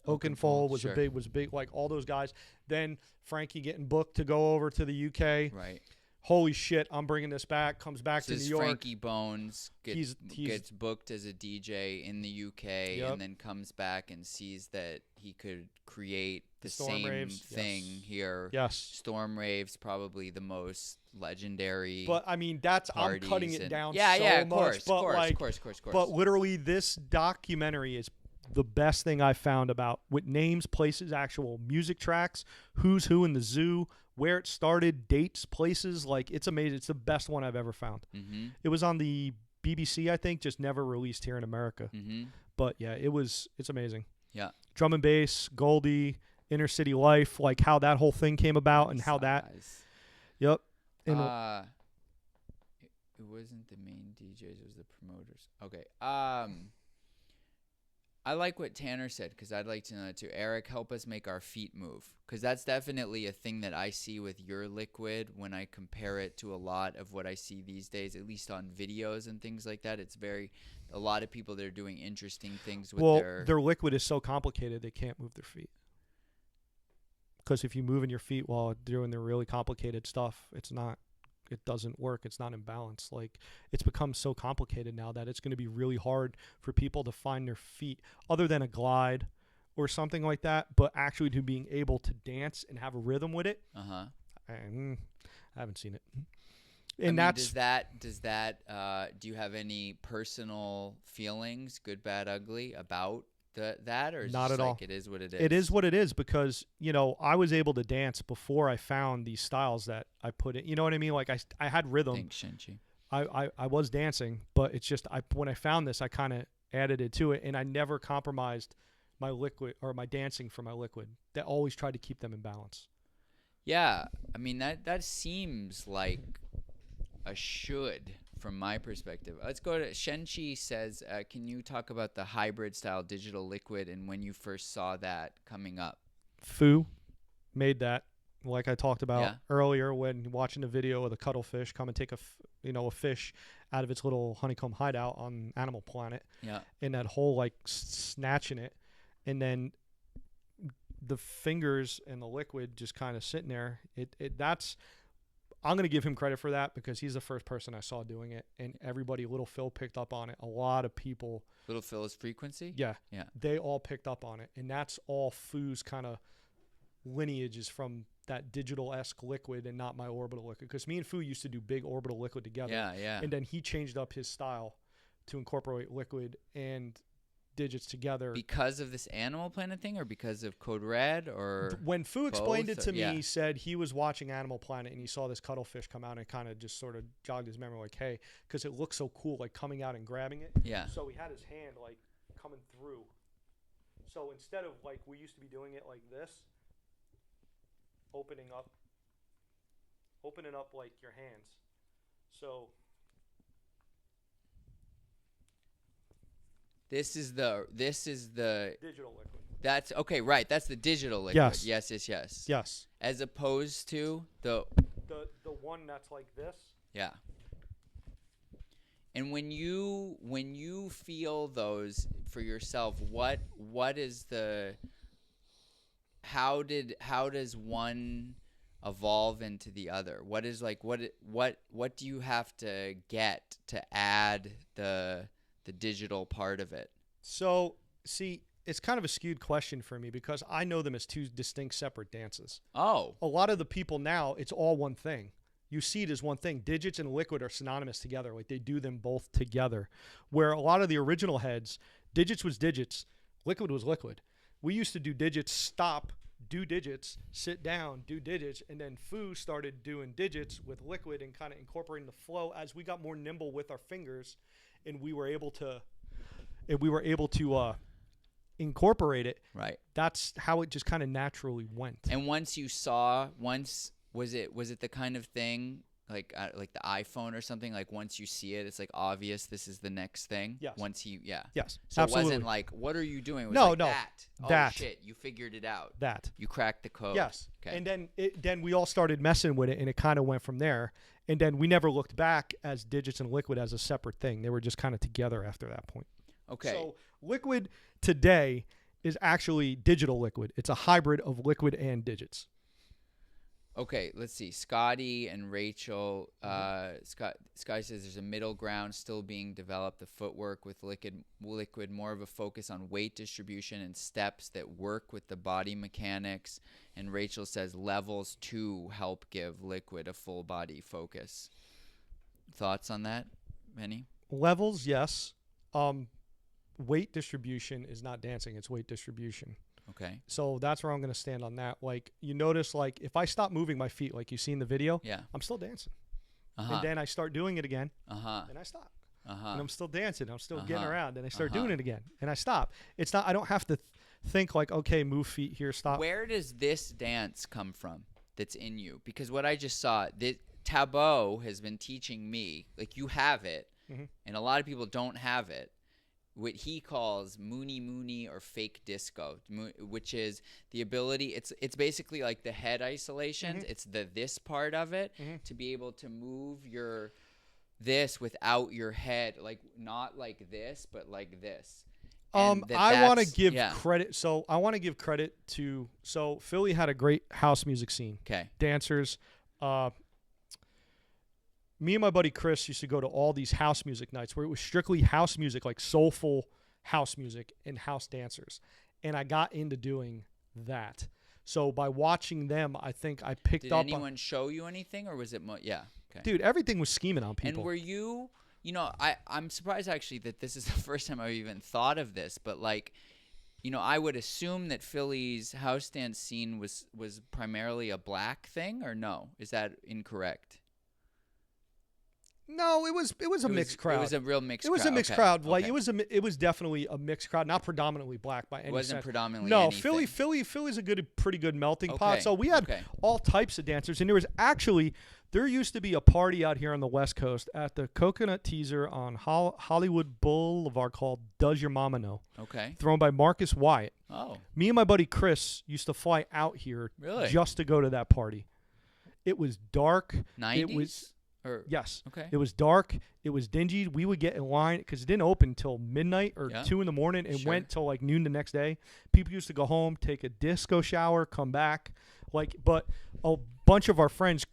Oakenfold was a big, like all those guys. Then Frankie getting booked to go over to the UK. Right. Holy shit, I'm bringing this back. Comes back to New York. Frankie Bones gets booked as a DJ in the UK, and then comes back and sees that he could create the same raves. thing here. Yes. Storm raves, probably the most legendary. But I mean, I'm cutting it down so of much. Of course. But literally, this documentary is the best thing I found about, with names, places, actual music tracks, who's who in the zoo, where it started, dates, places. Like, it's amazing. It's the best one I've ever found. Mm-hmm. It was on the BBC, I think, just never released here in America. Mm-hmm. But yeah, it's amazing. Yeah. Drum and bass, Goldie, Inner City Life, like how that whole thing came about and how that. Yep. And it wasn't the main DJs, it was the promoters. Okay. I like what Tanner said, because I'd like to know that too. Eric, help us make our feet move, because that's definitely a thing that I see with your liquid when I compare it to a lot of what I see these days, at least on videos and things like that. It's a lot of people that are doing interesting things with their liquid is so complicated they can't move their feet. Because if you move in your feet while doing the really complicated stuff, it doesn't work. It's not in balance. Like, it's become so complicated now that it's going to be really hard for people to find their feet, other than a glide or something like that, but actually to being able to dance and have a rhythm with it. Uh-huh. I haven't seen it. And does that do you have any personal feelings, good, bad, ugly, about that, or is not at all? It is what it is. It is what it is, because I was able to dance before I found these styles that I put in. You know what I mean? Like, I had rhythm. Thanks, Shinchi. I was dancing, but it's just when I found this, I kind of added it to it, and I never compromised my liquid or my dancing for my liquid. That always tried to keep them in balance. Yeah, I mean that seems like a should from my perspective. Let's go to Shenchi says, can you talk about the hybrid style digital liquid and when you first saw that coming up? Fu made that, like I talked about earlier, when watching the video of the cuttlefish come and take a fish out of its little honeycomb hideout on Animal Planet. Yeah. And that whole like snatching it, and then the fingers and the liquid just kind of sitting there. I'm going to give him credit for that, because he's the first person I saw doing it, and everybody, Little Phil, picked up on it. A lot of people. Little Phil's Frequency? Yeah. Yeah. They all picked up on it, and that's all Fu's kind of lineage is from that digital-esque liquid and not my orbital liquid, because me and Fu used to do big orbital liquid together. Yeah, yeah. And then he changed up his style to incorporate liquid and digits together. Because of this Animal Planet thing, or because of Code Red, or when Fu explained it to me, yeah. he said he was watching Animal Planet and he saw this cuttlefish come out, and kind of just sort of jogged his memory, like, hey, because it looks so cool, like coming out and grabbing it. Yeah. So he had his hand like coming through. So instead of like we used to be doing it like this, opening up like your hands. So This is the digital liquid. That's okay, right? That's the digital liquid. Yes. Yes. As opposed to the one that's like this. Yeah. And when you feel those for yourself, how does one evolve into the other? What is like what do you have to get to add the digital part of it? So, see, it's kind of a skewed question for me because I know them as two distinct separate dances. Oh, A lot of the people now, it's all one thing. You see it as one thing. Digits and liquid are synonymous together. Like they do them both together. Where a lot of the original heads, digits was digits, liquid was liquid. We used to do digits, stop, do digits, sit down, do digits, and then Foo started doing digits with liquid and kind of incorporating the flow as we got more nimble with our fingers, and we were able to incorporate it. right. That's how it just kind of naturally went. And once was it the kind of thing like the iPhone or something, like once you see it, it's like obvious this is the next thing. Yes. Yes. So absolutely. it wasn't like, what are you doing? It was No, like no. that. Oh That. shit, you figured it out. That. You cracked the code. Yes. Okay. And then we all started messing with it, and it kind of went from there. And then we never looked back as digits and liquid as a separate thing. They were just kind of together after that point. Okay. So liquid today is actually digital liquid. It's a hybrid of liquid and digits. Okay, let's see. Scotty and Rachel. Scotty says there's a middle ground still being developed. The footwork with liquid, more of a focus on weight distribution and steps that work with the body mechanics. And Rachel says levels to help give liquid a full body focus. Thoughts on that, Benny? Levels, yes. Weight distribution is not dancing. It's weight distribution. Okay. So that's where I'm going to stand on that. Like, you notice, like, if I stop moving my feet, like you see in the video, Yeah. I'm still dancing. Uh-huh. And then I start doing it again, Uh-huh. and I stop. Uh-huh. And I'm still dancing. I'm still getting Uh-huh. around, and I start Uh-huh. doing it again, and I stop. It's not. I don't have to think like, okay, move feet here, stop. Where does this dance come from that's in you? Because what I just saw, Tabot has been teaching me, like you have it, Mhm. and a lot of people don't have it, what he calls moony or fake disco, which is the ability, it's basically like the head isolations. Mhm. It's this part of it, Mhm. to be able to move this without your head, like not like this, but like this. And I want to that's- give yeah. credit. So I want to give credit to. So Philly had a great house music scene. Okay. Dancers. Me and my buddy Chris used to go to all these house music nights where it was strictly house music, like soulful house music and house dancers. And I got into doing that. So by watching them, I think I picked Did up anyone show you anything, or was it yeah? Okay. dude, everything was scheming on people. And were you, I'm surprised actually that this is the first time I've even thought of this, but like, I would assume that Philly's house dance scene was primarily a black thing, or no? Is that incorrect? No, it was a mixed crowd. It was a real mixed crowd. It was a mixed Okay. crowd. Like Okay. it was definitely a mixed crowd, not predominantly black by any It wasn't sense. predominantly No, anything. Philly's a pretty good melting pot. Okay, So we had okay. all types of dancers, and there used to be a party out here on the West Coast at the Coconut Teaser on Hollywood Boulevard called "Does Your Mama Know?" Okay. thrown by Marcus Wyatt. Oh, Me and my buddy Chris used to fly out here Really? just to go to that party. It was dark. 90s? It was Or yes. Okay. It was dark. It was dingy. We would get in line because it didn't open till midnight or Yeah. 2 in the morning and Sure. went till like noon the next day. People used to go home, take a disco shower, come back. But a bunch of our friends,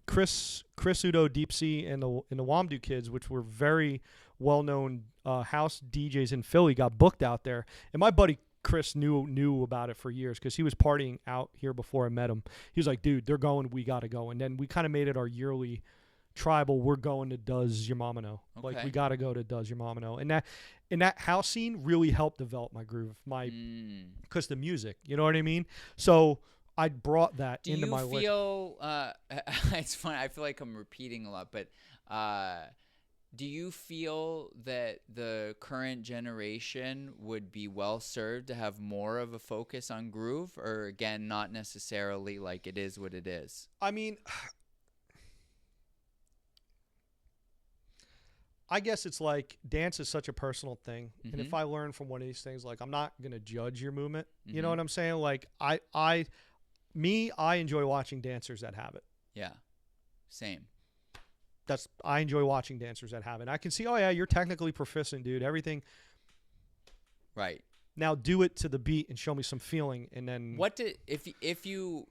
Chris Udo, Deep Sea, and the Wamdu kids, which were very well-known house DJs in Philly, got booked out there. And my buddy Chris knew about it for years because he was partying out here before I met him. He was like, dude, they're going. We got to go. And then we kind of made it our yearly tribal, we're going to Does Your Mama Know? Like, Okay. we got to go to Does Your Mama Know? And that house scene really helped develop my groove, because the music, you know what I mean? So I brought that Do into you my life. feel it's funny, I feel like I'm repeating a lot, but do you feel that the current generation would be well served to have more of a focus on groove, or again, not necessarily, like it is what it is? I mean, I guess it's like dance is such a personal thing. And if Mhm. I learn from one of these things, like, I'm not going to judge your movement. You know Mhm. what I'm saying? Like, I enjoy watching dancers that have it. Yeah, same. I enjoy watching dancers that have it. I can see, oh yeah, you're technically proficient, dude. Everything. Right. Now do it to the beat and show me some feeling, and then What did if you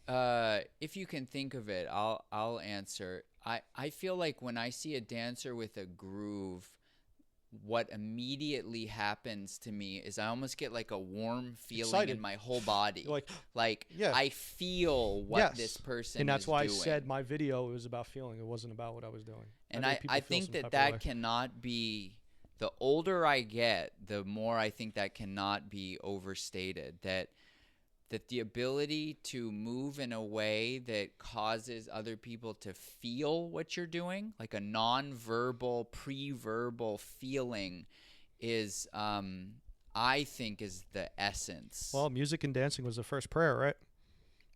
If you can think of it, I'll answer. I feel like when I see a dancer with a groove, what immediately happens to me is I almost get like a warm feeling in Excited. my whole body. You're like, Like yeah, I feel what this yes. person And that's is why I doing. said my video was about feeling. It wasn't about what I was doing. And made people I feel think some that type of that way. cannot be, the older I get, the more I think that cannot be overstated. That the ability to move in a way that causes other people to feel what you're doing, like a non-verbal, pre-verbal feeling, is I think is the essence. Well, music and dancing was the first prayer, right?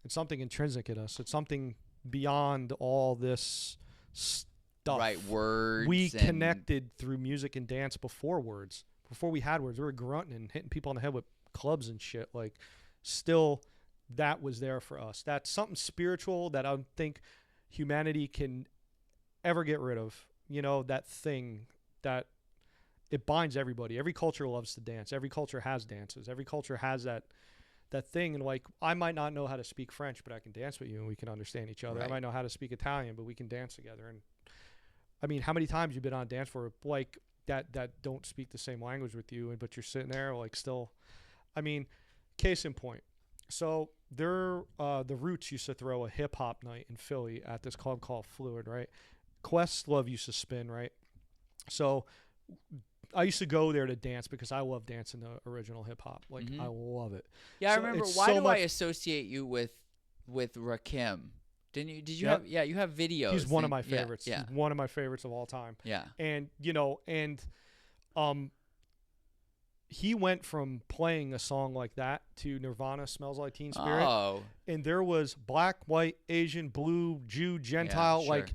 It's something intrinsic in us. It's something beyond all this stuff. Right, words. We and connected through music and dance before words. Before we had words, we were grunting and hitting people on the head with clubs and shit. Like, still, that was there for us. That's something spiritual that I don't think humanity can ever get rid of. You know, that thing that it binds everybody. Every culture loves to dance. Every culture has dances. Every culture has that thing. And like, I might not know how to speak French, but I can dance with you and we can understand each other. Right. I might know how to speak Italian, but we can dance together. And I mean, how many times you've been on a dance floor like that don't speak the same language with you, and but you're sitting there like still. I mean, case in point. So the Roots used to throw a hip hop night in Philly at this club called Fluid, right? Questlove used to spin, right? So I used to go there to dance because I love dancing the original hip hop. Like, I love it. Yeah, I So remember. it's Why so do I much- associate you with Rakim? Didn't you? Did you Yep. have? Yeah, you have videos. He's one of my Yeah, favorites. Yeah. He's one of my favorites of all time. Yeah. And he went from playing a song like that to Nirvana, Smells Like Teen Spirit. Oh. And there was black, white, Asian, blue, Jew, Gentile, sure. like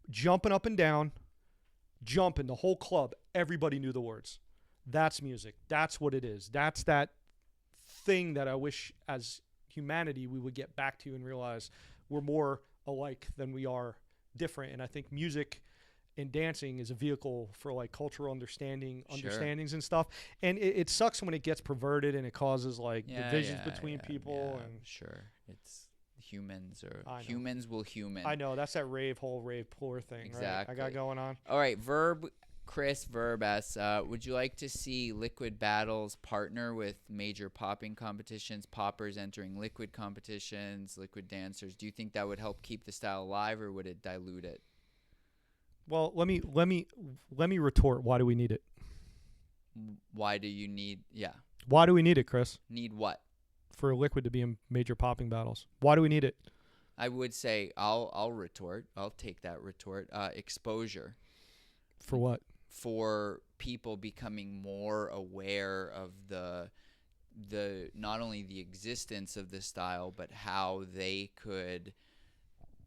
jumping up and down, jumping the whole club. Everybody knew the words. That's music. That's what it is. That's that thing that I wish as humanity we would get back to and realize we're more alike than we are different. And I think music and dancing is a vehicle for like cultural understandings and stuff. And it sucks when it gets perverted and it causes like divisions between people. And sure, it's humans I know. humans will human. I know that's that rave poor thing. Exactly. Right? I got going on. All right, Chris Verb asks, would you like to see Liquid Battles partner with major popping competitions, poppers entering liquid competitions, liquid dancers? Do you think that would help keep the style alive, or would it dilute it? Well, let me retort. Why do we need it? Why do you need? Yeah. Why do we need it, Chris? Need what? For Liquid to be in major popping battles. Why do we need it? I would say I'll retort. I'll take that retort. Exposure. For what? For people becoming more aware of the not only the existence of the style, but how they could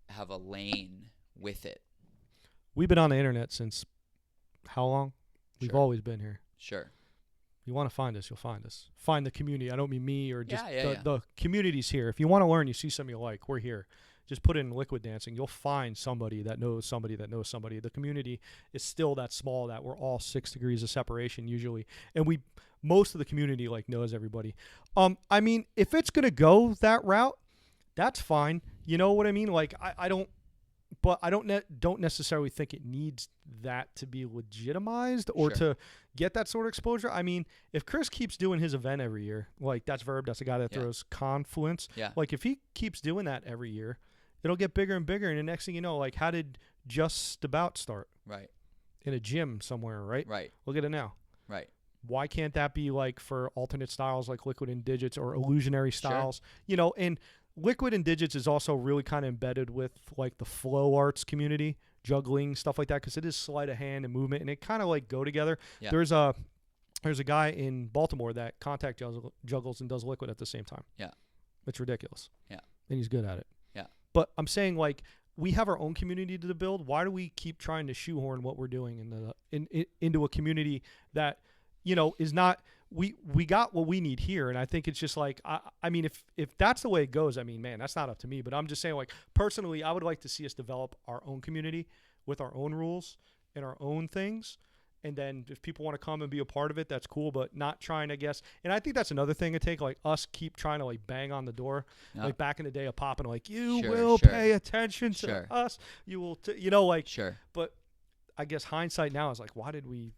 have a lane with it. We've been on the internet since how long? We've Sure. always been here. Sure. You want to find us, you'll find us. Find the community. I don't mean me or just Yeah. the community's here. If you want to learn, you see something you like, we're here. Just put in liquid dancing. You'll find somebody that knows somebody that knows somebody. The community is still that small that we're all 6 degrees of separation usually. And most of the community like knows everybody. I mean, if it's going to go that route, that's fine. You know what I mean? Like I don't necessarily think it needs that to be legitimized or Sure. to get that sort of exposure. I mean, if Chris keeps doing his event every year, like that's Verb, that's the guy that Yeah. throws Confluence. Yeah. Like if he keeps doing that every year, it'll get bigger and bigger. And the next thing you know, like how did Just About start? Right. In a gym somewhere, right? Right. Look at it now. Right. Why can't that be like for alternate styles like Liquid and Digits or illusionary Sure. styles? You know, and Liquid and Digits is also really kind of embedded with like the flow arts community, juggling, stuff like that, because it is sleight of hand and movement, and it kind of like go together. Yeah. There's a guy in Baltimore that contact juggles and does Liquid at the same time. Yeah. It's ridiculous. Yeah. And he's good at it. Yeah. But I'm saying like we have our own community to build. Why do we keep trying to shoehorn what we're doing into a community that, you know, is not we got what we need here. And I think it's just like I mean if that's the way it goes, I mean, man, that's not up to me. But I'm just saying, like, personally, I would like to see us develop our own community with our own rules and our own things. And then if people want to come and be a part of it, that's cool, but not trying, I guess. And I think that's another thing to take, like us keep trying to like bang on the door. Yeah. Like back in the day of popping, like, you Sure, will sure. pay attention to Sure. us. You will, like, Sure. but I guess hindsight now is like, why did we,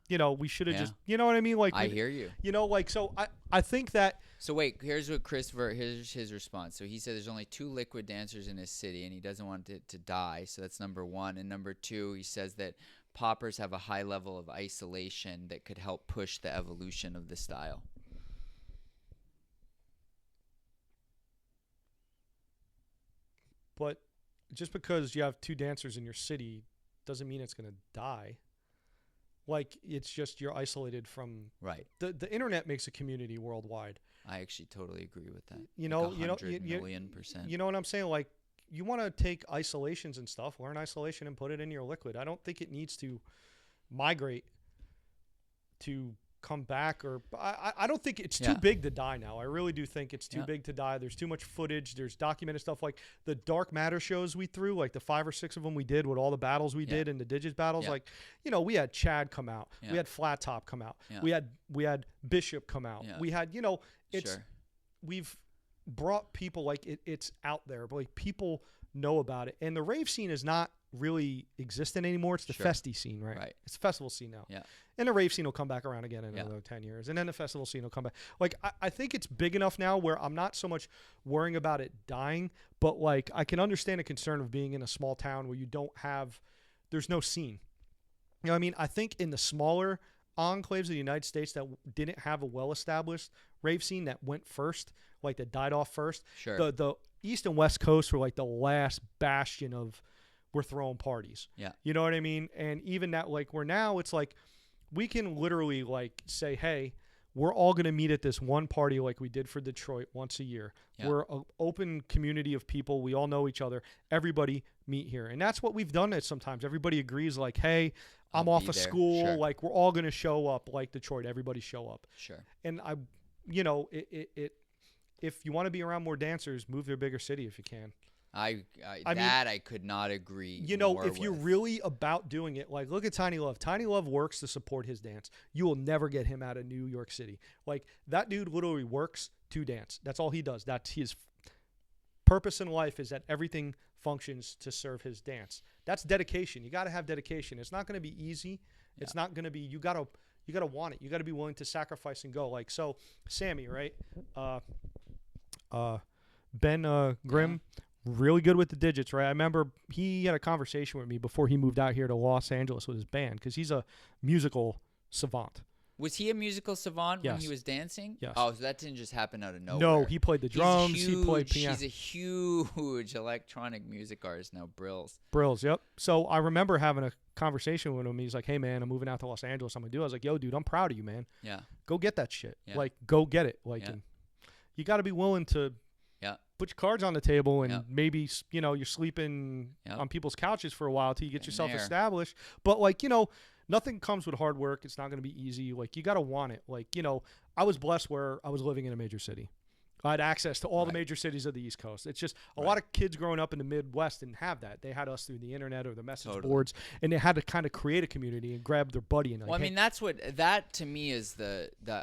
we should have Yeah. just, you know what I mean? Like, I hear you. Like, so I think that. So wait, here's what here's his response. So he said there's only 2 liquid dancers in his city, and he doesn't want it to die. So that's number 1. And number 2, he says that poppers have a high level of isolation that could help push the evolution of the style. But just because you have 2 dancers in your city doesn't mean it's going to die. Like, it's just you're isolated from Right. The internet makes a community worldwide. I actually totally agree with that. You Like know, 100 million%. You know what I'm saying? Like, you want to take isolations and stuff, learn isolation and put it in your liquid. I don't think it needs to migrate to come back, or I don't think it's too big to die now. I really do think it's too big to die. There's too much footage. There's documented stuff like the Dark Matter shows we threw, like the 5 or 6 of them we did with all the battles we did and the Digits battles. Like, we had Chad come out. We had Flat Top come out. We had Bishop come out. We had, it's we've brought people, like it's out there, but like people know about it. And the rave scene is not really existent anymore. It's the festy scene, right? It's the festival scene now. Yeah. And the rave scene will come back around again in another 10 years. And then the festival scene will come back. Like, I think it's big enough now where I'm not so much worrying about it dying, but like I can understand the concern of being in a small town where you don't have, there's no scene. You know what I mean? I think in the smaller enclaves of the United States that didn't have a well-established rave scene that went first, like that died off first. Sure. The East and West Coast were like the last bastion of we're throwing parties. Yeah. You know what I mean? And even that, like, we're now, it's like we can literally like say, hey, we're all going to meet at this one party like we did for Detroit once a year. Yeah. We're an open community of people. We all know each other. Everybody meet here. And that's what we've done it sometimes. Everybody agrees like, hey, I'm off of school. Sure. Like, we're all going to show up like Detroit. Everybody show up. Sure. And if you want to be around more dancers, move to a bigger city if you can. I could not agree. If you're really about doing it, like look at Tiny Love. Tiny Love works to support his dance. You will never get him out of New York City. Like, that dude literally works to dance. That's all he does. That's his purpose in life, is that everything functions to serve his dance. That's dedication. You got to have dedication. It's not going to be easy. Yeah. It's not going to be, you got to want it. You got to be willing to sacrifice and go. Like, so Sammy, right? Ben Grimm, really good with the digits, right? I remember he had a conversation with me before he moved out here to Los Angeles with his band, because he's a musical savant. Was he a musical savant yes. when he was dancing? Yes. Oh, so that didn't just happen out of nowhere. No, he played the drums. He played piano. He's a huge electronic music artist now. Brills, yep. So I remember having a conversation with him. He's like, hey, man, I'm moving out to Los Angeles. I'm going to do it. I was like, yo, dude, I'm proud of you, man. Yeah. Go get that shit. Yeah. Like, go get it. Like, and you got to be willing to put your cards on the table, and maybe, you're sleeping on people's couches for a while till you get yourself established. But, like, nothing comes with hard work. It's not going to be easy. Like, you got to want it. Like, I was blessed where I was living in a major city. I had access to all the major cities of the East Coast. It's just a lot of kids growing up in the Midwest didn't have that. They had us through the internet or the message boards, and they had to kind of create a community and grab their buddy. And well, I mean, that to me is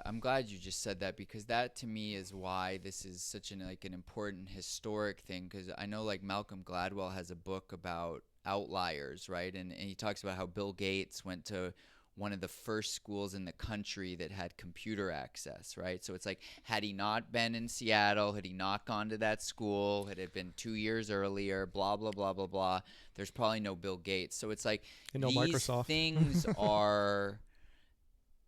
I'm glad you just said that, because that to me is why this is such an important historic thing. Because I know, like, Malcolm Gladwell has a book about outliers, right? And he talks about how Bill Gates went to one of the first schools in the country that had computer access, right? So it's like, had he not been in Seattle, had he not gone to that school, had it been 2 years earlier, blah, blah, blah, blah, blah, there's probably no Bill Gates. So it's like, no these Microsoft. Things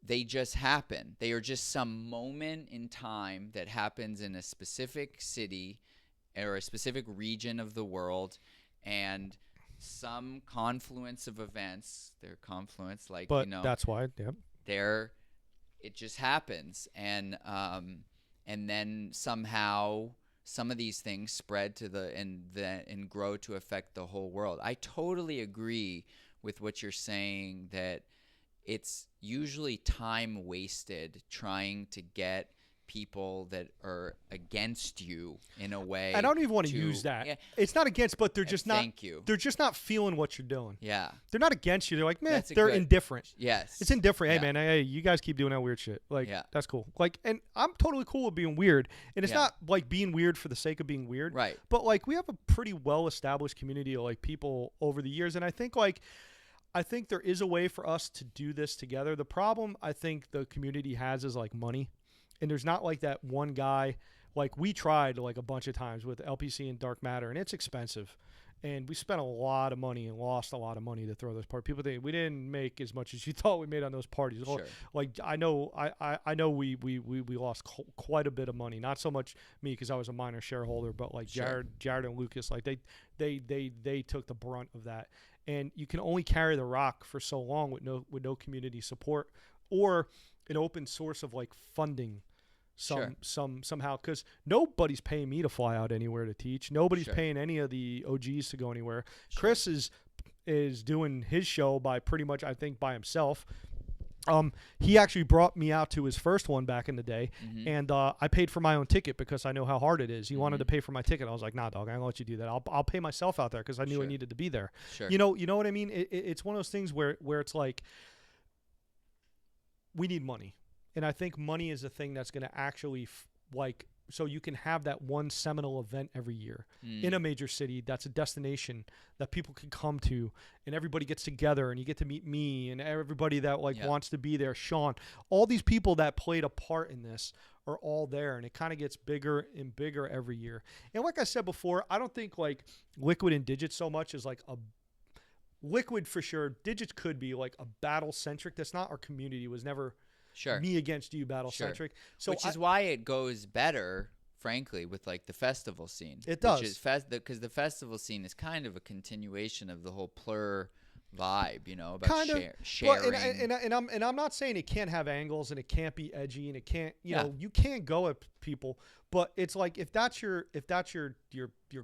they just happen. They are just some moment in time that happens in a specific city or a specific region of the world, and some confluence of events, but that's why, it just happens, and then somehow some of these things spread to and grow to affect the whole world. I totally agree with what you're saying, that it's usually time wasted trying to get people that are against you in a way. I don't even want to use that. Yeah, It's not against, but they're just not. thank you. They're just not feeling what you're doing. Yeah. They're not against you. They're like, man, That's a they're good- indifferent. Yes. It's indifferent. Yeah. Hey, man, hey, you guys keep doing that weird shit. Like, Yeah. that's cool. Like, and I'm totally cool with being weird. And it's Yeah. not like being weird for the sake of being weird. Right. But like, we have a pretty well-established community of like people over the years, and I think there is a way for us to do this together. The problem I think the community has is like money, and there's not like that one guy. Like, we tried like a bunch of times with LPC and Dark Matter, and it's expensive. And we spent a lot of money and lost a lot of money to throw those parties. People think we didn't make as much as you thought we made on those parties. Sure. Like, I know we lost quite a bit of money. Not so much me because I was a minor shareholder, but like Sure. Jared and Lucas, like they took the brunt of that. And you can only carry the rock for so long with no community support or an open source of like funding. Somehow, because nobody's paying me to fly out anywhere to teach. Nobody's Sure. paying any of the OGs to go anywhere. Sure. Chris is doing his show by pretty much, I think, by himself. He actually brought me out to his first one back in the day, Mhm. and I paid for my own ticket because I know how hard it is. He wanted Mhm. to pay for my ticket. I was like, nah, dog, I ain't gonna let you do that. I'll pay myself out there because I knew I Sure. needed to be there. Sure. You know what I mean? It's one of those things where it's like, we need money. And I think money is the thing that's going to actually so you can have that one seminal event every year in a major city that's a destination that people can come to, and everybody gets together, and you get to meet me and everybody that wants to be there. Sean, all these people that played a part in this are all there, and it kind of gets bigger and bigger every year. And like I said before, I don't think like Liquid and Digits so much as like a Liquid for sure. Digits could be like a battle centric. That's not our community. It was never Sure. me against you battle centric. So which is why it goes better, frankly, with like the festival scene. It does. Which is because the festival scene is kind of a continuation of the whole Plur vibe, you know, about kind of sharing. and I'm not saying it can't have angles and it can't be edgy and it can't, you know, you can't go at people, but it's like if that's your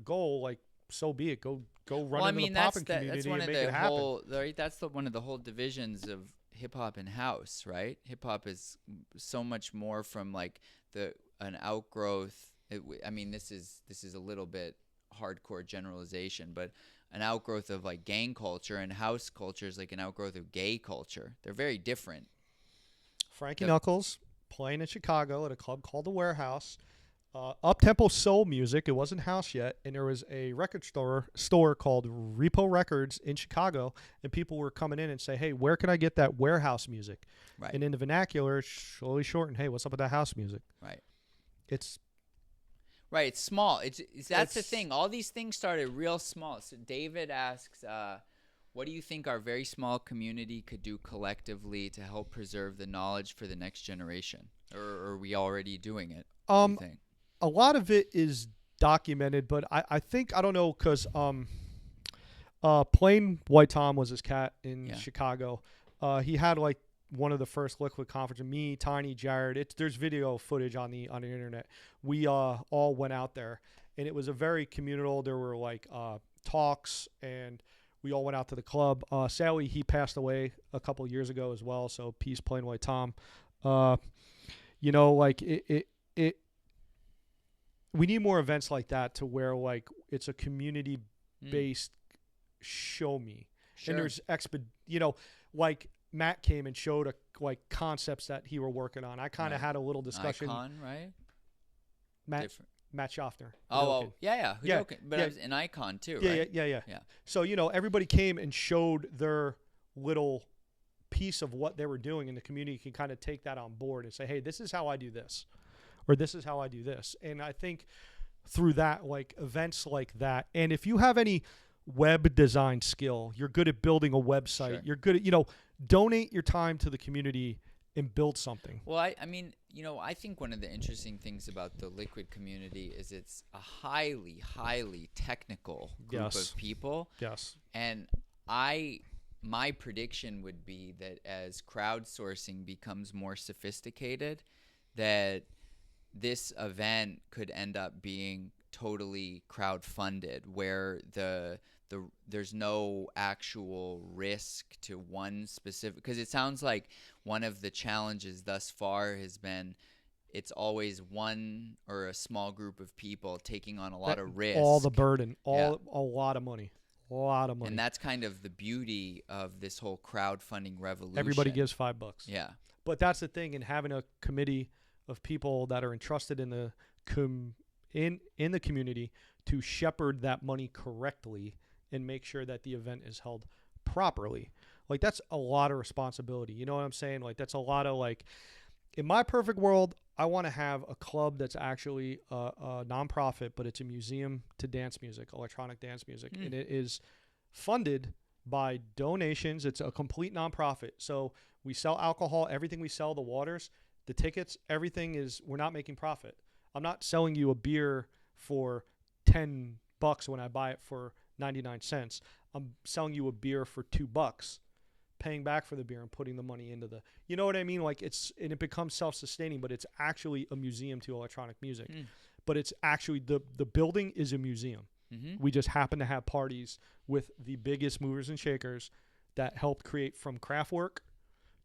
goal, like, so be it. Go run into the poppin' community and make it happen. That's one of the whole divisions of hip hop and house, right? Hip hop is so much more from like an outgrowth. I mean, this is a little bit hardcore generalization, but an outgrowth of like gang culture, and house culture is like an outgrowth of gay culture. They're very different. Frankie Knuckles playing in Chicago at a club called The Warehouse. Up-tempo soul music. It wasn't house yet, and there was a record store called Repo Records in Chicago, and people were coming in and say, "Hey, where can I get that warehouse music?" Right. And in the vernacular, it's slowly shortened, "Hey, what's up with that house music?" Right. It's small. That's the thing. All these things started real small. So David asks, what do you think our very small community could do collectively to help preserve the knowledge for the next generation? Or are we already doing it? What do you think? A lot of it is documented, but I think, I don't know, because Plain White Tom was his cat in Chicago. He had like one of the first Liquid conferences. Me, Tiny, Jared. There's video footage on the internet. We all went out there, and it was a very communal. There were like talks, and we all went out to the club. Sadly, he passed away a couple years ago as well. So peace, Plain White Tom. You know, like it we need more events like that to where like it's a community based show me. Sure. And there's you know, like Matt came and showed like concepts that he were working on. I kind of had a little discussion. Icon, right? Matt Schaffner. Oh, yeah. Yeah, but I was an Icon too, yeah, right? Yeah. So, you know, everybody came and showed their little piece of what they were doing, and the community can kind of take that on board and say, hey, this is how I do this, or this is how I do this. And I think through that, like events like that, and if you have any web design skill, you're good at building a website, Sure. you're good at, you know, donate your time to the community and build something. Well, I mean, you know, I think one of the interesting things about the Liquid community is it's a highly, highly technical group of people. Yes. And my prediction would be that as crowdsourcing becomes more sophisticated, that this event could end up being totally crowdfunded, where there's no actual risk to one specific, because it sounds like one of the challenges thus far has been it's always one or a small group of people taking on a lot of risk. All the burden, a lot of money. A lot of money. And that's kind of the beauty of this whole crowdfunding revolution. Everybody gives $5. Yeah. But that's the thing, in having a committee of people that are entrusted in the in the community to shepherd that money correctly and make sure that the event is held properly. Like, that's a lot of responsibility. You know what I'm saying? Like, that's a lot of, like, in my perfect world, I want to have a club that's actually a nonprofit, but it's a museum to dance music, electronic dance music. And it is funded by donations. It's a complete nonprofit. So we sell alcohol, everything we sell, the waters, the tickets, everything is, we're not making profit. I'm not selling you a beer for $10 when I buy it for 99 cents. I'm selling you a beer for $2, paying back for the beer and putting the money into the, you know what I mean? Like, and it becomes self-sustaining, but it's actually a museum to electronic music. But it's actually, the building is a museum. We just happen to have parties with the biggest movers and shakers that helped create, from Kraftwerk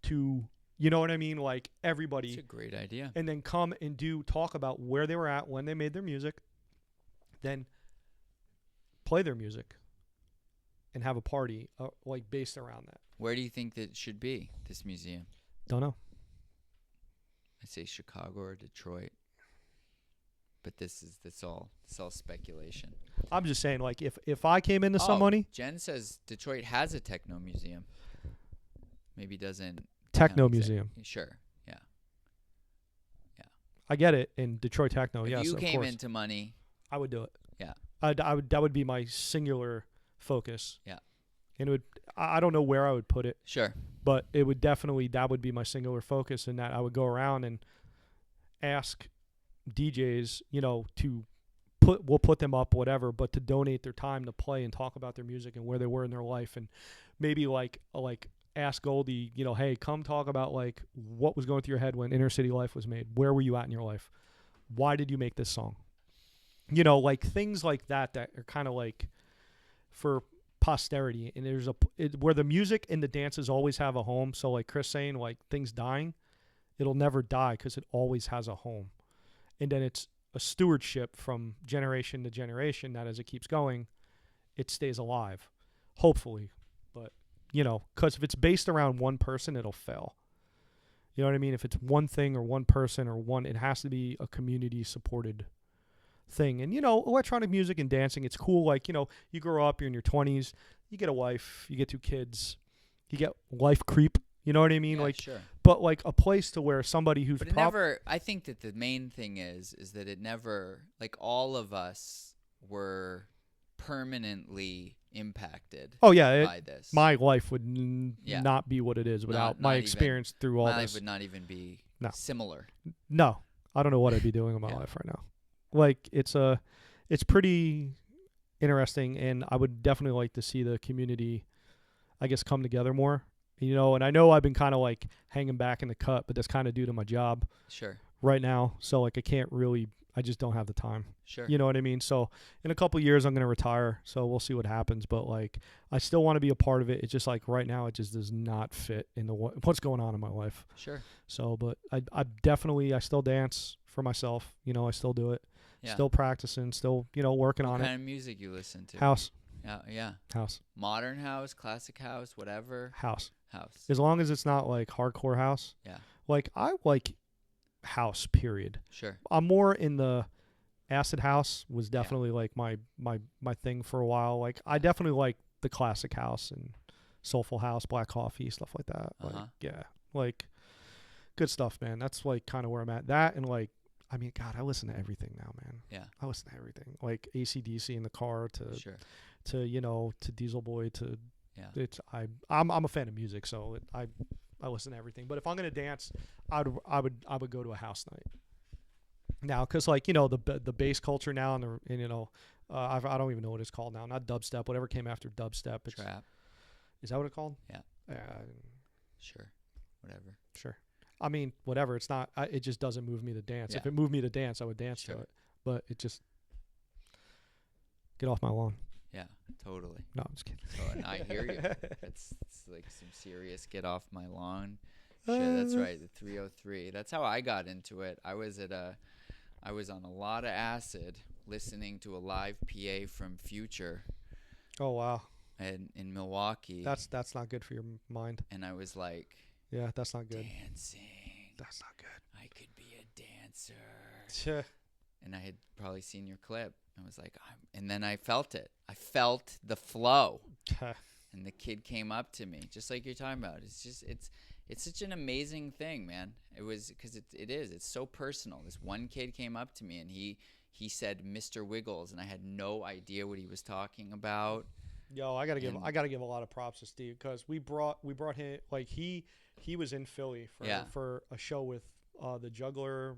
to, you know what I mean? Like, everybody. It's a great idea. And then come and talk about where they were at when they made their music, then play their music and have a party like based around that. Where do you think that should be, this museum? Don't know. I'd say Chicago or Detroit. But it's all speculation. I'm just saying, like, if I came into some money. Jen says Detroit has a techno museum. Maybe doesn't. Techno museum. Sure. Yeah. I get it. In Detroit techno, if yes, you of came course. into money, I would do it. Yeah. That would be my singular focus. Yeah. And it would, I don't know where I would put it. Sure. But it would definitely, that would be my singular focus, and that I would go around and ask DJs, you know, we'll put them up, whatever, but to donate their time to play and talk about their music and where they were in their life, and maybe like ask Goldie, you know, hey, come talk about like what was going through your head when Inner City Life was made. Where were you at in your life? Why did you make this song? You know, like things like that are kind of like for posterity. And there's where the music and the dances always have a home. So like Chris saying, like things dying, it'll never die because it always has a home. And then it's a stewardship from generation to generation that as it keeps going, it stays alive, hopefully. But, you know, because if it's based around one person, it'll fail. You know what I mean? If it's one thing or one person or it has to be a community supported thing. And, you know, electronic music and dancing, it's cool. Like, you know, you grow up, you're in your 20s, you get a wife, you get 2 kids, you get life creep. You know what I mean? Yeah, like, sure. But like a place to where somebody who's But it never, I think that the main thing is that it never, like all of us were permanently impacted by this. My life would not be what it is without my experience through all this. My life would not even be similar. No, I don't know what I'd be doing in my life right now. Like it's pretty interesting, and I would definitely like to see the community, I guess, come together more. You know, and I know I've been kind of like hanging back in the cut, but that's kind of due to my job right now. So like I just don't have the time. Sure. You know what I mean? So in a couple of years, I'm going to retire. So we'll see what happens. But like, I still want to be a part of it. It's just like right now, it just does not fit into what's going on in my life. Sure. So, but I still dance for myself. You know, I still do it. Yeah. Still practicing, still, you know, working on it. What kind of music you listen to? House. Yeah. House. Modern house, classic house, whatever. House. As long as it's not like hardcore house. Yeah. Like I like house, period. Sure. I'm more in the acid house was definitely like my thing for a while. Like I definitely like the classic house and soulful house, black coffee, stuff like that. Like like good stuff, man. That's like kind of where I'm at. That and like, I mean, God, I listen to everything now, man. Yeah. I listen to everything. Like AC/DC in the car to you know, to Diesel Boy to I'm a fan of music, so I listen to everything. But if I'm gonna dance, I would go to a house night. Now, because like, you know, the bass culture now and you know, I don't even know what it's called now. Not dubstep, whatever came after dubstep. It's trap. Is that what it's called? Yeah. Sure. Whatever. Sure. I mean, whatever. It's not. It just doesn't move me to dance. If it moved me to dance, I would dance to it. But it just get off my lawn. Yeah, totally. No, I'm just kidding. Oh, and I hear you. It's like some serious get off my lawn Shit, that's right. The 303. That's how I got into it. I was on a lot of acid listening to a live PA from Future Oh wow, in Milwaukee. that's not good for your mind. And I was like, Yeah, that's not good. dancing. That's not good. I could be a dancer. Tch. And I had probably seen your clip. I was like, and then I felt it. I felt the flow. And the kid came up to me, just like you're talking about. It's such an amazing thing, man. It was because it's so personal. This one kid came up to me and he said Mr. Wiggles, and I had no idea what he was talking about. Yo, I gotta give a lot of props to Steve because we brought him, like he was in Philly for a show with the juggler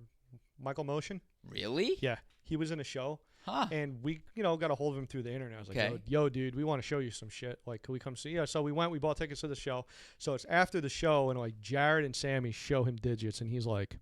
Michael Motion. Really? Yeah, he was in a show. Huh. And we, got a hold of him through the internet. I was like, yo, dude, we want to show you some shit. Like, can we come see? Yeah. So we went. We bought tickets to the show. So it's after the show, and like Jared and Sammy show him digits, and he's like,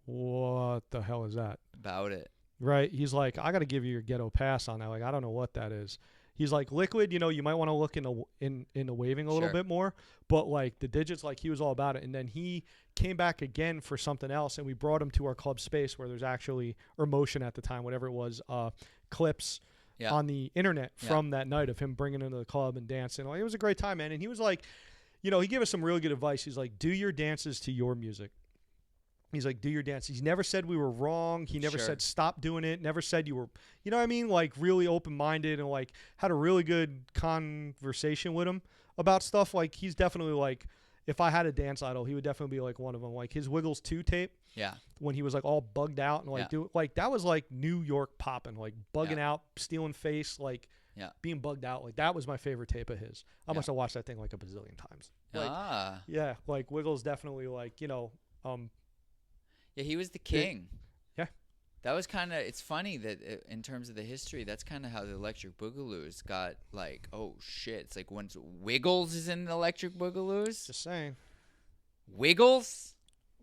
"What the hell is that?" About it. Right? He's like, "I got to give you your ghetto pass on that. Like, I don't know what that is." He's like, "Liquid, you might want to look into waving a little bit more, but like the digits, like he was all about it." And then he came back again for something else, and we brought him to our club space where there's actually, or Motion at the time, whatever it was, clips on the internet from that night of him bringing into the club and dancing. Like, it was a great time, man. And he was like, he gave us some really good advice. He's like, do your dances to your music. He's like, do your dance. He never said we were wrong. He never said stop doing it. Never said you were, you know what I mean? Like really open-minded, and like had a really good conversation with him about stuff. Like he's definitely like, if I had a dance idol, he would definitely be like one of them. Like his Wiggles 2 tape. Yeah. When he was like all bugged out and like that was like New York popping, like bugging out, stealing face, like being bugged out. Like that was my favorite tape of his. I must have watched that thing like a bazillion times. Like, yeah. Like Wiggles definitely like, yeah, he was the king. Yeah. That was kind of, it's funny that in terms of the history, that's kind of how the Electric Boogaloos got like, oh shit. It's like once Wiggles is in the Electric Boogaloos. Just saying. Wiggles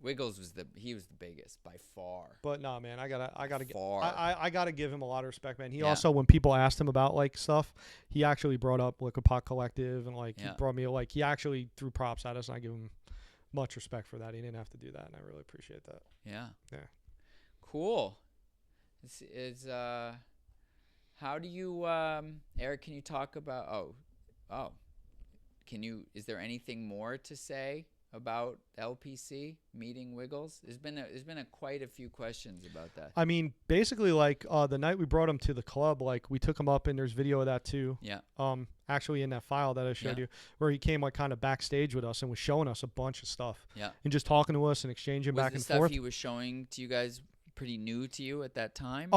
was he was the biggest by far. But nah, man, I gotta give him a lot of respect, man. He also, when people asked him about like stuff, he actually brought up Liquid Pot Collective, and like he brought me like, he actually threw props at us, and I give him much respect for that. He didn't have to do that, and I really appreciate that. Yeah. Yeah. Cool. This is how do you Eric, can you talk about is there anything more to say about LPC meeting Wiggles? There's been quite a few questions about that. I mean, basically like the night we brought him to the club, like we took him up, and there's video of that too. Yeah. Actually in that file that I showed you, where he came like kind of backstage with us and was showing us a bunch of stuff. Yeah. And just talking to us and exchanging back and forth. Was the stuff he was showing to you guys pretty new to you at that time?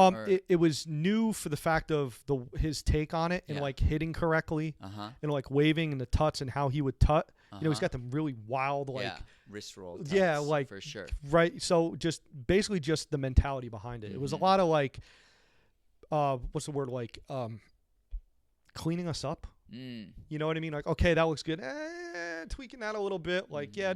It was new for the fact of his take on it, and like hitting correctly, and like waving and the tuts and how he would tut. He's got them really wild like wrist roll tuts, like for sure. Right. So just basically just the mentality behind it. It was a lot of like what's the word, like cleaning us up. You know what I mean? Like, okay, that looks good. Tweaking that a little bit. Like, no. You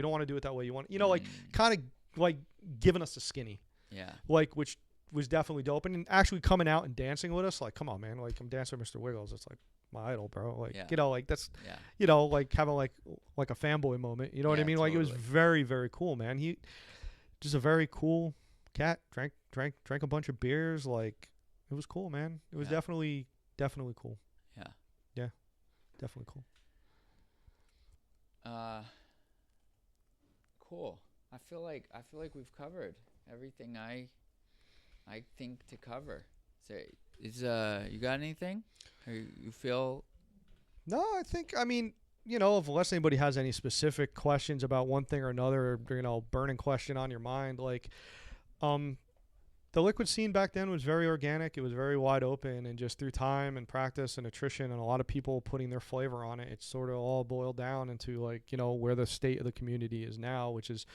don't want to do it that way. You want, like kind of like giving us a skinny. Yeah. Like, which was definitely dope. And actually coming out and dancing with us, like, come on, man. Like, I'm dancing with Mr. Wiggles. It's like my idol, bro. Like, like that's, like having like a fanboy moment. You know what I mean? Like, it was very, very cool, man. He just a very cool cat. Drank a bunch of beers. Like, it was cool, man. It was definitely cool. Yeah, definitely cool. Cool. I feel like we've covered everything I think to cover. So you got anything? Or you feel? No, I mean, unless anybody has any specific questions about one thing or another, burning question on your mind, like, the liquid scene back then was very organic. It was very wide open, and just through time and practice and attrition and a lot of people putting their flavor on it, it's sort of all boiled down into like, where the state of the community is now, which is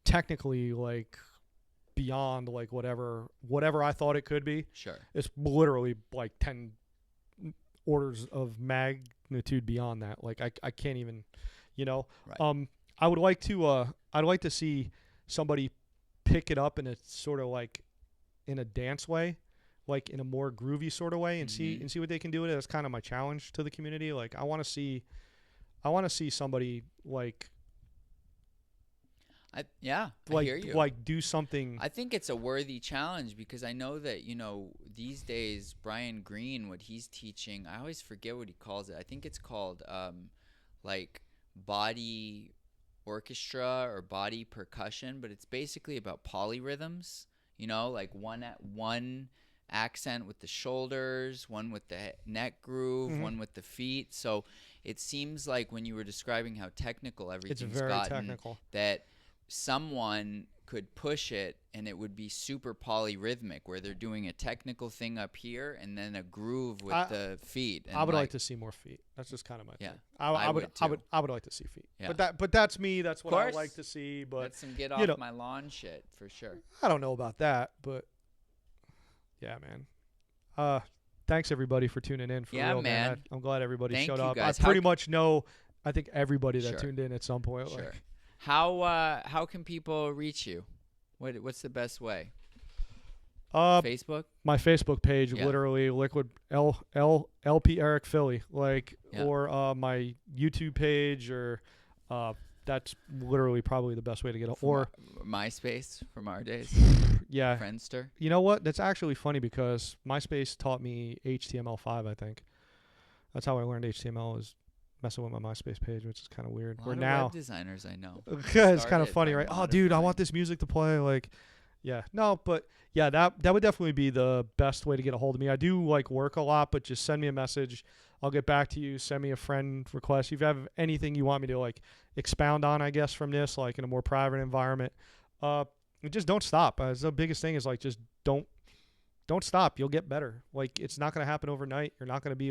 technically like beyond like whatever I thought it could be. Sure. It's literally like 10 orders of magnitude beyond that. Like I can't even, Right. I would like to I'd like to see somebody pick it up in a sort of like in a dance way, like in a more groovy sort of way, and see what they can do with it. That's kind of my challenge to the community. Like I want to see I want to see somebody like I hear you. like do something. I think it's a worthy challenge because I know that, these days, Brian Greene, what he's teaching, I always forget what he calls it. I think it's called like body orchestra or body percussion, but it's basically about polyrhythms, like one accent with the shoulders, one with the neck groove, one with the feet. So it seems like when you were describing how technical It's everything's very gotten, technical. that someone could push it and it would be super polyrhythmic where they're doing a technical thing up here and then a groove with the feet. And I would like to see more feet. That's just kind of my thing. I would like to see feet. Yeah. But that's me. That's what I like to see. But that's some get off my lawn shit for sure. I don't know about that, but yeah, man. Thanks everybody for tuning in. For real, man. I'm glad everybody showed up. Guys. I pretty much know. I think everybody that tuned in at some point. Sure. How can people reach you? What's the best way? Facebook? My Facebook page, literally Liquid LP Eric Philly, or my YouTube page, or that's literally probably the best way to get it. Or MySpace from our days. Yeah. Friendster. You know what? That's actually funny because MySpace taught me HTML5. I think that's how I learned HTML, is messing with my MySpace page, which is kind of weird. A lot of web designers I know. It's kind of funny, right? Oh, dude, I want this music to play. That would definitely be the best way to get a hold of me. I do work a lot, but just send me a message. I'll get back to you. Send me a friend request. If you have anything you want me to expound on, I guess, from this, in a more private environment, just don't stop. The biggest thing is just don't stop. You'll get better. It's not going to happen overnight. You're not going to be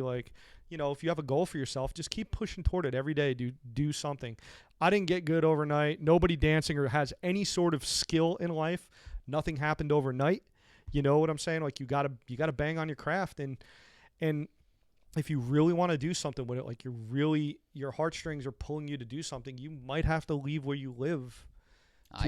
if you have a goal for yourself, just keep pushing toward it every day. Do something. I didn't get good overnight. Nobody dancing or has any sort of skill in life. Nothing happened overnight. You know what I'm saying? You gotta bang on your craft, and if you really want to do something with it, your heartstrings are pulling you to do something, you might have to leave where you live.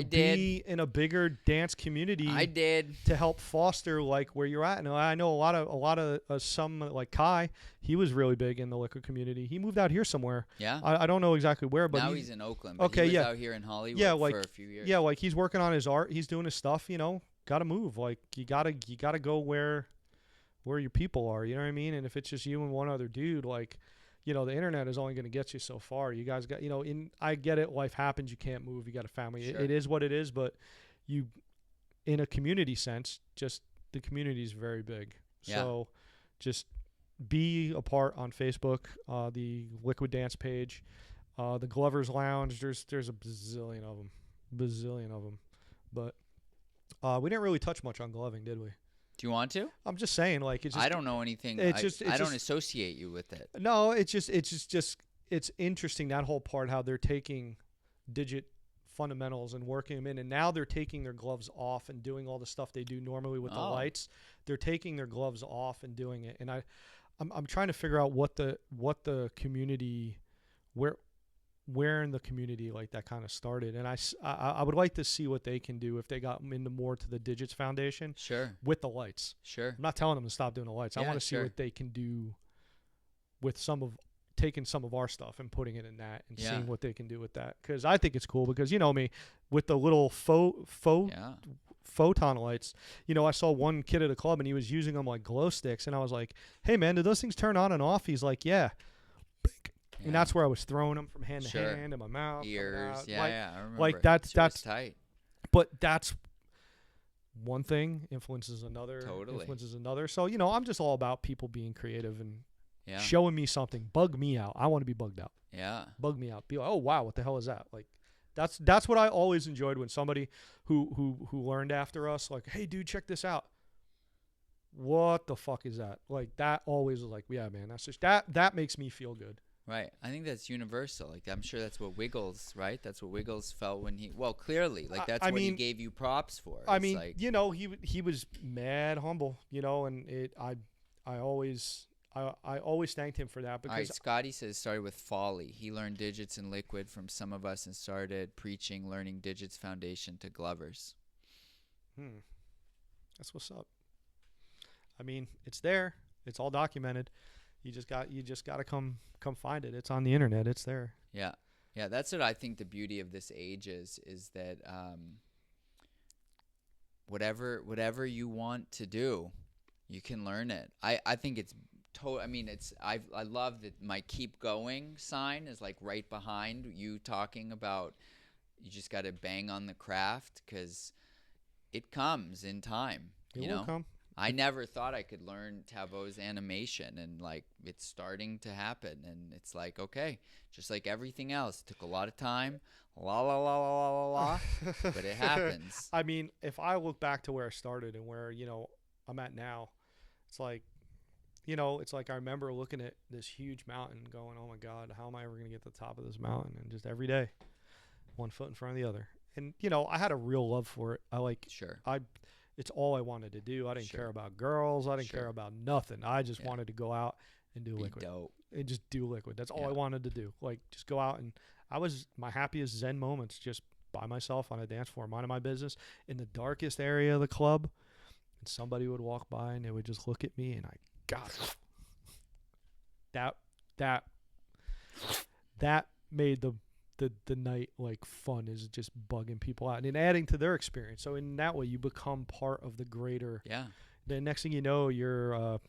Be in a bigger dance community. I did to help foster where you're at. And I know a lot of some like Kai. He was really big in the liquor community. He moved out here somewhere. Yeah. I don't know exactly where, but now he's in Oakland. But he was out here in Hollywood for a few years. Yeah, he's working on his art. He's doing his stuff. Got to move. You gotta go where your people are. You know what I mean? And if it's just you and one other dude, the internet is only going to get you so far. You guys got, I get it. Life happens. You can't move. You got a family. Sure. It is what it is. But in a community sense, just the community is very big. Yeah. So just be a part on Facebook, the Liquid Dance page, the Glover's Lounge. There's a bazillion of them. But we didn't really touch much on gloving, did we? Do you want to? I'm just saying, it's just, I don't know anything. I don't associate you with it. No, it's interesting, that whole part, how they're taking digit fundamentals and working them in, and now they're taking their gloves off and doing all the stuff they do normally with the lights. They're taking their gloves off and doing it, and I'm trying to figure out what the community, where in the community that kind of started, and I would like to see what they can do if they got into more to the Digits Foundation. Sure. With the lights. Sure. I'm not telling them to stop doing the lights. I want to see what they can do with taking some of our stuff and putting it in that, and seeing what they can do with that, because I think it's cool, because me with the little photon lights. I saw one kid at a club and he was using them like glow sticks, and I was like, hey man, do those things turn on and off? He's like, yeah. And that's where I was throwing them from hand to hand, in my mouth, ears. I remember. That's tight. But that's one thing influences another. Totally. Influences another. So I'm just all about people being creative and showing me something. Bug me out. I want to be bugged out. Yeah. Bug me out. Be like, oh wow, what the hell is that? That's what I always enjoyed, when somebody who learned after us, hey dude, check this out. What the fuck is that? That always was yeah man, that's just that makes me feel good. Right. I think that's universal. I'm sure that's what Wiggles, right? That's what Wiggles felt when clearly, that's what he gave you props for. He was mad humble, and I always thanked him for that, because. All right, Scotty says started with Folly. He learned digits and liquid from some of us and started preaching learning digits foundation to Glovers. That's what's up. It's there. It's all documented. You just got to come find it. It's on the internet. It's there. Yeah. Yeah, that's what I think the beauty of this age is that whatever you want to do, you can learn it. I think it's I mean, I love that my keep going sign is like right behind you talking about you just got to bang on the craft, cuz it comes in time, It will come. I never thought I could learn Tavo's animation, and like it's starting to happen, and it's like, okay, just like everything else, it took a lot of time, la la la la la la la, but it happens. I mean, if I look back to where I started and where, I'm at now, it's like, it's like I remember looking at this huge mountain going, oh my God, how am I ever going to get to the top of this mountain? And just every day, one foot in front of the other. And, I had a real love for it. Sure. It's all I wanted to do. I didn't Sure. care about girls. I didn't Sure. care about nothing. I just Yeah. wanted to go out and do Be liquid. dope. And just do liquid. That's all Yeah. I wanted to do. Like, just go out, and I was my happiest Zen moments just by myself on a dance floor, minding my business in the darkest area of the club. And somebody would walk by and they would just look at me, and I got it. That made the night like fun, is just bugging people out and adding to their experience. So in that way, you become part of the greater. Yeah. The next thing you know, you're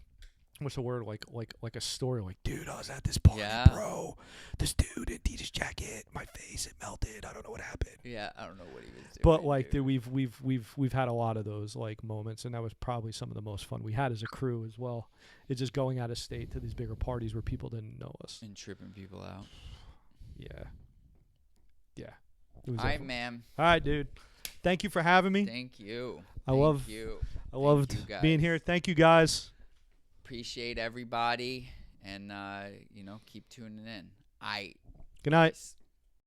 what's the word, like a story, like, dude, I was at this party, Yeah. bro. This dude didn't eat his jacket. My face, it melted. I don't know what happened. Yeah, I don't know what he was doing. But like, dude, we've had a lot of those like moments, and that was probably some of the most fun we had as a crew as well. It's just going out of state to these bigger parties where people didn't know us. And tripping people out. Yeah. It All was right, awesome. man. All right, dude. Thank you for having me. Thank you. I Thank loved you. loved you guys. being here. Thank you, guys. Appreciate everybody, and keep tuning in. Good night. Peace.